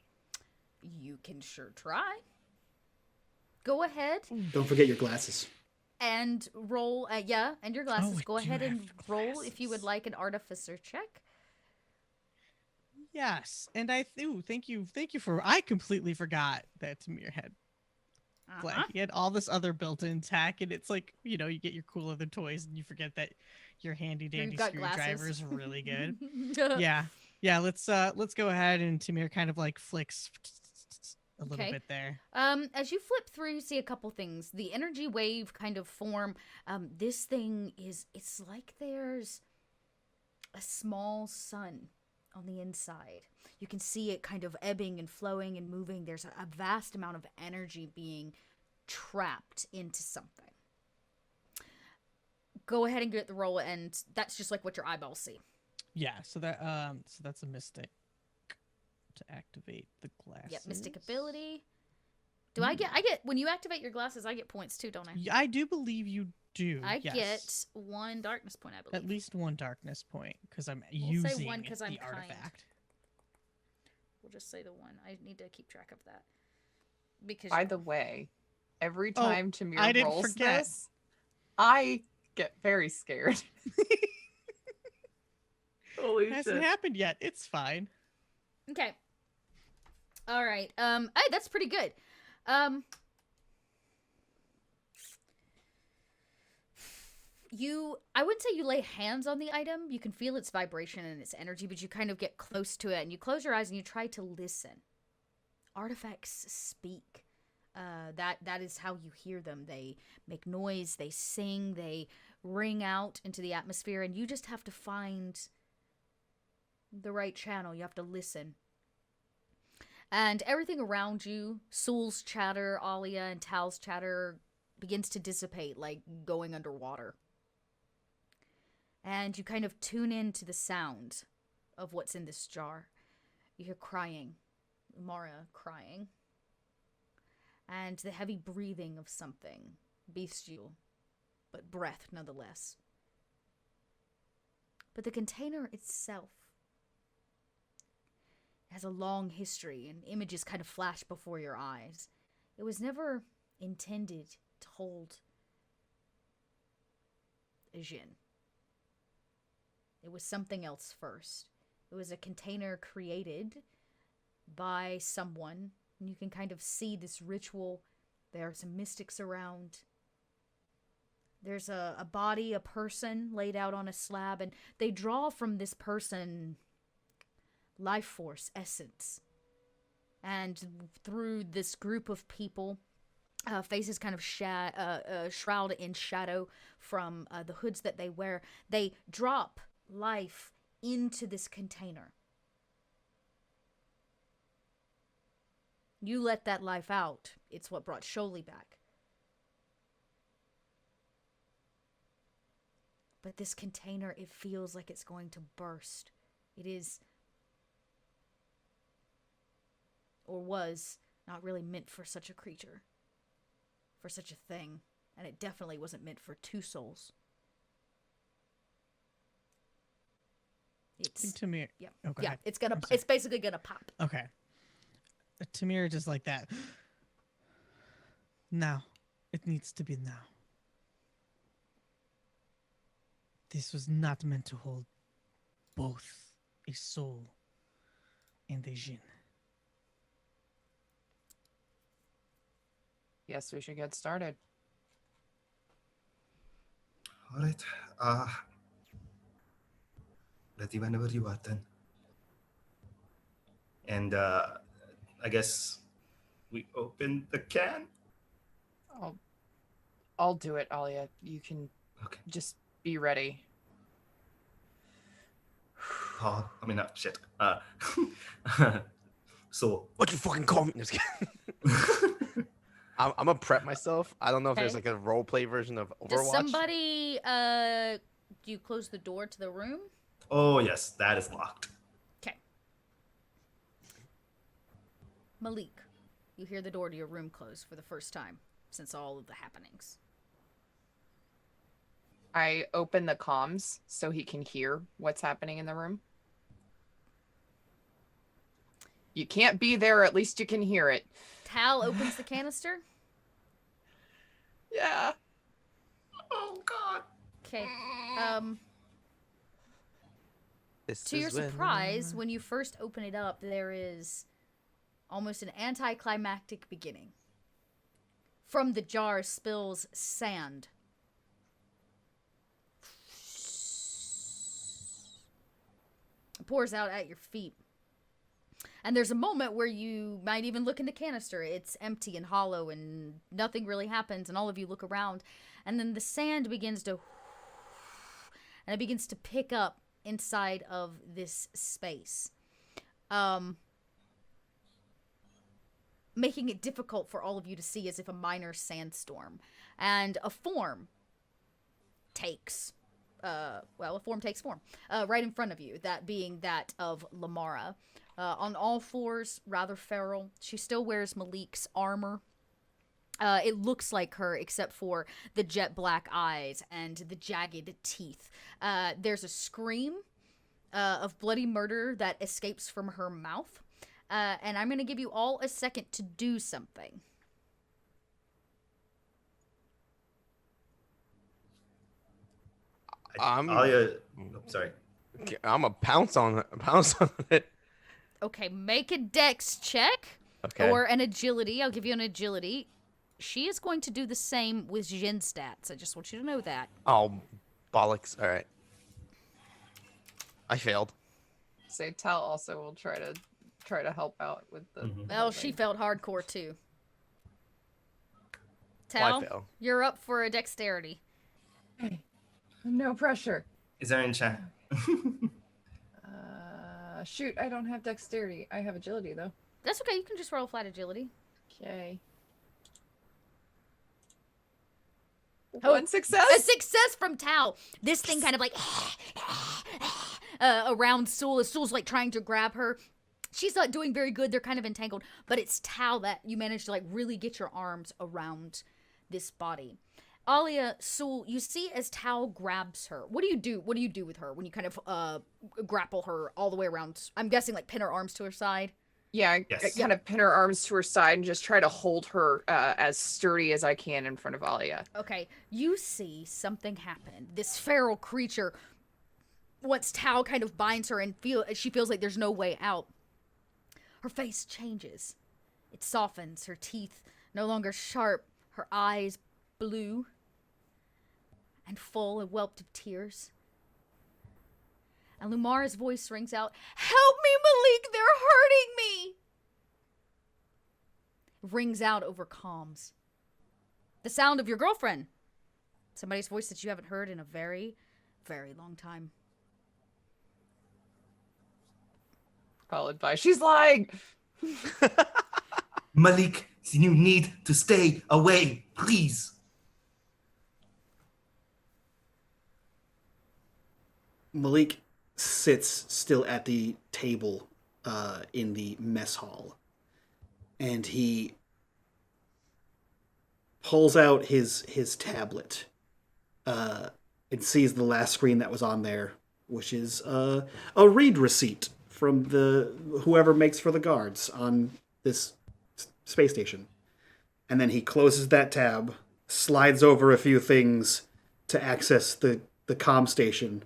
You can sure try. Go ahead Don't forget your glasses. and roll. Yeah, and your glasses. I Go do ahead and have roll if you would glasses. like an artificer check. Yes, and thank you for. I completely forgot that Tamir had Uh-huh. he had all this other built-in tech, and it's like, you know, you get your cool other toys, and you forget that your handy dandy You've got screwdriver glasses. is really good. yeah. Let's go ahead, and Tamir kind of like flicks a little Okay. bit there. As you flip through, you see a couple things. The energy wave kind of form. This thing it's like there's a small sun on the inside. You can see it kind of ebbing and flowing and moving. There's a vast amount of energy being trapped into something. Go ahead and get the roll, and that's just like what your eyeballs see. Yeah, so that's a mystic to activate the glasses. Yep, mystic ability. I get when you activate your glasses, I get points too, don't I? Yeah, I do believe you do. I yes. get 1 darkness point, I believe. At least 1 darkness point because I'm We'll say using 1 'cause I'm the kind. artifact. We'll just say the 1. I need to keep track of that. Because By the way, every Oh, time Tamir I didn't rolls forget. this, I get very scared. Holy It hasn't shit. happened yet. It's fine. okay. All right. Hey, that's pretty good. I wouldn't say you lay hands on the item. You can feel its vibration and its energy, but you kind of get close to it and you close your eyes and you try to listen. Artifacts speak. That is how you hear them. They make noise, they sing, they ring out into the atmosphere, and you just have to find the right channel. You have to listen. And everything around you, Sul's chatter, Alia and Tal's chatter, begins to dissipate, like going underwater. And you kind of tune into the sound of what's in this jar. You hear crying, Mara crying, and the heavy breathing of something, bestial, but breath nonetheless. But the container itself has a long history, and images kind of flash before your eyes. It was never intended to hold a djinn. It was something else first. It was a container created by someone, and you can kind of see this ritual. There are some mystics around. There's a body, a person laid out on a slab, and they draw from this person life force, essence. And through this group of people, faces kind of shrouded in shadow from the hoods that they wear, they drop life into this container. You let that life out. It's what brought Sholey back. But this container, it feels like it's going to burst. It is, or was, not really meant for such a creature. For such a thing. And it definitely wasn't meant for 2 souls. It's Tamir. yeah, Oh, go yeah. ahead. It's I'm sorry. it's basically gonna pop. Okay. Tamir just like that. Now. It needs to be now. This was not meant to hold both a soul and a jinn. Yes, we should get started. All right. Ready whenever you are then. And I guess we open the can. I'll do it, Alia. You can Okay. just be ready. Oh, I mean, shit. So What you fucking call me? Just kidding. I'm gonna prep myself. I don't know if there's Okay. like a role play version of Overwatch. Does somebody do you close the door to the room? oh yes, that is locked. Okay. Malik, you hear the door to your room close for the first time since all of the happenings. I open the comms so he can hear what's happening in the room. You can't be there, at least you can hear it. Tal opens the canister. Yeah. Oh God. Okay. This To your is when- surprise, when you first open it up, there is almost an anticlimactic beginning. From the jar spills sand. It pours out at your feet. And there's a moment where you might even look in the canister. It's empty and hollow and nothing really happens, and all of you look around. And then the sand begins to... and it begins to pick up inside of this space. Making it difficult for all of you to see as if a minor sandstorm. And a form takes... a form takes form. Right in front of you, that being that of Lamara. On all fours, rather feral. She still wears Malik's armor. It looks like her, except for the jet black eyes and the jagged teeth. There's a scream of bloody murder that escapes from her mouth. And I'm going to give you all a second to do something. I'm Sorry. a pounce on it. Okay, make a dex check. Okay. Or an agility. I'll give you an agility. She is going to do the same with Jin stats. I just want you to know that. Oh, bollocks. All right. I failed. Say Tal also will try to help out with the. Well, she felt hardcore too. Well, I Tal, fail. you're up for a dexterity. No pressure. Is there in chat? Shoot, I don't have dexterity. I have agility though. That's okay. You can just roll flat agility. Okay. Oh, One success. A success from Tal. This thing kind of like around Sul. Sul's like trying to grab her. She's not doing very good. They're kind of entangled. But it's Tal that you managed to like really get your arms around this body. Alia, Sul, you see as Tal grabs her. What do you do? What do you do with her when you kind of grapple her all the way around? I'm guessing like pin her arms to her side. Yeah, I kind of pin her arms to her side and just try to hold her as sturdy as I can in front of Alia. Okay, you see something happen. This feral creature, once Tal kind of binds her and she feels like there's no way out, her face changes. It softens, her teeth no longer sharp, her eyes blue and full and whelped of tears. And Lumara's voice rings out, "Help me, Malik, they're hurting me!" Rings out over comms. The sound of your girlfriend. Somebody's voice that you haven't heard in a very, very long time. Followed by, "She's lying!" Malik, you need to stay away, please. Malik sits still at the table in the mess hall, and he pulls out his tablet and sees the last screen that was on there which is a read receipt from the whoever makes for the guards on this space station. And then he closes that tab, slides over a few things to access the comm station,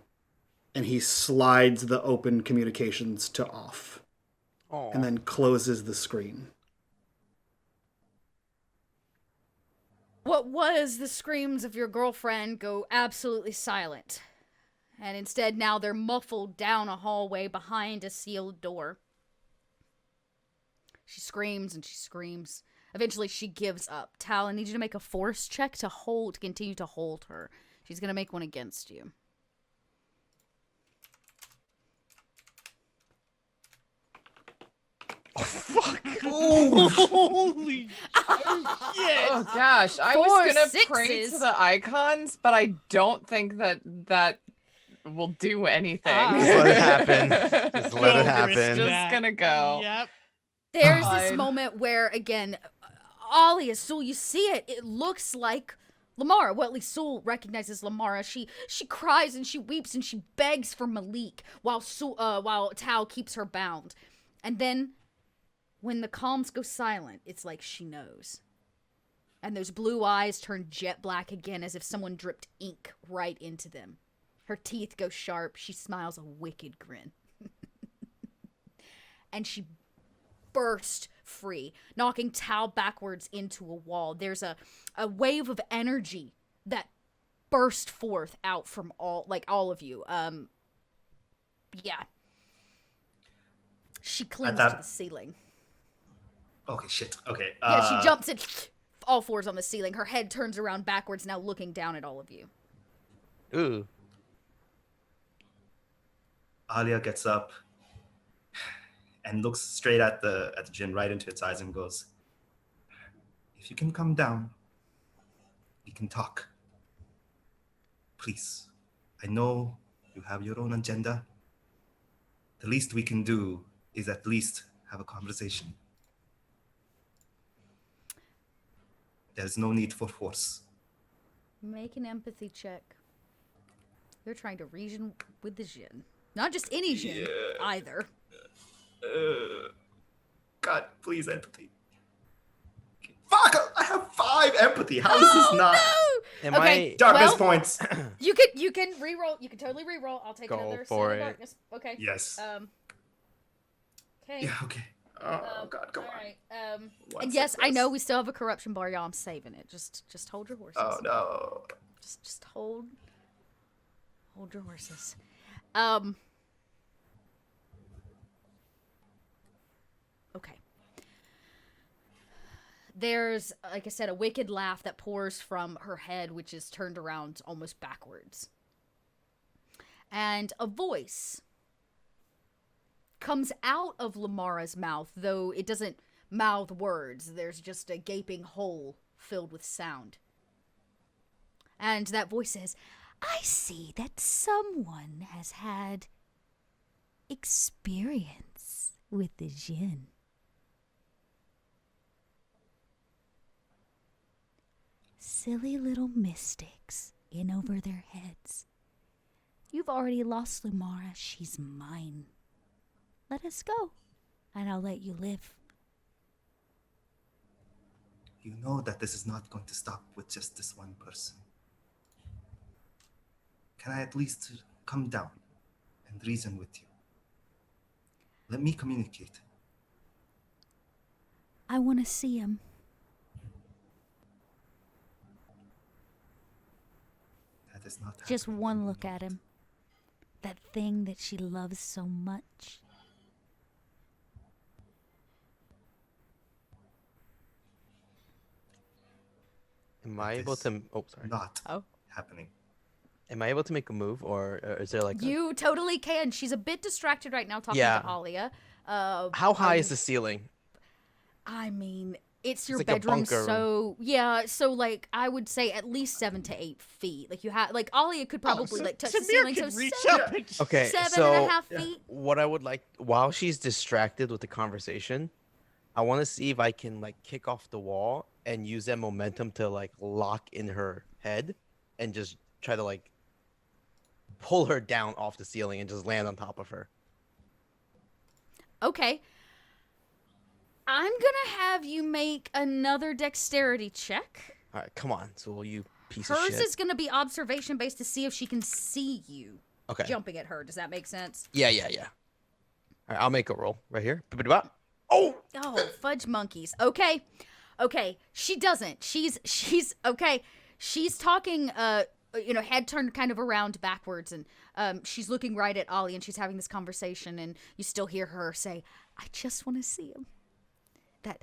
and he slides the open communications to off. Aw. And then closes the screen. What was the screams of your girlfriend go absolutely silent. And instead now they're muffled down a hallway behind a sealed door. She screams and she screams. Eventually she gives up. Tal, I need you to make a force check to continue to hold her. She's gonna make one against you. Oh, fuck. Holy Oh gosh, I Four was gonna pray sixes. to the icons, but I don't think that will do anything. Just let it happen. Just let it happen. Just gonna go. Yep. There's this God. moment where, again, Alia, Sul, you see it. It looks like Lamara. Well, at least Sul recognizes Lamara. She cries and she weeps and she begs for Malik while Tao keeps her bound. And then, when the comms go silent, it's like she knows. And those blue eyes turn jet black again as if someone dripped ink right into them. Her teeth go sharp. She smiles a wicked grin. And she burst free, knocking Tao backwards into a wall. There's a wave of energy that burst forth out from all of you. Yeah. She clings to the ceiling. Okay, shit. Okay. Yeah, she jumps in all fours on the ceiling. Her head turns around backwards, now looking down at all of you. Ooh. Alia gets up and looks straight at the djinn, right into its eyes, and goes, "If you can come down, we can talk. Please. I know you have your own agenda. The least we can do is at least have a conversation. There's no need for force." Make an empathy check. You're trying to reason with the djinn. Not just any djinn, either. God, please, empathy. Fuck! I have 5 empathy. How is this not? Am Okay. I Darkness Well- points. You can reroll. You can totally reroll. I'll take Go another for Seal of it. Darkness. Okay. Yes. Okay. Yeah, okay. Oh, God, come on. Alright. One And yes, I success. know we still have a corruption bar, y'all. I'm saving it. Just hold your horses. Oh, no. Just hold your horses. Okay. There's, like I said, a wicked laugh that pours from her head, which is turned around almost backwards. And a voice comes out of Lamara's mouth, though it doesn't mouth words. There's just a gaping hole filled with sound. And that voice says, "I see that someone has had experience with the djinn. Silly little mystics in over their heads. You've already lost Lumara. She's mine. Let us go, and I'll let you live." You know that this is not going to stop with just this one person. Can I at least come down and reason with you? Let me communicate. I want to see him. That is not Just happening. one look at him. That thing that she loves so much. am I able to? Oh, sorry. Not Oh. happening. Am I able to make a move, or is there like? You totally can. She's a bit distracted right now talking Yeah. to Alia. How high is the ceiling? I mean, it's your like a bedroom, bunker. so yeah. So like, I would say at least 7 to 8 feet. Like you have, like Alia could probably like touch the ceiling. So reach seven, up and Okay, 7.5 so feet. what I would like, while she's distracted with the conversation, I want to see if I can like kick off the wall and use that momentum to like lock in her head, and just try to like pull her down off the ceiling and just land on top of her. Okay. I'm gonna have you make another dexterity check. All right, come on, Zool, you piece of Hers shit. is gonna be observation based to see if she can see you Okay. jumping at her. Does that make sense? Yeah. All right, I'll make a roll right here. Oh! Oh, fudge monkeys. Okay. She doesn't. She's okay. She's talking head turned kind of around backwards, and she's looking right at Ollie, and she's having this conversation, and you still hear her say, I just want to see him. That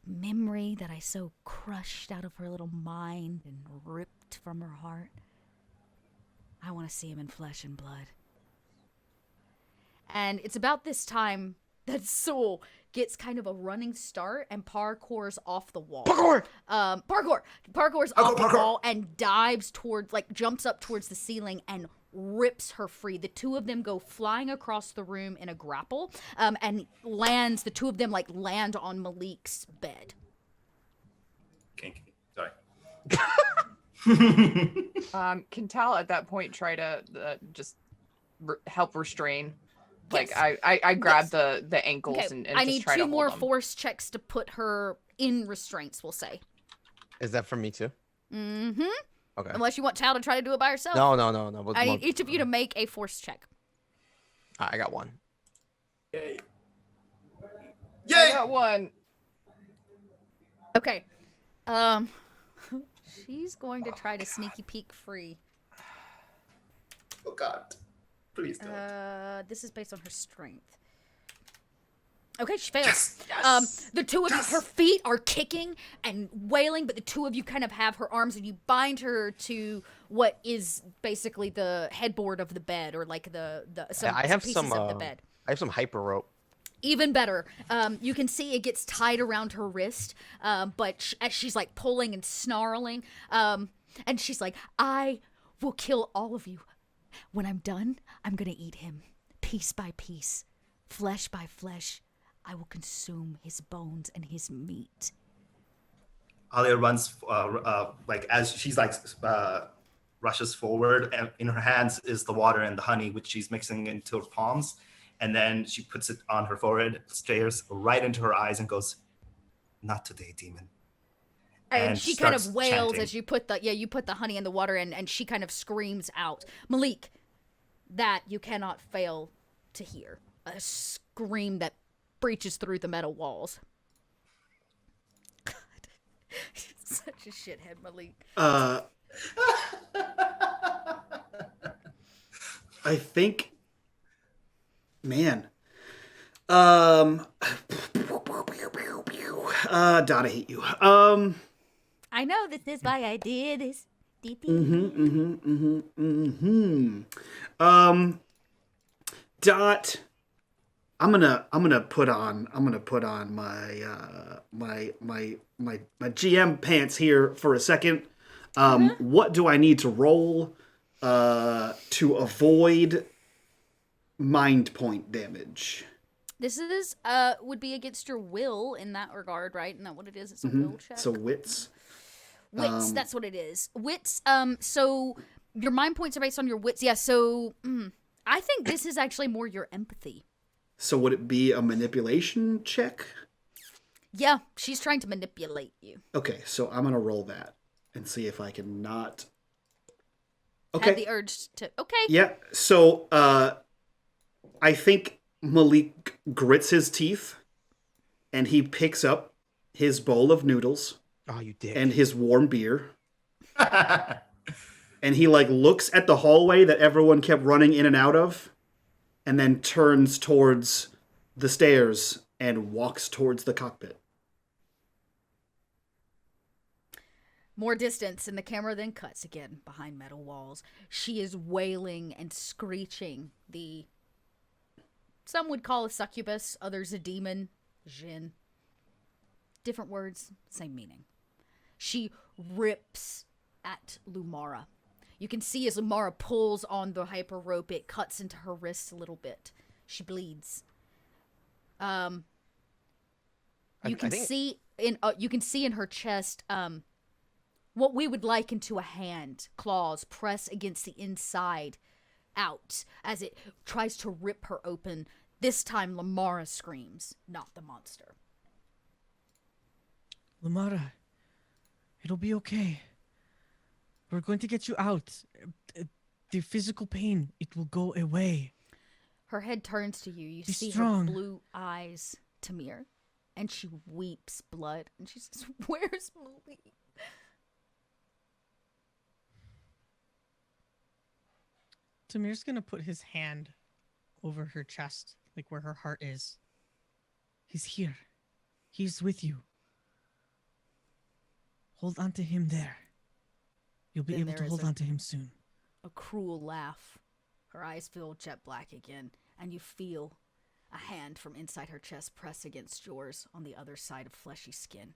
memory that I so crushed out of her little mind and ripped from her heart. I want to see him in flesh and blood. And it's about this time that Soul gets kind of a running start and parkours off the wall. Parkour's off the wall and dives towards, jumps up towards the ceiling and rips her free. The two of them go flying across the room in a grapple, and the two of them land on Malik's bed. Kinky. Sorry. Can Tal at that point try to just help restrain? Like Yes. I grab Yes. the ankles Okay, and I just need try to two hold more them. force checks to put her in restraints, we'll say. Is that for me too? Mm-hmm. Okay. Unless you want Tal to try to do it by herself. No. But I need each of you to make a force check. I got one. Yay! I got one. Okay. She's going to try to sneaky peek free. Oh God! Please don't. This is based on her strength. Okay, she fails. Yes! The two of you, her feet are kicking and wailing, but the two of you kind of have her arms, and you bind her to what is basically the headboard of the bed, or some pieces of the bed. I have some hyper rope. Even better. You can see it gets tied around her wrist, but as she's pulling and snarling, and she's like, I will kill all of you. When I'm done, I'm gonna eat him, piece by piece, flesh by flesh. I will consume his bones and his meat. Alia runs, as she's rushes forward, and in her hands is the water and the honey, which she's mixing into her palms. And then she puts it on her forehead, stares right into her eyes, and goes, "Not today, demon." And she kind of starts wails chanting. as you put the honey in the water, and she kind of screams out, Malik, that you cannot fail to hear. A scream that breaches through the metal walls. God. Such a shithead, Malik. I think, man. Dot, I hate you. I know this is why I did this. Dot, I'm gonna put on my GM pants here for a second. What do I need to roll to avoid mind point damage? This is would be against your will in that regard, right? Isn't that what it is? It's a will check. So wits. Wits, that's what it is. Wits, so your mind points are based on your wits. Yeah, so I think this is actually more your empathy. So would it be a manipulation check? Yeah, she's trying to manipulate you. Okay, so I'm gonna roll that and see if I can not. Had Okay. the urge to. Okay. Yeah. So I think Malik grits his teeth, and he picks up his bowl of noodles Oh, you dick. and his warm beer, and he looks at the hallway that everyone kept running in and out of, and then turns towards the stairs and walks towards the cockpit. More distance, and the camera then cuts again behind metal walls. She is wailing and screeching. Some would call a succubus, others a demon, Jinn. Different words, same meaning. She rips at Lumara. You can see as Lumara pulls on the hyper rope, it cuts into her wrist a little bit. She bleeds. You can see in her chest what we would liken to a hand. Claws press against the inside out as it tries to rip her open. This time Lamara screams, not the monster. Lamara, it'll be okay. We're going to get you out. The physical pain, it will go away. Her head turns to you. You Be see strong. her blue eyes, Tamir, and she weeps blood. And she says, "Where's Malik?" Tamir's gonna put his hand over her chest, like where her heart is. He's here. He's with you. Hold on to him there. You'll be Then able there to is hold on to him soon. A cruel laugh. Her eyes feel jet black again, and you feel a hand from inside her chest press against yours on the other side of fleshy skin.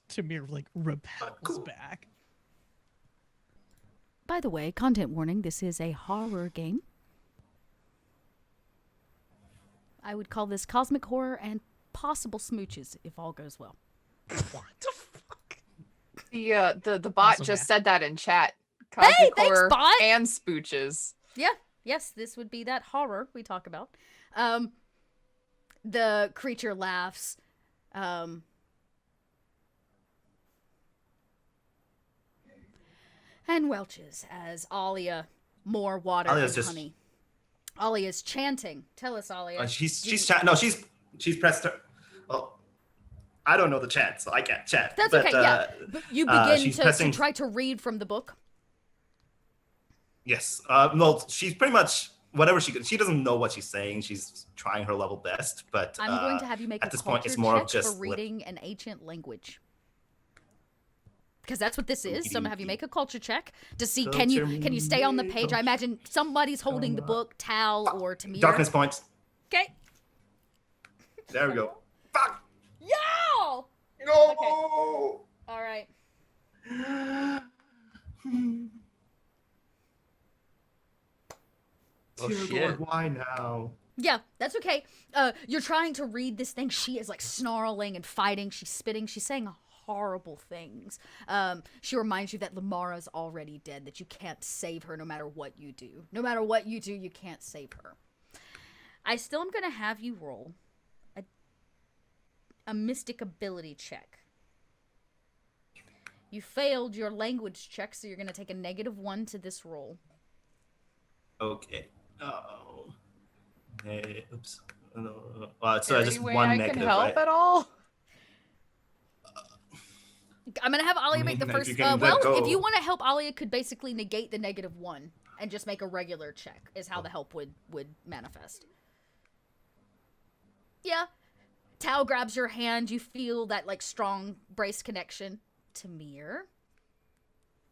Tamir like repels back. By the way, content warning, this is a horror game. I would call this cosmic horror and possible smooches if all goes well. What the fuck? The bot Also just bad. said that in chat. Hey, Cosmic thanks, horror bot! and spooches. Yeah, yes, this would be that horror we talk about. The creature laughs. And welches as Alia, more water Alia's and just- honey. Alia's chanting. Tell us, Alia. She's pressed her. Oh, I don't know the chant, so I can't chant. That's but, okay, yeah. But you begin she's to pressing- try to read from the book. Yes. No, she's pretty much whatever she doesn't know what she's saying. She's trying her level best, but I'm going to have you make at a this culture point, it's more check of just for reading an ancient language. Because that's what this is. So I'm gonna have you make a culture check to see can you stay on the page. I imagine somebody's holding the book, Tal or Tamir. darkness points. Okay. There we go. Fuck. Yo! No. All right. Oh, Dear shit. Lord, why now? Yeah, that's okay. You're trying to read this thing. She is like snarling and fighting. She's spitting. She's saying horrible things. She reminds you that Lamara's already dead, that you can't save her no matter what you do. No matter what you do, you can't save her. I still am going to have you roll a mystic ability check. You failed your language check, so you're going to take a -1 to this roll. Okay. Oh. Hey, oops. No. So Any just way one I negative, can help right? at all? I'm gonna have Alia make the if first. you can let Well, go. if you want to help, Alia could basically negate the -1 and just make a regular check. Is how the help would manifest. Yeah, Tao grabs your hand. You feel that like strong brace connection. Tamir,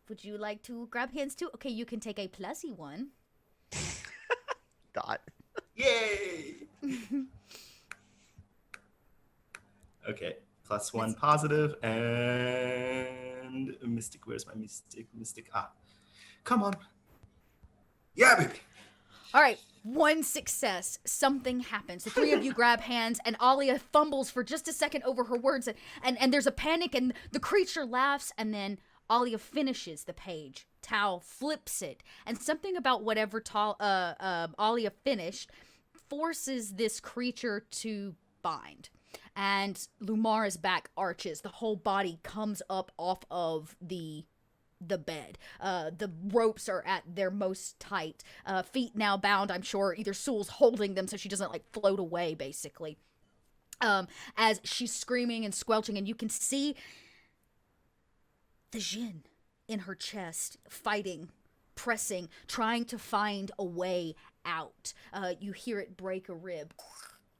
would you like to grab hands too? Okay, you can take a +1. Dot. Yay! Okay, +1 positive and mystic. Where's my mystic? Mystic. Come on. Yeah, baby. All right, 1 success. Something happens. The three of you grab hands, and Alia fumbles for just a second over her words, and there's a panic, and the creature laughs, and then Alia finishes the page. Tao flips it, and something about whatever Alia finished forces this creature to bind. And Lumara's back arches. The whole body comes up off of the bed. The ropes are at their most tight. Feet now bound, I'm sure. Either Sewell's holding them so she doesn't like float away, basically. As she's screaming and squelching, and you can see the Jinn in her chest, fighting, pressing, trying to find a way out. You hear it break a rib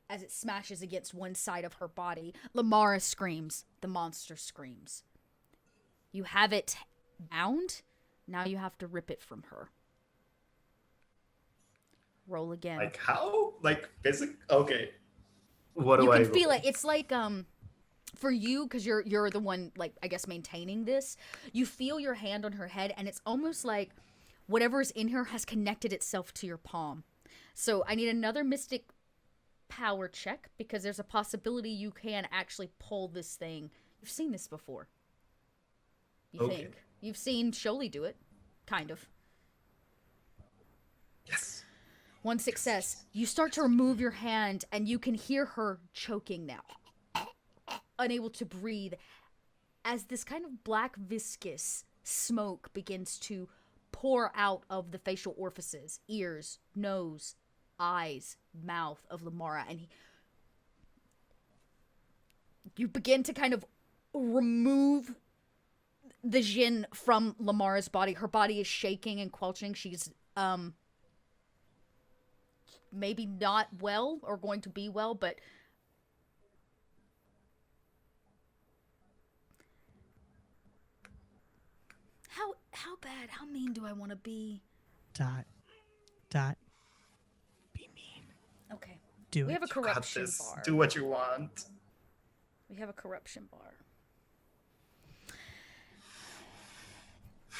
as it smashes against one side of her body. Lamara screams. The monster screams. You have it bound. Now you have to rip it from her. Roll again. Like how? Like physical? Okay. What do You I can feel roll? it. It's like for you, because you're the one, like, I guess, maintaining this. You feel your hand on her head, and it's almost like whatever's in her has connected itself to your palm. So I need another mystic power check, because there's a possibility you can actually pull this thing. You've seen this before. You think. You've seen Sholey do it. Kind of. Yes. One success. You start to remove your hand, and you can hear her choking now. Unable to breathe. As this kind of black viscous smoke begins to pour out of the facial orifices, ears, nose, eyes, mouth of Lamara, and you begin to kind of remove the Jinn from Lamara's body. Her body is shaking and quelching. She's maybe not well or going to be well, but how bad, how mean do I want to be? Dot. Be mean. Okay. Do We it. have a You got corruption this. bar. Do what you want. We have a corruption bar.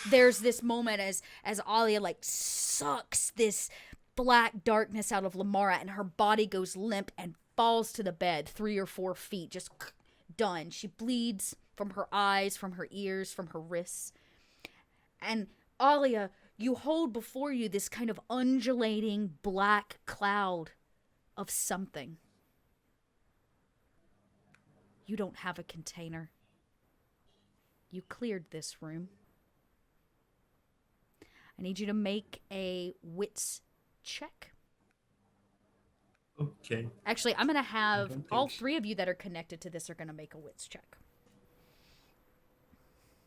There's this moment as Alia like sucks this black darkness out of Lamara, and her body goes limp and falls to the bed 3 or 4 feet, just done. She bleeds from her eyes, from her ears, from her wrists. And Alia, you hold before you this kind of undulating black cloud of something. You don't have a container. You cleared this room. I need you to make a wits check. Okay. Actually, I'm going to have don't all think- 3 of you that are connected to this are going to make a wits check.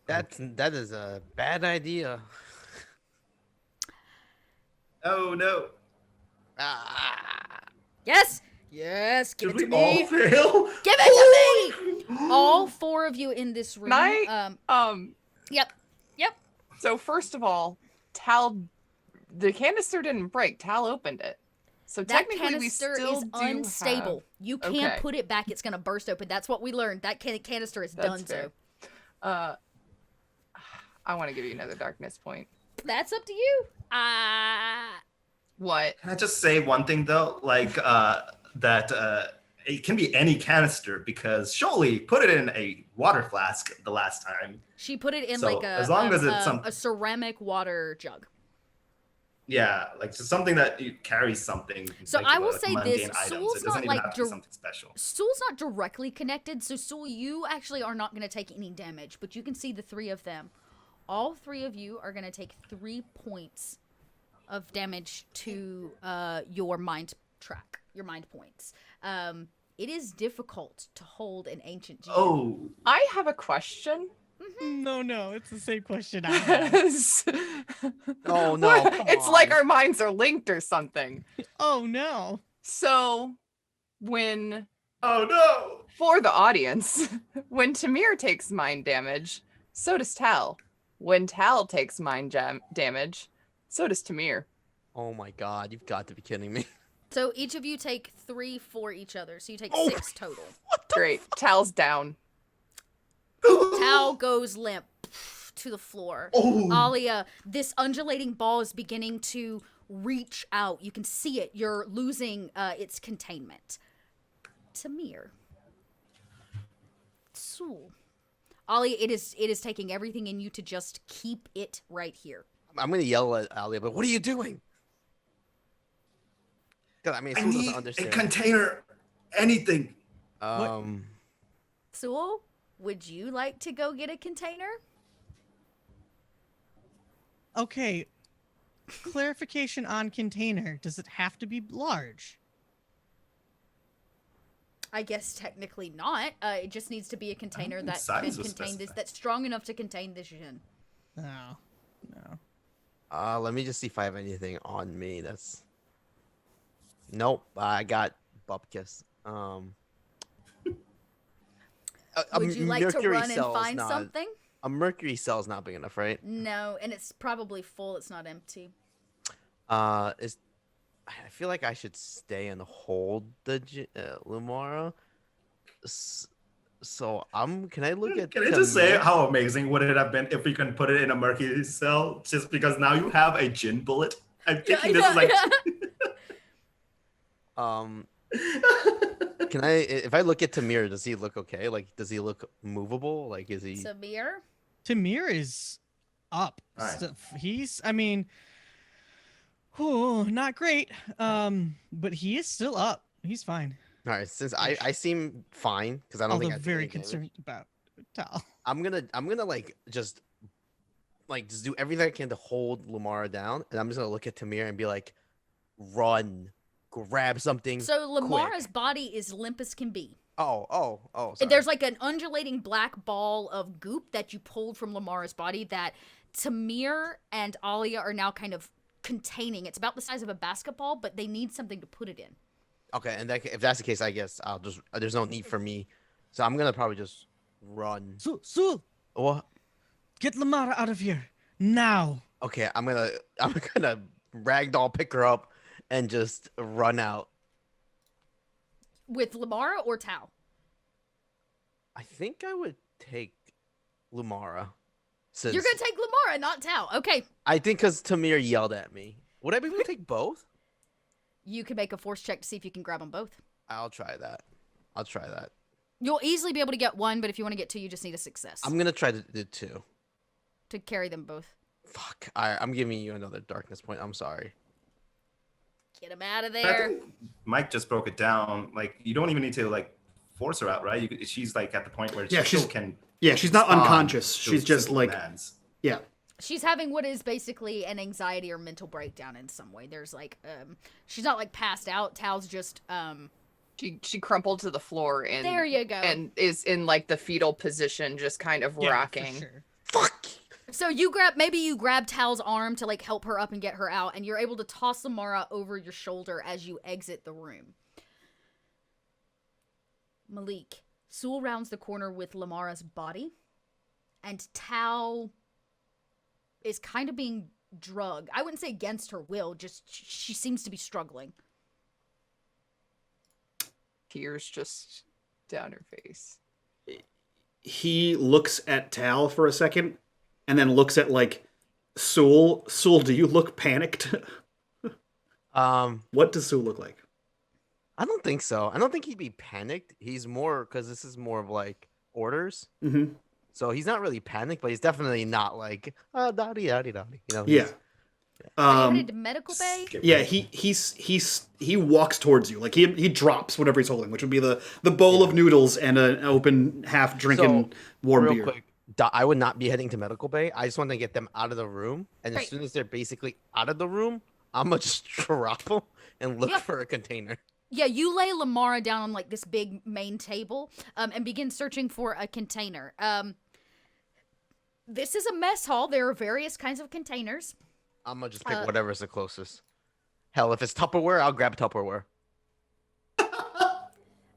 That is a bad idea. Oh no. Yes! Yes! Give Did it we to all me! fail? Give it to me! All 4 of you in this room. Yep. So first of all, Tal, the canister didn't break. Tal opened it. So That technically we canister still is do unstable. have... You can't Okay. put it back. It's going to burst open. That's what we learned. That canister is That's done fair. so. I want to give you another darkness point. That's up to you. What? Can I just say one thing though? Like that it can be any canister because Sholey put it in a water flask the last time. She put it in So, like as long as it's a ceramic water jug. Yeah, like just something that you carries something. So like, I will like say mundane this, items. Soul's It doesn't not, even like, have to be something special. Soul's not directly connected, so Soul, you actually are not going to take any damage, but you can see the 3 of them. All 3 of you are going to take 3 points of damage to your mind track, your mind points. It is difficult to hold an ancient gem. Oh, I have a question. No, it's the same question I have. Oh no! Come It's like on. our minds are linked or something. Oh no. So when, oh no! for the audience, when Tamir takes mind damage, so does Tal. When Tal takes mind damage, so does Tamir. Oh my god! You've got to be kidding me. So each of you take 3 for each other, so you take Oh 6 total. Great. Tal's down. Tal goes limp to the floor. Oh. Alia, this undulating ball is beginning to reach out. You can see it. You're losing its containment. Tamir. Sul. Alia, it is taking everything in you to just keep it right here. I'm gonna yell at Alia, but what are you doing? 'Cause, I mean, I Sue doesn't need a understand. container. Anything. Sul, would you like to go get a container? Okay. Clarification on container. Does it have to be large? I guess technically not. It just needs to be a container think that size can was contain this, specified. that's strong enough to contain this Jinn. No. Let me just see if I have anything on me. That's nope. I got Bupkis. Would you like to run and find something? A mercury cell's not big enough, right? No, and it's probably full. It's not empty. I feel like I should stay and hold the Lumara. So can I look at? Can I just say Tamir? how amazing would it have been if we can put it in a mercury cell? Just because now you have a gin bullet. I'm thinking this is like. Can I? If I look at Tamir, does he look okay? Like, does he look movable? Like, is he? Samir, Tamir is up. All right. He's, I mean, not great. But he is still up. He's fine. All right, since I seem fine because I don't Although think I take very any damage, concerned about Tal. I'm gonna like just do everything I can to hold Lamara down, and I'm just gonna look at Tamir and be like, "Run, grab something." So Lamara's quick. body is limp as can be. Oh. Sorry. There's like an undulating black ball of goop that you pulled from Lamara's body that Tamir and Alia are now kind of containing. It's about the size of a basketball, but they need something to put it in. Okay, and if that's the case, I guess I'll just. There's no need for me, so I'm gonna probably just run. Sul, What? get Lamara out of here now. Okay, I'm gonna ragdoll pick her up and just run out. With Lamara or Tao? I think I would take Lumara. You're gonna take Lamara, not Tao. Okay. I think because Tamir yelled at me. Would I be able to take both? You can make a force check to see if you can grab them both. I'll try that. You'll easily be able to get one, but if you want to get two, you just need a success I'm gonna try to do two. to carry them both. Fuck. I'm giving you another darkness point. I'm sorry. Get them out of I there. think Mike just broke it down. Like, you don't even need to like force her out, right? She's like at the point where she still can. Yeah, she's not respond unconscious. to She's just simple like, commands. yeah. She's having what is basically an anxiety or mental breakdown in some way. There's like, she's not like passed out. Tao's just, She crumpled to the floor and there you go. and is in like the fetal position, just kind of rocking. For sure. Fuck. So maybe you grab Tal's arm to like help her up and get her out, and you're able to toss Lamara over your shoulder as you exit the room. Malik, Sul rounds the corner with Lamara's body, and Tal is kind of being drugged. I wouldn't say against her will, just she seems to be struggling. Tears just down her face. He looks at Tal for a second, and then looks at like Sul. Sul, do you look panicked? What does Sul look like? I don't think so. I don't think he'd be panicked. He's more because this is more of like orders. Mm-hmm. So he's not really panicked, but he's definitely not like dotty. You know. Yeah. Are you headed to medical bay? Yeah, he walks towards you. Like he drops whatever he's holding, which would be the bowl of noodles and an open half drinking warm real beer. Quick, I would not be heading to medical bay. I just want to get them out of the room, and as soon as they're basically out of the room, I'm gonna just drop them and look for a container. Yeah, you lay Lamara down on like this big main table, and begin searching for a container. This is a mess hall. There are various kinds of containers. I'm gonna just pick whatever's the closest. Hell, if it's Tupperware, I'll grab Tupperware.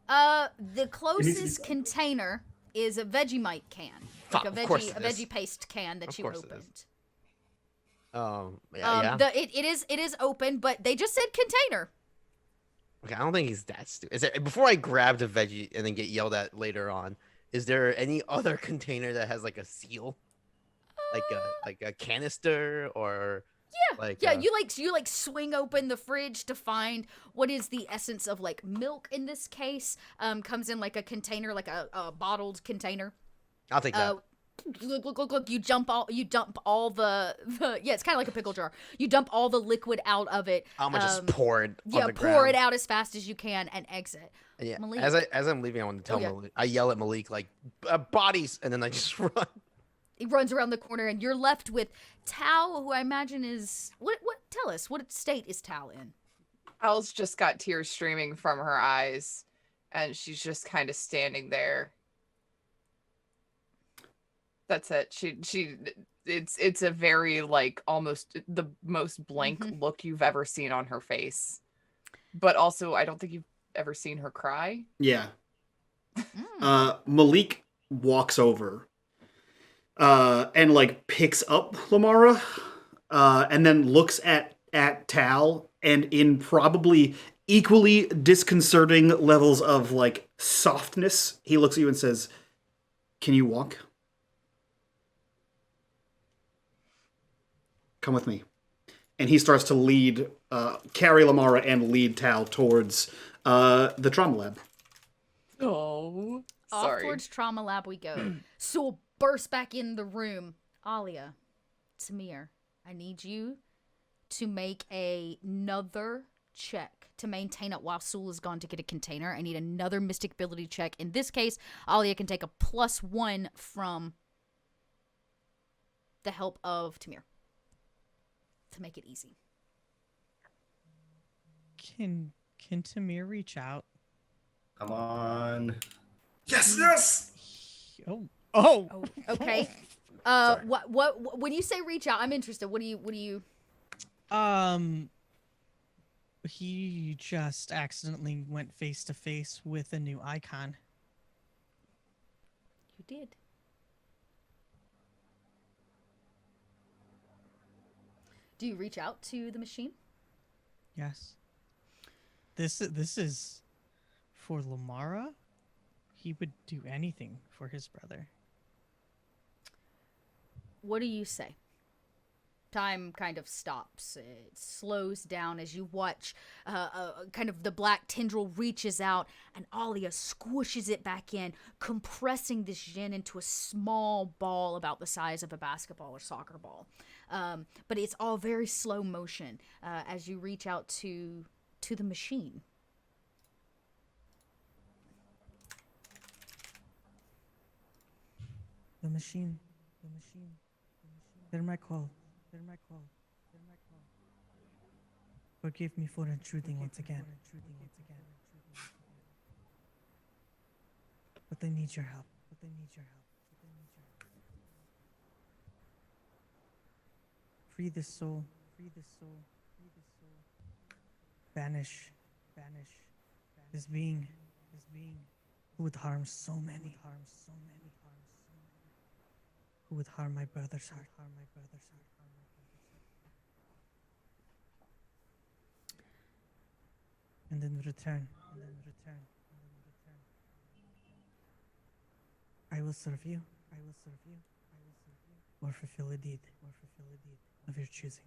The closest container is a Vegemite can, like a veggie paste can that you opened. Yeah. It is open, but they just said container. Okay, I don't think he's that stupid. Before I grab the veggie and then get yelled at later on, is there any other container that has like a seal, like a canister or? Yeah, you swing open the fridge to find what is the essence of like milk in this case. Comes in like a container, like a bottled container. I'll take that. Look, you dump all the yeah, it's kind of like a pickle jar. You dump all the liquid out of it. I'm gonna just pour it on the pour ground. it out as fast as you can and exit. Yeah, Malik. as I'm leaving, I want to tell Malik. I yell at Malik like bodies, and then I just run. He runs around the corner, and you're left with Tao, who I imagine is what? Tell us, what state is Tao in? Al's just got tears streaming from her eyes, and she's just kind of standing there. That's it. It's a very like almost the most blank look you've ever seen on her face. But also, I don't think you've ever seen her cry. Yeah. Malik walks over and like picks up Lamara and then looks at Tal, and in probably equally disconcerting levels of like softness, he looks at you and says, "Can you walk? Come with me." And he starts to carry Lamara and lead Tal towards the trauma lab. Oh, Off sorry. towards trauma lab we go. So burst back in the room. Alia, Tamir, I need you to make another check to maintain it while Sul is gone to get a container. I need another mystic ability check. In this case, Alia can take a +1 from the help of Tamir to make it easy. Can Tamir reach out? Come on. Yes. Oh. Okay. What when you say reach out, I'm interested. What do you He just accidentally went face to face with a new icon. You did. Do you reach out to the machine? Yes. This is for Lamara. He would do anything for his brother. What do you say? Time kind of stops. It slows down as you watch kind of the black tendril reaches out and Alia squishes it back in, compressing this Jinn into a small ball about the size of a basketball or soccer ball. But it's all very slow motion as you reach out to the machine. The machine. Hear my call. Forgive me for intruding once again. But I need your help. Free this soul. Banish. This being who would harm so many. Who would harm my brother's heart. And in return, I will serve you. Or fulfill a deed of your choosing.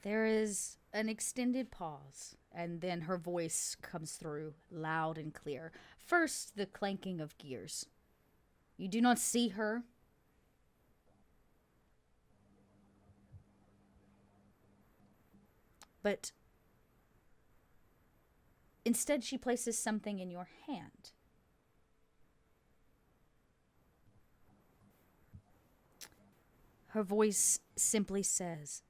There is an extended pause, and then her voice comes through loud and clear. First, the clanking of gears. You do not see her. But instead, she places something in your hand. Her voice simply says,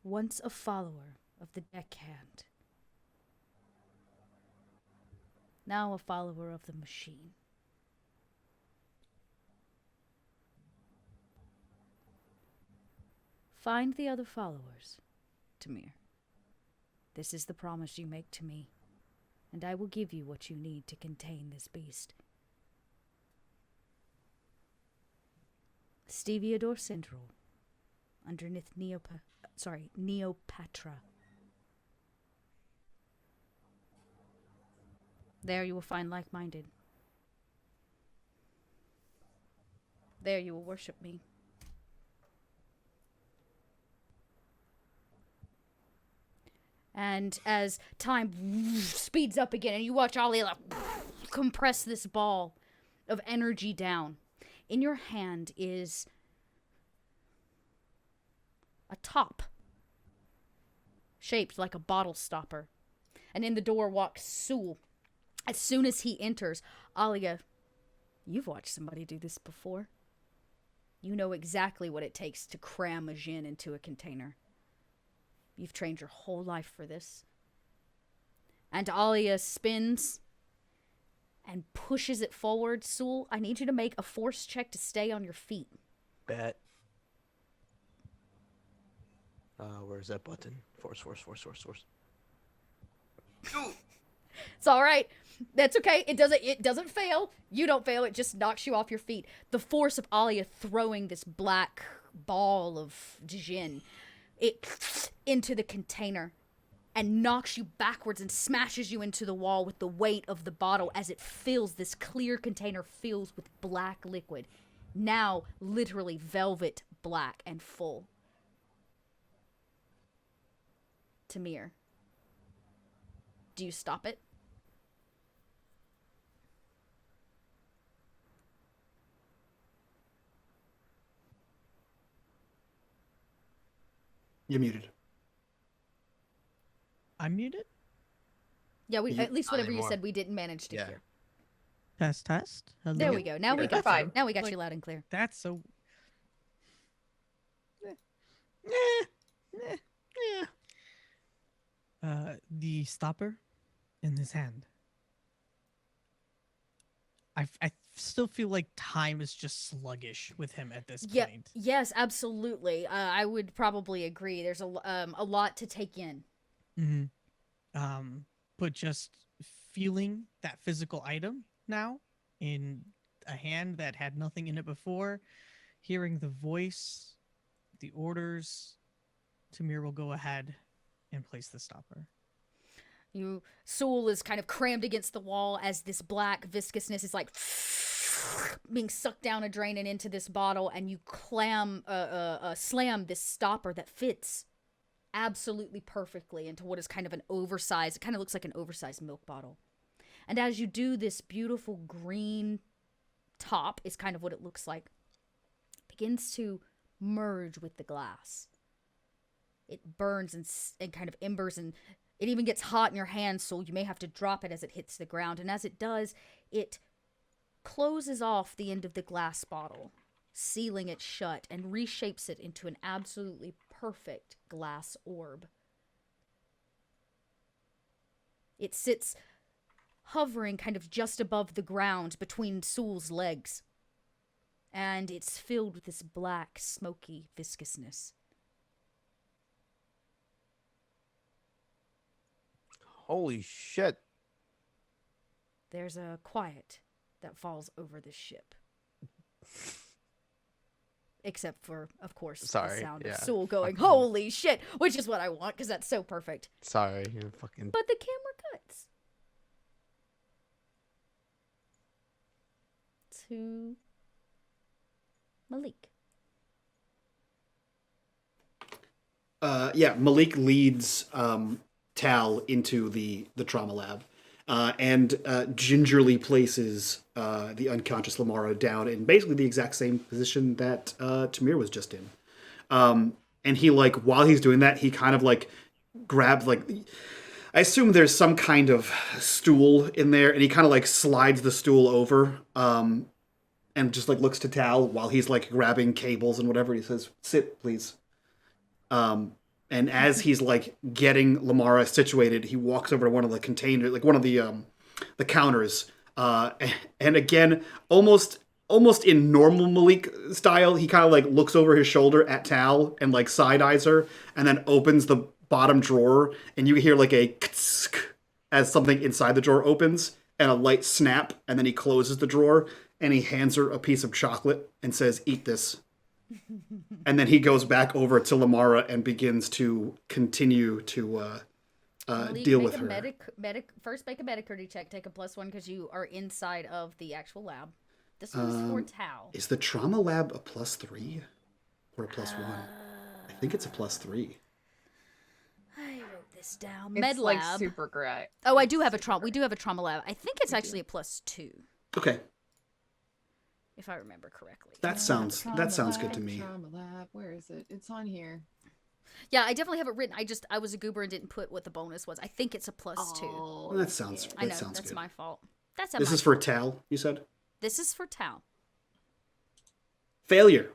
"Once a follower of the deckhand, now a follower of the machine. Find the other followers, Tamir. This is the promise you make to me, and I will give you what you need to contain this beast. Steviador Central, underneath Neopatra. There you will find like-minded. There you will worship me. And as time speeds up again, and you watch Alia compress this ball of energy down, in your hand is a top shaped like a bottle stopper. And in the door walks Sul. As soon as he enters, Alia, you've watched somebody do this before. You know exactly what it takes to cram a djinn into a container. You've trained your whole life for this. And Alia spins and pushes it forward. Sul, I need you to make a force check to stay on your feet. Bet. Where's that button? Force. It's all right. That's okay. It doesn't fail. You don't fail. It just knocks you off your feet. The force of Alia throwing this black ball of djinn into the container and knocks you backwards and smashes you into the wall with the weight of the bottle as it fills, this clear container fills with black liquid. Now literally velvet black and full. Tamir, do you stop it? You're muted. I'm muted? Yeah, we at least Not whatever you anymore. said, we didn't manage to Yeah. hear. Test. Hello? There we go. Now we You're got fine. you. Now we got Like- you loud and clear. That's so. The stopper in his hand. I still feel like time is just sluggish with him at this Yeah. point. Yes, absolutely. I would probably agree. There's a lot to take in. But just feeling that physical item now in a hand that had nothing in it before, hearing the voice, the orders, Tamir will go ahead and place the stopper. Soul is kind of crammed against the wall as this black viscousness is like being sucked down a drain and into this bottle, and you slam this stopper that fits absolutely perfectly into what is kind of an oversized, it kind of looks like an oversized milk bottle. And as you do, this beautiful green top is kind of what it looks like, begins to merge with the glass. It burns and kind of embers, and it even gets hot in your hands, so you may have to drop it as it hits the ground. And as it does, it closes off the end of the glass bottle, sealing it shut, and reshapes it into an absolutely perfect glass orb. It sits hovering kind of just above the ground between Soul's legs. And it's filled with this black, smoky viscousness. Holy shit. There's a quiet that falls over the ship. Except for, of course, the sound of Soul going, holy shit, which is what I want, because that's so perfect. Sorry, you're fucking... But the camera cuts to Malik. Malik leads Tal into the trauma lab and gingerly places the unconscious Lamara down in basically the exact same position that Tamir was just in. And he, like, while he's doing that, he kind of, like, grabs, like, I assume there's some kind of stool in there, and he kind of, like, slides the stool over and just, like, looks to Tal while he's, like, grabbing cables and whatever. He says, sit, please. And as he's, like, getting Lamara situated, he walks over to one of the containers, like one of the counters. And again, almost in normal Malik style, he kind of, like, looks over his shoulder at Tal and, like, side-eyes her, and then opens the bottom drawer, and you hear, like, a as something inside the drawer opens, and a light snap, and then he closes the drawer, and he hands her a piece of chocolate and says, eat this. And then he goes back over to Lamara and begins to continue to deal with her. First, make a medicurity check. Take a +1 because you are inside of the actual lab. This one's for Tal. Is the trauma lab a +3 or a +1? I think it's a +3. I wrote this down. It's Med like lab. super great. Oh, I do have a trauma. We do have a trauma lab. I think it's actually a +2. Okay. If I remember correctly. That sounds good to me. Trauma lab. Where is it? It's on here. Yeah, I definitely have it written. I was a goober and didn't put what the bonus was. I think it's a +2. Oh, Well, that sounds I know, sounds that's good. my fault. That's This is for Tal, you said? This is for Tal. Failure.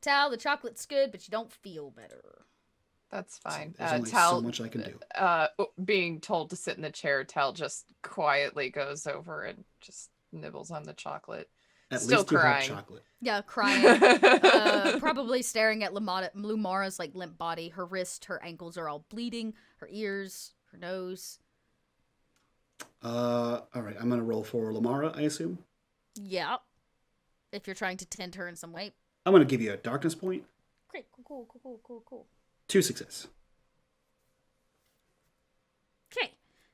Tal, the chocolate's good, but you don't feel better. That's fine. There's only Tal, so much I can do. Being told to sit in the chair, Tal just quietly goes over and just nibbles on the chocolate. At Still least you have crying. chocolate. Yeah, crying. Probably staring at Lumara's like limp body. Her wrist, her ankles are all bleeding. Her ears, her nose. All right, I'm gonna roll for Lamara, I assume. Yeah. If you're trying to tend her in some way. I'm gonna give you a darkness point. Great. Cool. 2 success. Okay.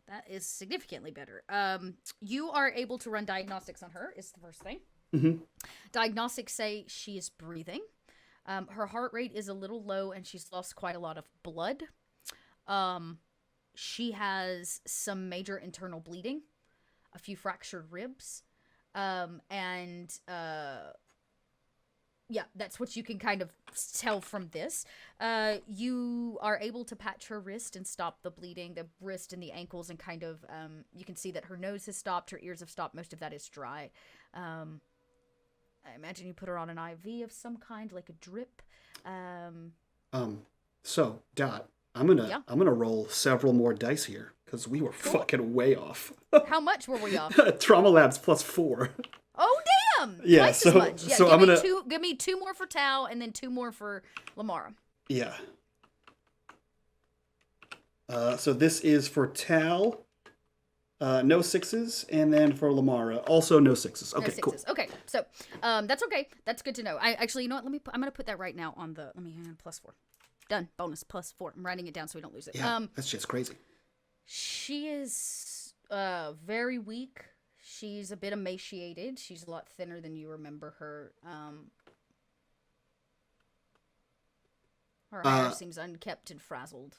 That is significantly better. You are able to run diagnostics on her, is the first thing. Mm-hmm. Diagnostics say she is breathing. Her heart rate is a little low and she's lost quite a lot of blood. She has some major internal bleeding, a few fractured ribs, and Yeah, that's what you can kind of tell from this. You are able to patch her wrist and stop the bleeding, the wrist and the ankles, and kind of, you can see that her nose has stopped, her ears have stopped, most of that is dry. I imagine you put her on an IV of some kind, like a drip. So, Dot, I'm gonna roll several more dice here, because we were fucking way off. How much were we off? Trauma Labs +4. Oh, damn! Yeah, Twice as much. Yeah, so give me two more for Tal, and then 2 more for Lamara. Yeah. So this is for Tal. No 6s, and then for Lamara, also no 6s. Okay, no 6s. cool. Okay, so that's okay. That's good to know. I actually, you know what? I'm gonna put that right now on the. Let me +4. Done. Bonus +4. I'm writing it down so we don't lose it. Yeah, that's just crazy. She is very weak. She's a bit emaciated. She's a lot thinner than you remember her. Her hair seems unkempt and frazzled.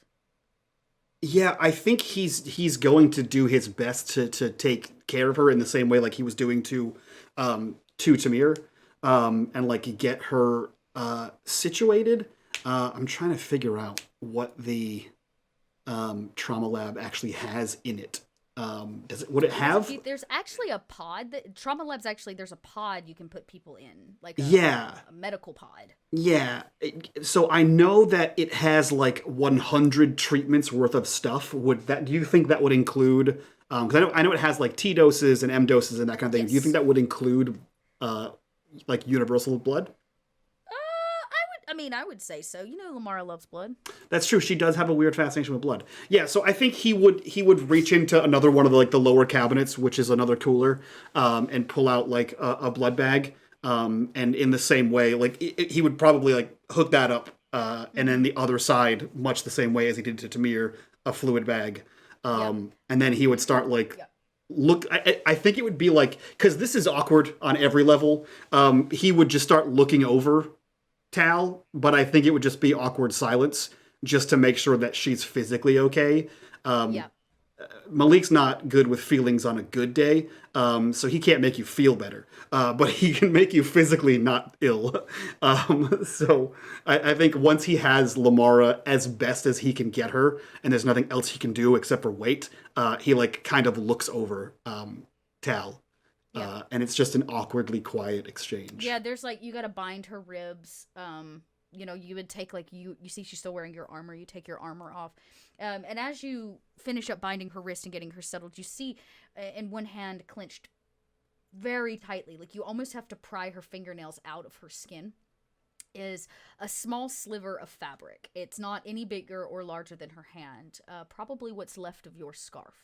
Yeah, I think he's going to do his best to take care of her in the same way like he was doing to Tamir, and like get her situated. I'm trying to figure out what the trauma lab actually has in it. Would it have? There's actually a pod that Trauma Lab's actually, there's a pod you can put people in, like a medical pod. Yeah. So I know that it has like 100 treatments worth of stuff. Do you think that would include? Because I know it has like T doses and M doses and that kind of thing. Yes. Do you think that would include like universal blood? I would say so. You know, Lamara loves blood. That's true. She does have a weird fascination with blood. Yeah, so I think he would reach into another one of the lower cabinets, which is another cooler, and pull out like a blood bag. And in the same way, like he would probably like hook that up, and then the other side, much the same way as he did to Tamir, a fluid bag. And then he would start like. Look, I think it would be like, because this is awkward on every level. He would just start looking over Tal, but I think it would just be awkward silence just to make sure that she's physically okay. Malik's not good with feelings on a good day, so he can't make you feel better, but he can make you physically not ill. So I think once he has Lamara as best as he can get her, and there's nothing else he can do except for wait, he like kind of looks over Tal. And it's just an awkwardly quiet exchange. Yeah, there's like, you gotta bind her ribs. You know, you would take like, you see she's still wearing your armor, you take your armor off. And as you finish up binding her wrist and getting her settled, you see in one hand clenched very tightly, like you almost have to pry her fingernails out of her skin, is a small sliver of fabric. It's not any bigger or larger than her hand. Probably what's left of your scarf.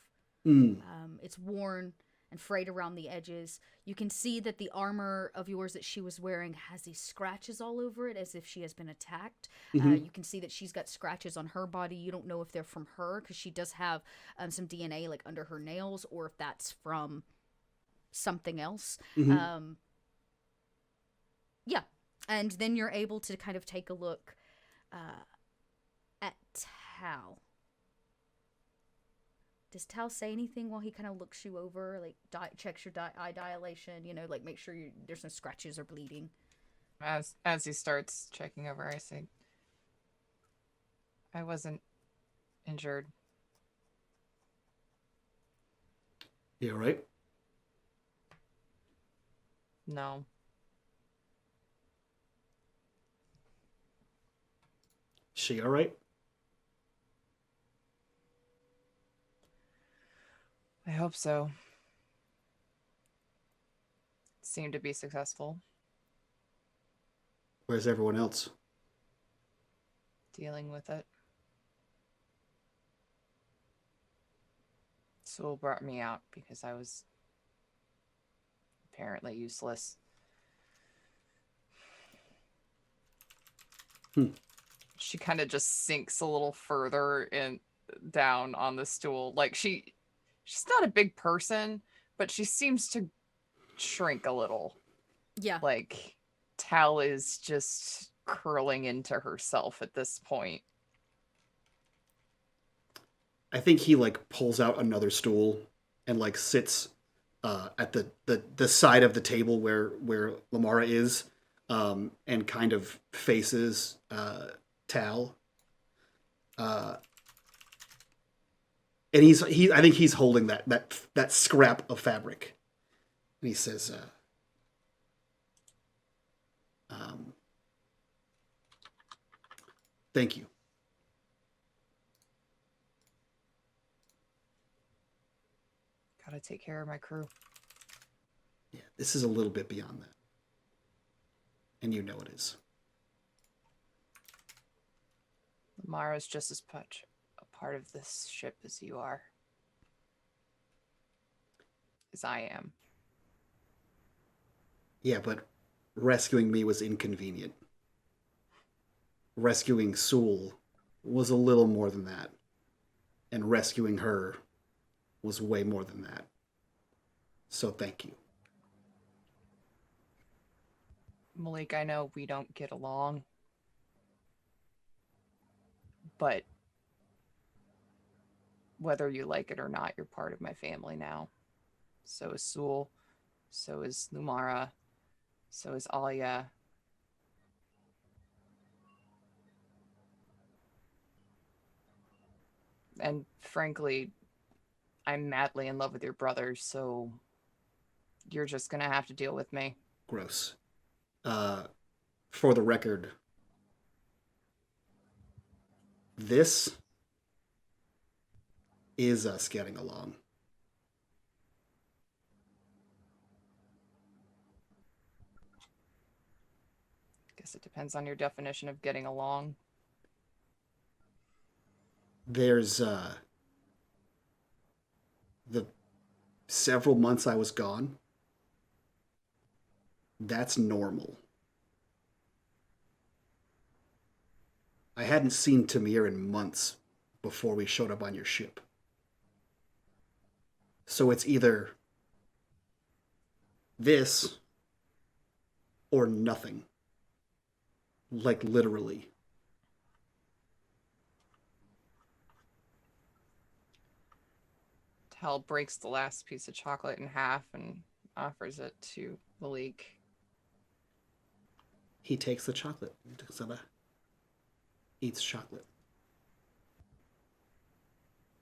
It's worn and frayed around the edges. You can see that the armor of yours that she was wearing has these scratches all over it as if she has been attacked. You can see that she's got scratches on her body. You don't know if they're from her because she does have some DNA like under her nails, or if that's from something else. Yeah. And then you're able to kind of take a look at Tal. Does Tal say anything while he kind of looks you over, like checks your eye dilation, you know, like make sure there's no scratches or bleeding? As he starts checking over, I say, I wasn't injured. You all right? No. She all right? I hope so. Seemed to be successful. Where's everyone else? Dealing with it. Sewell brought me out because I was apparently useless. She kind of just sinks a little further down on the stool. Like she's not a big person, but she seems to shrink a little. Yeah. Like Tal is just curling into herself at this point. I think he like pulls out another stool and like sits at the side of the table where Lamara is, and kind of faces Tal. And I think he's holding that scrap of fabric, and he says, "Thank you." Gotta take care of my crew. Yeah, this is a little bit beyond that, and you know it is. Mara's just as much a part of this ship as you are. As I am. Yeah, but rescuing me was inconvenient. Rescuing Sewell was a little more than that. And rescuing her was way more than that. So thank you. Malik, I know we don't get along. But whether you like it or not, you're part of my family now. So is Sewell. So is Lumara. So is Alia. And frankly, I'm madly in love with your brother, so you're just gonna have to deal with me. Gross. For the record, this is us getting along. Guess it depends on your definition of getting along. There's the several months I was gone. That's normal. I hadn't seen Tamir in months before we showed up on your ship. So it's either this or nothing. Like literally. Tal breaks the last piece of chocolate in half and offers it to Malik. He takes the chocolate. Eats chocolate.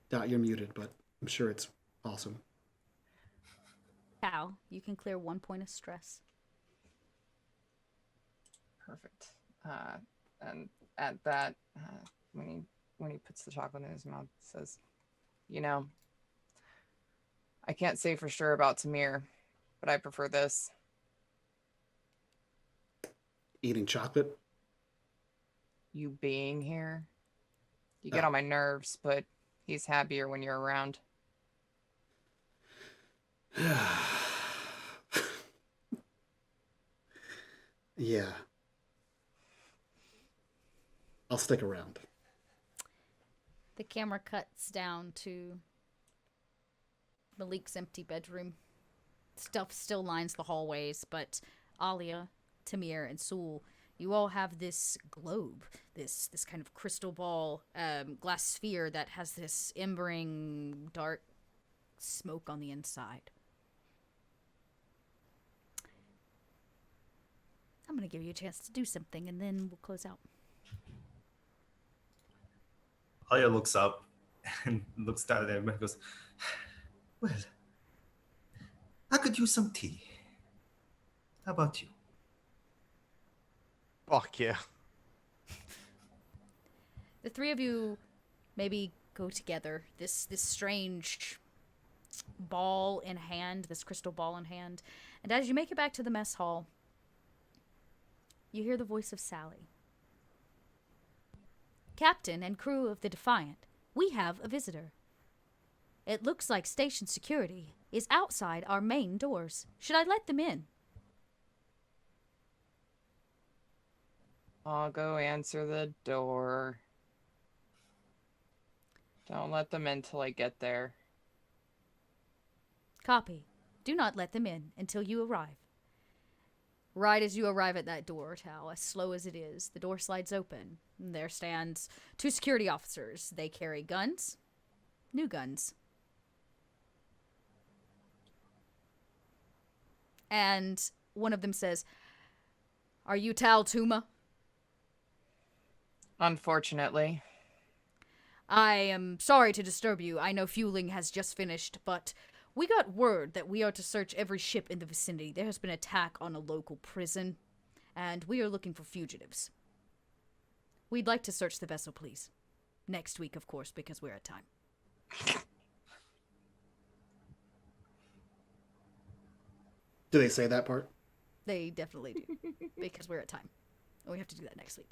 Dot, you're muted, but I'm sure it's awesome. Cal, you can clear 1 point of stress. Perfect. And at that, when he puts the chocolate in his mouth, says, "You know, I can't say for sure about Tamir, but I prefer this." Eating chocolate? You being here. You get on my nerves, but he's happier when you're around. Yeah. I'll stick around. The camera cuts down to Malik's empty bedroom. Stuff still lines the hallways, but Alia, Tamir, and Sewell, you all have this globe, this kind of crystal ball, glass sphere that has this embering dark smoke on the inside. I'm going to give you a chance to do something, and then we'll close out. Aya looks up and looks down at him and goes, "Well, I could use some tea. How about you?" Fuck yeah. The three of you maybe go together. This strange ball in hand, this crystal ball in hand. And as you make it back to the mess hall, you hear the voice of Sally. "Captain and crew of the Defiant, we have a visitor. It looks like station security is outside our main doors. Should I let them in?" I'll go answer the door. Don't let them in till I get there. "Copy. Do not let them in until you arrive." Right as you arrive at that door, Tal, as slow as it is, the door slides open. There stands 2 security officers. They carry guns. New guns. And one of them says, Are you Tal Tuma? Unfortunately. I am sorry to disturb you. I know fueling has just finished, but we got word that we are to search every ship in the vicinity. There has been an attack on a local prison, and we are looking for fugitives. We'd like to search the vessel, please. Next week, of course, because we're at time. Do they say that part? They definitely do, because we're at time. And we have to do that next week.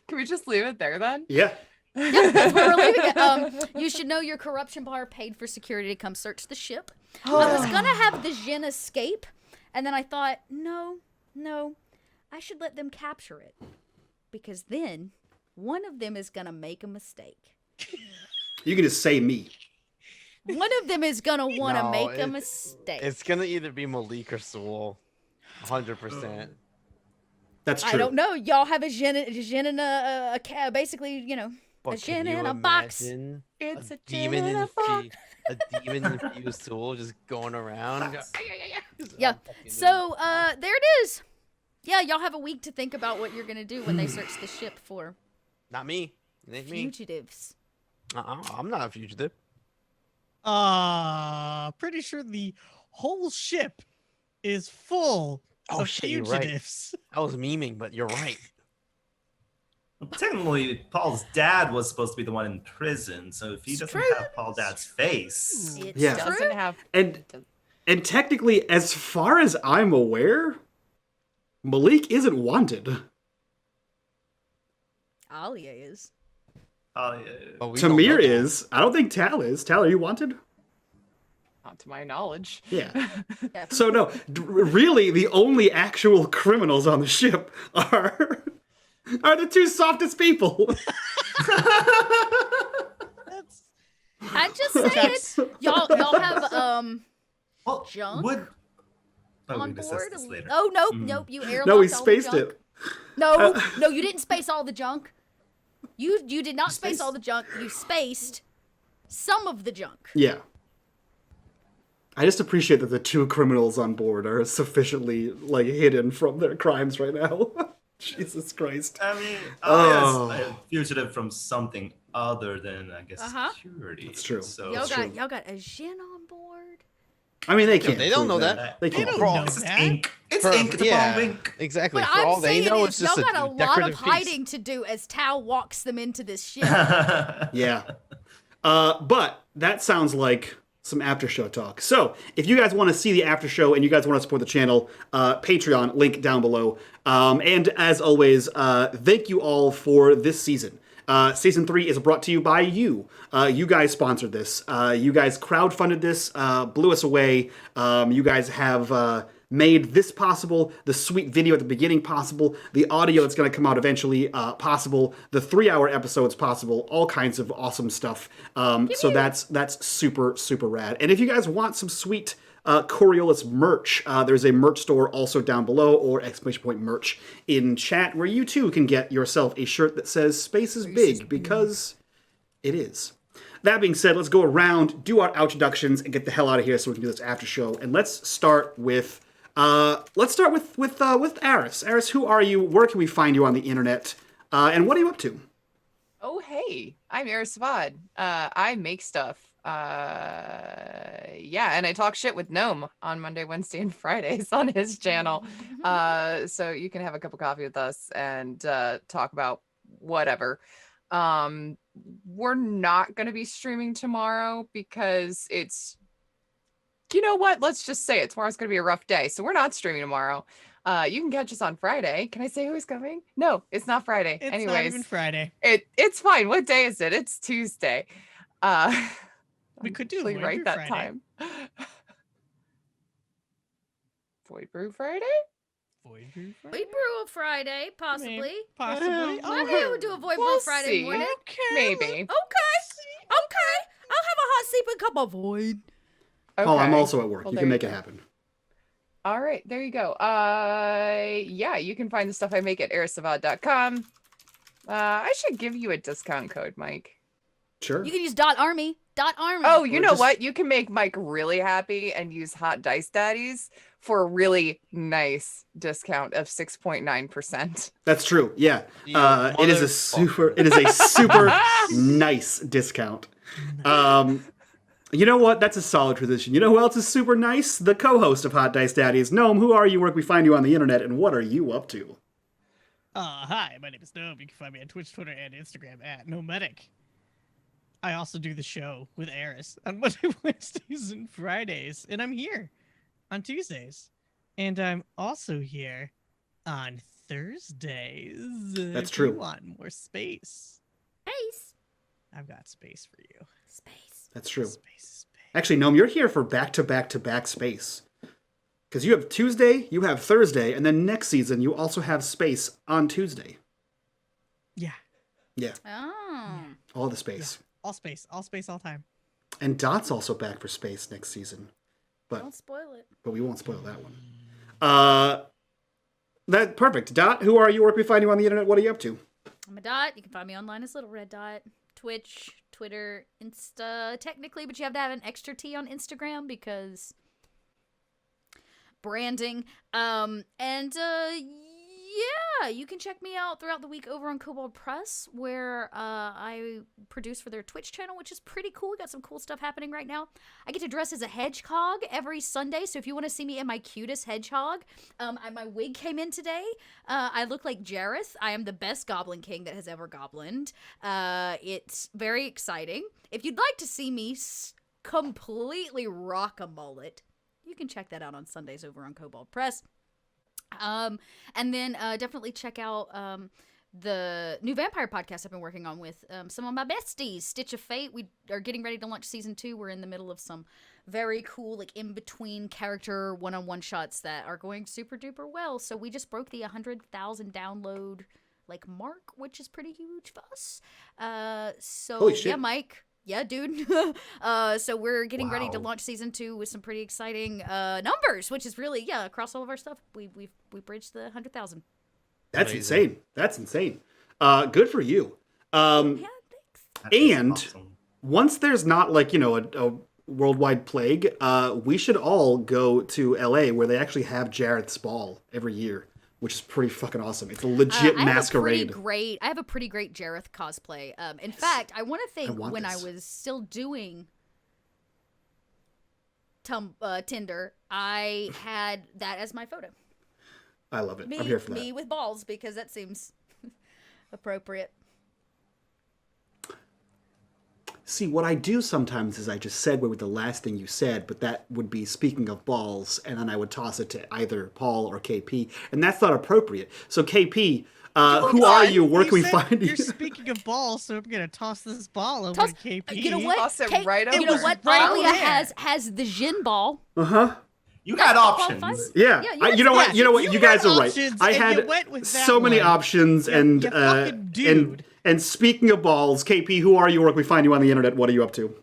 Can we just leave it there then? Yeah. Yep, that's where we're leaving it. You should know your corruption bar paid for security to come search the ship. I was gonna have the Jinn escape, and then I thought, no, I should let them capture it. Because then, one of them is gonna make a mistake. You can just say me. One of them is gonna want to No, make a mistake. It's gonna either be Malik or Sewell. 100%. That's true. I don't know. Y'all have a Jinn and a basically, you know, But a Jinn can you in a box. imagine It's a demon gin in a box. a demon infused tool just going around? Yeah. So, there it is. Yeah, y'all have a week to think about what you're gonna do when they search the ship for Not me. It ain't me. fugitives. I'm not a fugitive. Pretty sure the whole ship is full Oh of shit, you're right. fugitives. I was memeing, but you're right. Well, technically, Paul's dad was supposed to be the one in prison, so if he doesn't have Paul's dad's face, It's Yeah. true. Doesn't have. And technically, as far as I'm aware, Malik isn't wanted. Alia is. yeah. But we don't know Tamir that. is. I don't think Tal is. Tal, are you wanted? Not to my knowledge. Yeah. Yeah. So no, really, the only actual criminals on the ship are the two softest people. I'm just saying, y'all have Well, junk would we on discuss board. this later? Oh nope, you airlocked No, we all the spaced junk. it. No, you didn't space all the junk. You did not space all the junk. You spaced some of the junk. Yeah. I just appreciate that the two criminals on board are sufficiently like hidden from their crimes right now. Jesus Christ. I mean, Oh. Alia's a fugitive from something other than, I guess, security. That's true. So Y'all got a Jinn on board. I mean, they can't. They don't prove know that. They They can't. don't prove know It's just that. ink. It's For- ink. It's yeah, a wink. exactly. What For all I'm they saying know, is it's y'all just got a a lot decorative of piece. hiding to do as Tao walks them into this ship. Yeah. But that sounds like some after show talk. So if you guys want to see the after show and you guys want to support the channel, Patreon, link down below. And as always, thank you all for this season. Season 3 is brought to you by you. You guys sponsored this. You guys crowdfunded this, blew us away. You guys have made this possible, the sweet video at the beginning possible, the audio that's going to come out eventually possible, the 3-hour episodes possible, all kinds of awesome stuff. So that's super, super rad. And if you guys want some sweet Coriolis merch, there's a merch store also down below, or ! merch in chat, where you too can get yourself a shirt that says "Space is big," because it is. That being said, let's go around, do our introductions, and get the hell out of here so we can do this after show. And let's start with Aris. Aris, who are you? Where can we find you on the internet? And what are you up to? Oh, hey, I'm Eris Savad. I make stuff. Yeah, and I talk shit with Gnome on Monday, Wednesday, and Fridays on his channel. So you can have a cup of coffee with us and talk about whatever. We're not going to be streaming tomorrow because it's, you know what? Let's just say it. Tomorrow's going to be a rough day. So we're not streaming tomorrow. You can catch us on Friday. Can I say who's coming? No, it's not Friday. It's Anyways, not even Friday. it's fine. What day is it? It's Tuesday. We could do actually Void right Brew that Friday. time. Void Brew Friday? Void Brew Friday? We brew a Friday, possibly. Possibly. Monday we'll do a void brew We'll Friday see. morning. Maybe. Okay. I'll have a hot sleeping cup of void. Oh, I'm Okay. also at work. Well, You there can you make it go. happen. All right, there you go. Yeah, you can find the stuff I make at erisavad.com. I should give you a discount code, Mike. Sure. You can use .army. .army. Oh, you Or know just- what? You can make Mike really happy and use Hot Dice Daddies for a really nice discount of 6.9%. That's true. Yeah. You It is a super nice discount. You know what? That's a solid transition. You know who else is super nice? The co-host of Hot Dice Daddies. Gnome, who are you? Where can we find you on the internet? And what are you up to? Hi, my name is Gnome. You can find me on Twitch, Twitter, and Instagram at NoMedic. I also do the show with Eris on Monday, Wednesdays, and Fridays, and I'm here on Tuesdays. And I'm also here on Thursdays. That's if true. You want more space? Space. I've got space for you. Space. That's true. Space. Actually, Gnome, you're here for back-to-back-to-back space. Because you have Tuesday, you have Thursday, and then next season you also have space on Tuesday. Yeah. Yeah. Oh. All the space. All space, all time. And Dot's also back for space next season. Don't spoil it. But we won't spoil that one. That perfect. Dot, who are you? Where can we find you on the internet? What are you up to? I'm a Dot. You can find me online as Little Red Dot. Twitch, Twitter, Insta, technically, but you have to have an extra T on Instagram because branding. Yeah, you can check me out throughout the week over on Kobold Press, where I produce for their Twitch channel, which is pretty cool. We got some cool stuff happening right now. I get to dress as a hedgehog every Sunday, so if you want to see me in my cutest hedgehog, my wig came in today. I look like Jareth. I am the best Goblin King that has ever goblined. It's very exciting. If you'd like to see me completely rock a mullet, you can check that out on Sundays over on Kobold Press. And then definitely check out the new vampire podcast I've been working on with some of my besties, Stitch of Fate. We are getting ready to launch season 2. We're in the middle of some very cool, like, in-between character one-on-one shots that are going super duper well. So we just broke the 100,000 download like mark, which is pretty huge for us. So Holy shit. yeah, Mike. Yeah, dude. So we're getting ready to launch season 2 with some pretty exciting numbers, which is really, across all of our stuff, we bridged the 100,000. That's Amazing. insane. That's insane. Good for you. Yeah, thanks. That is And awesome. once there's not like, a worldwide plague, we should all go to LA where they actually have Jareth's Ball every year, which is pretty fucking awesome. It's a legit masquerade. I have a pretty great Jareth cosplay. In fact, I want to think want when this. I was still doing Tinder, I had that as my photo. I love it. I'm here for that. Me with balls, because that seems appropriate. See, what I do sometimes is I just segue with the last thing you said, but that would be speaking of balls, and then I would toss it to either Paul or KP, and that's not appropriate. So KP, who are you? Where can we find you? You're speaking of balls, so I'm gonna toss this ball over Toss- to KP. You know what? Toss it right you know over. what? Right Alia there. has the Jin ball. Uh-huh. You had qualifies. options. Yeah. Yeah, You know what? You know what? You You guys had are right. options, I and had you went with that so many one. options, and You fucking dude. and speaking of balls, KP, who are you? Where can we find you on the internet? What are you up to?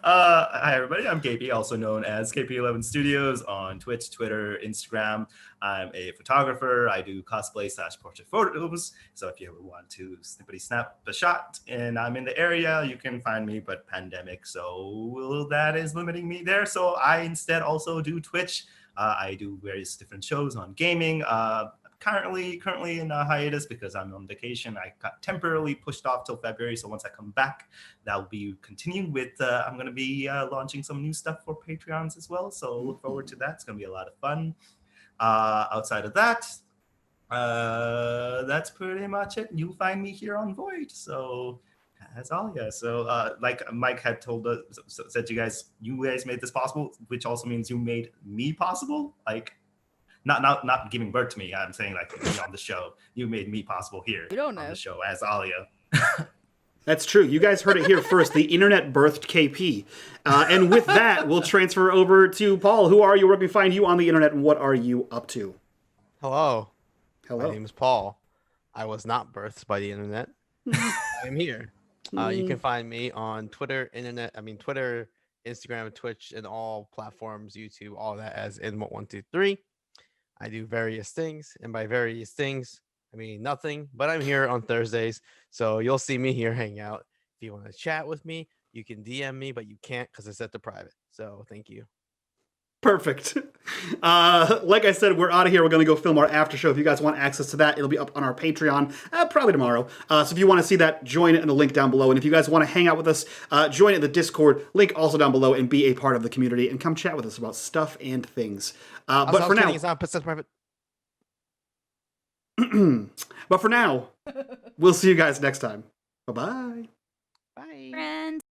Hi everybody, I'm KP, also known as KP11 Studios on Twitch, Twitter, Instagram. I'm a photographer. I do cosplay / portrait photos. So if you ever want to snippety snap a shot and I'm in the area, you can find me, but pandemic, so that is limiting me there. So I instead also do Twitch. I do various different shows on gaming. Currently in a hiatus because I'm on vacation. I got temporarily pushed off till February. So once I come back, that'll be continued with, I'm going to be launching some new stuff for Patreons as well. So look forward to that. It's going to be a lot of fun. Outside of that, that's pretty much it. You'll find me here on Void. So that's all. Yeah. So like Mike had told us, said you guys made this possible, which also means you made me possible. Like, not giving birth to me. I'm saying like on the show, you made me possible here. You don't on know. the show as Alia. That's true. You guys heard it here first. The internet birthed KP. And with that, we'll transfer over to Paul. Who are you? Where can we find you on the internet? And what are you up to? Hello. Hello. My name is Paul. I was not birthed by the internet. I'm here. You can find me on Twitter, Twitter, Instagram, Twitch, and all platforms, YouTube, all that as in123. I do various things, and by various things, I mean nothing, but I'm here on Thursdays, so you'll see me here hang out. If you want to chat with me, you can DM me, but you can't because it's set to private. So thank you. Perfect. Like I said, we're out of here. We're going to go film our after show. If you guys want access to that, it'll be up on our Patreon probably tomorrow. So if you want to see that, join it in the link down below. And if you guys want to hang out with us, join it in the Discord, link also down below, and be a part of the community and come chat with us about stuff and things. But for now, it's not private. but for now, we'll see you guys next time. Bye-bye. Bye. Friends.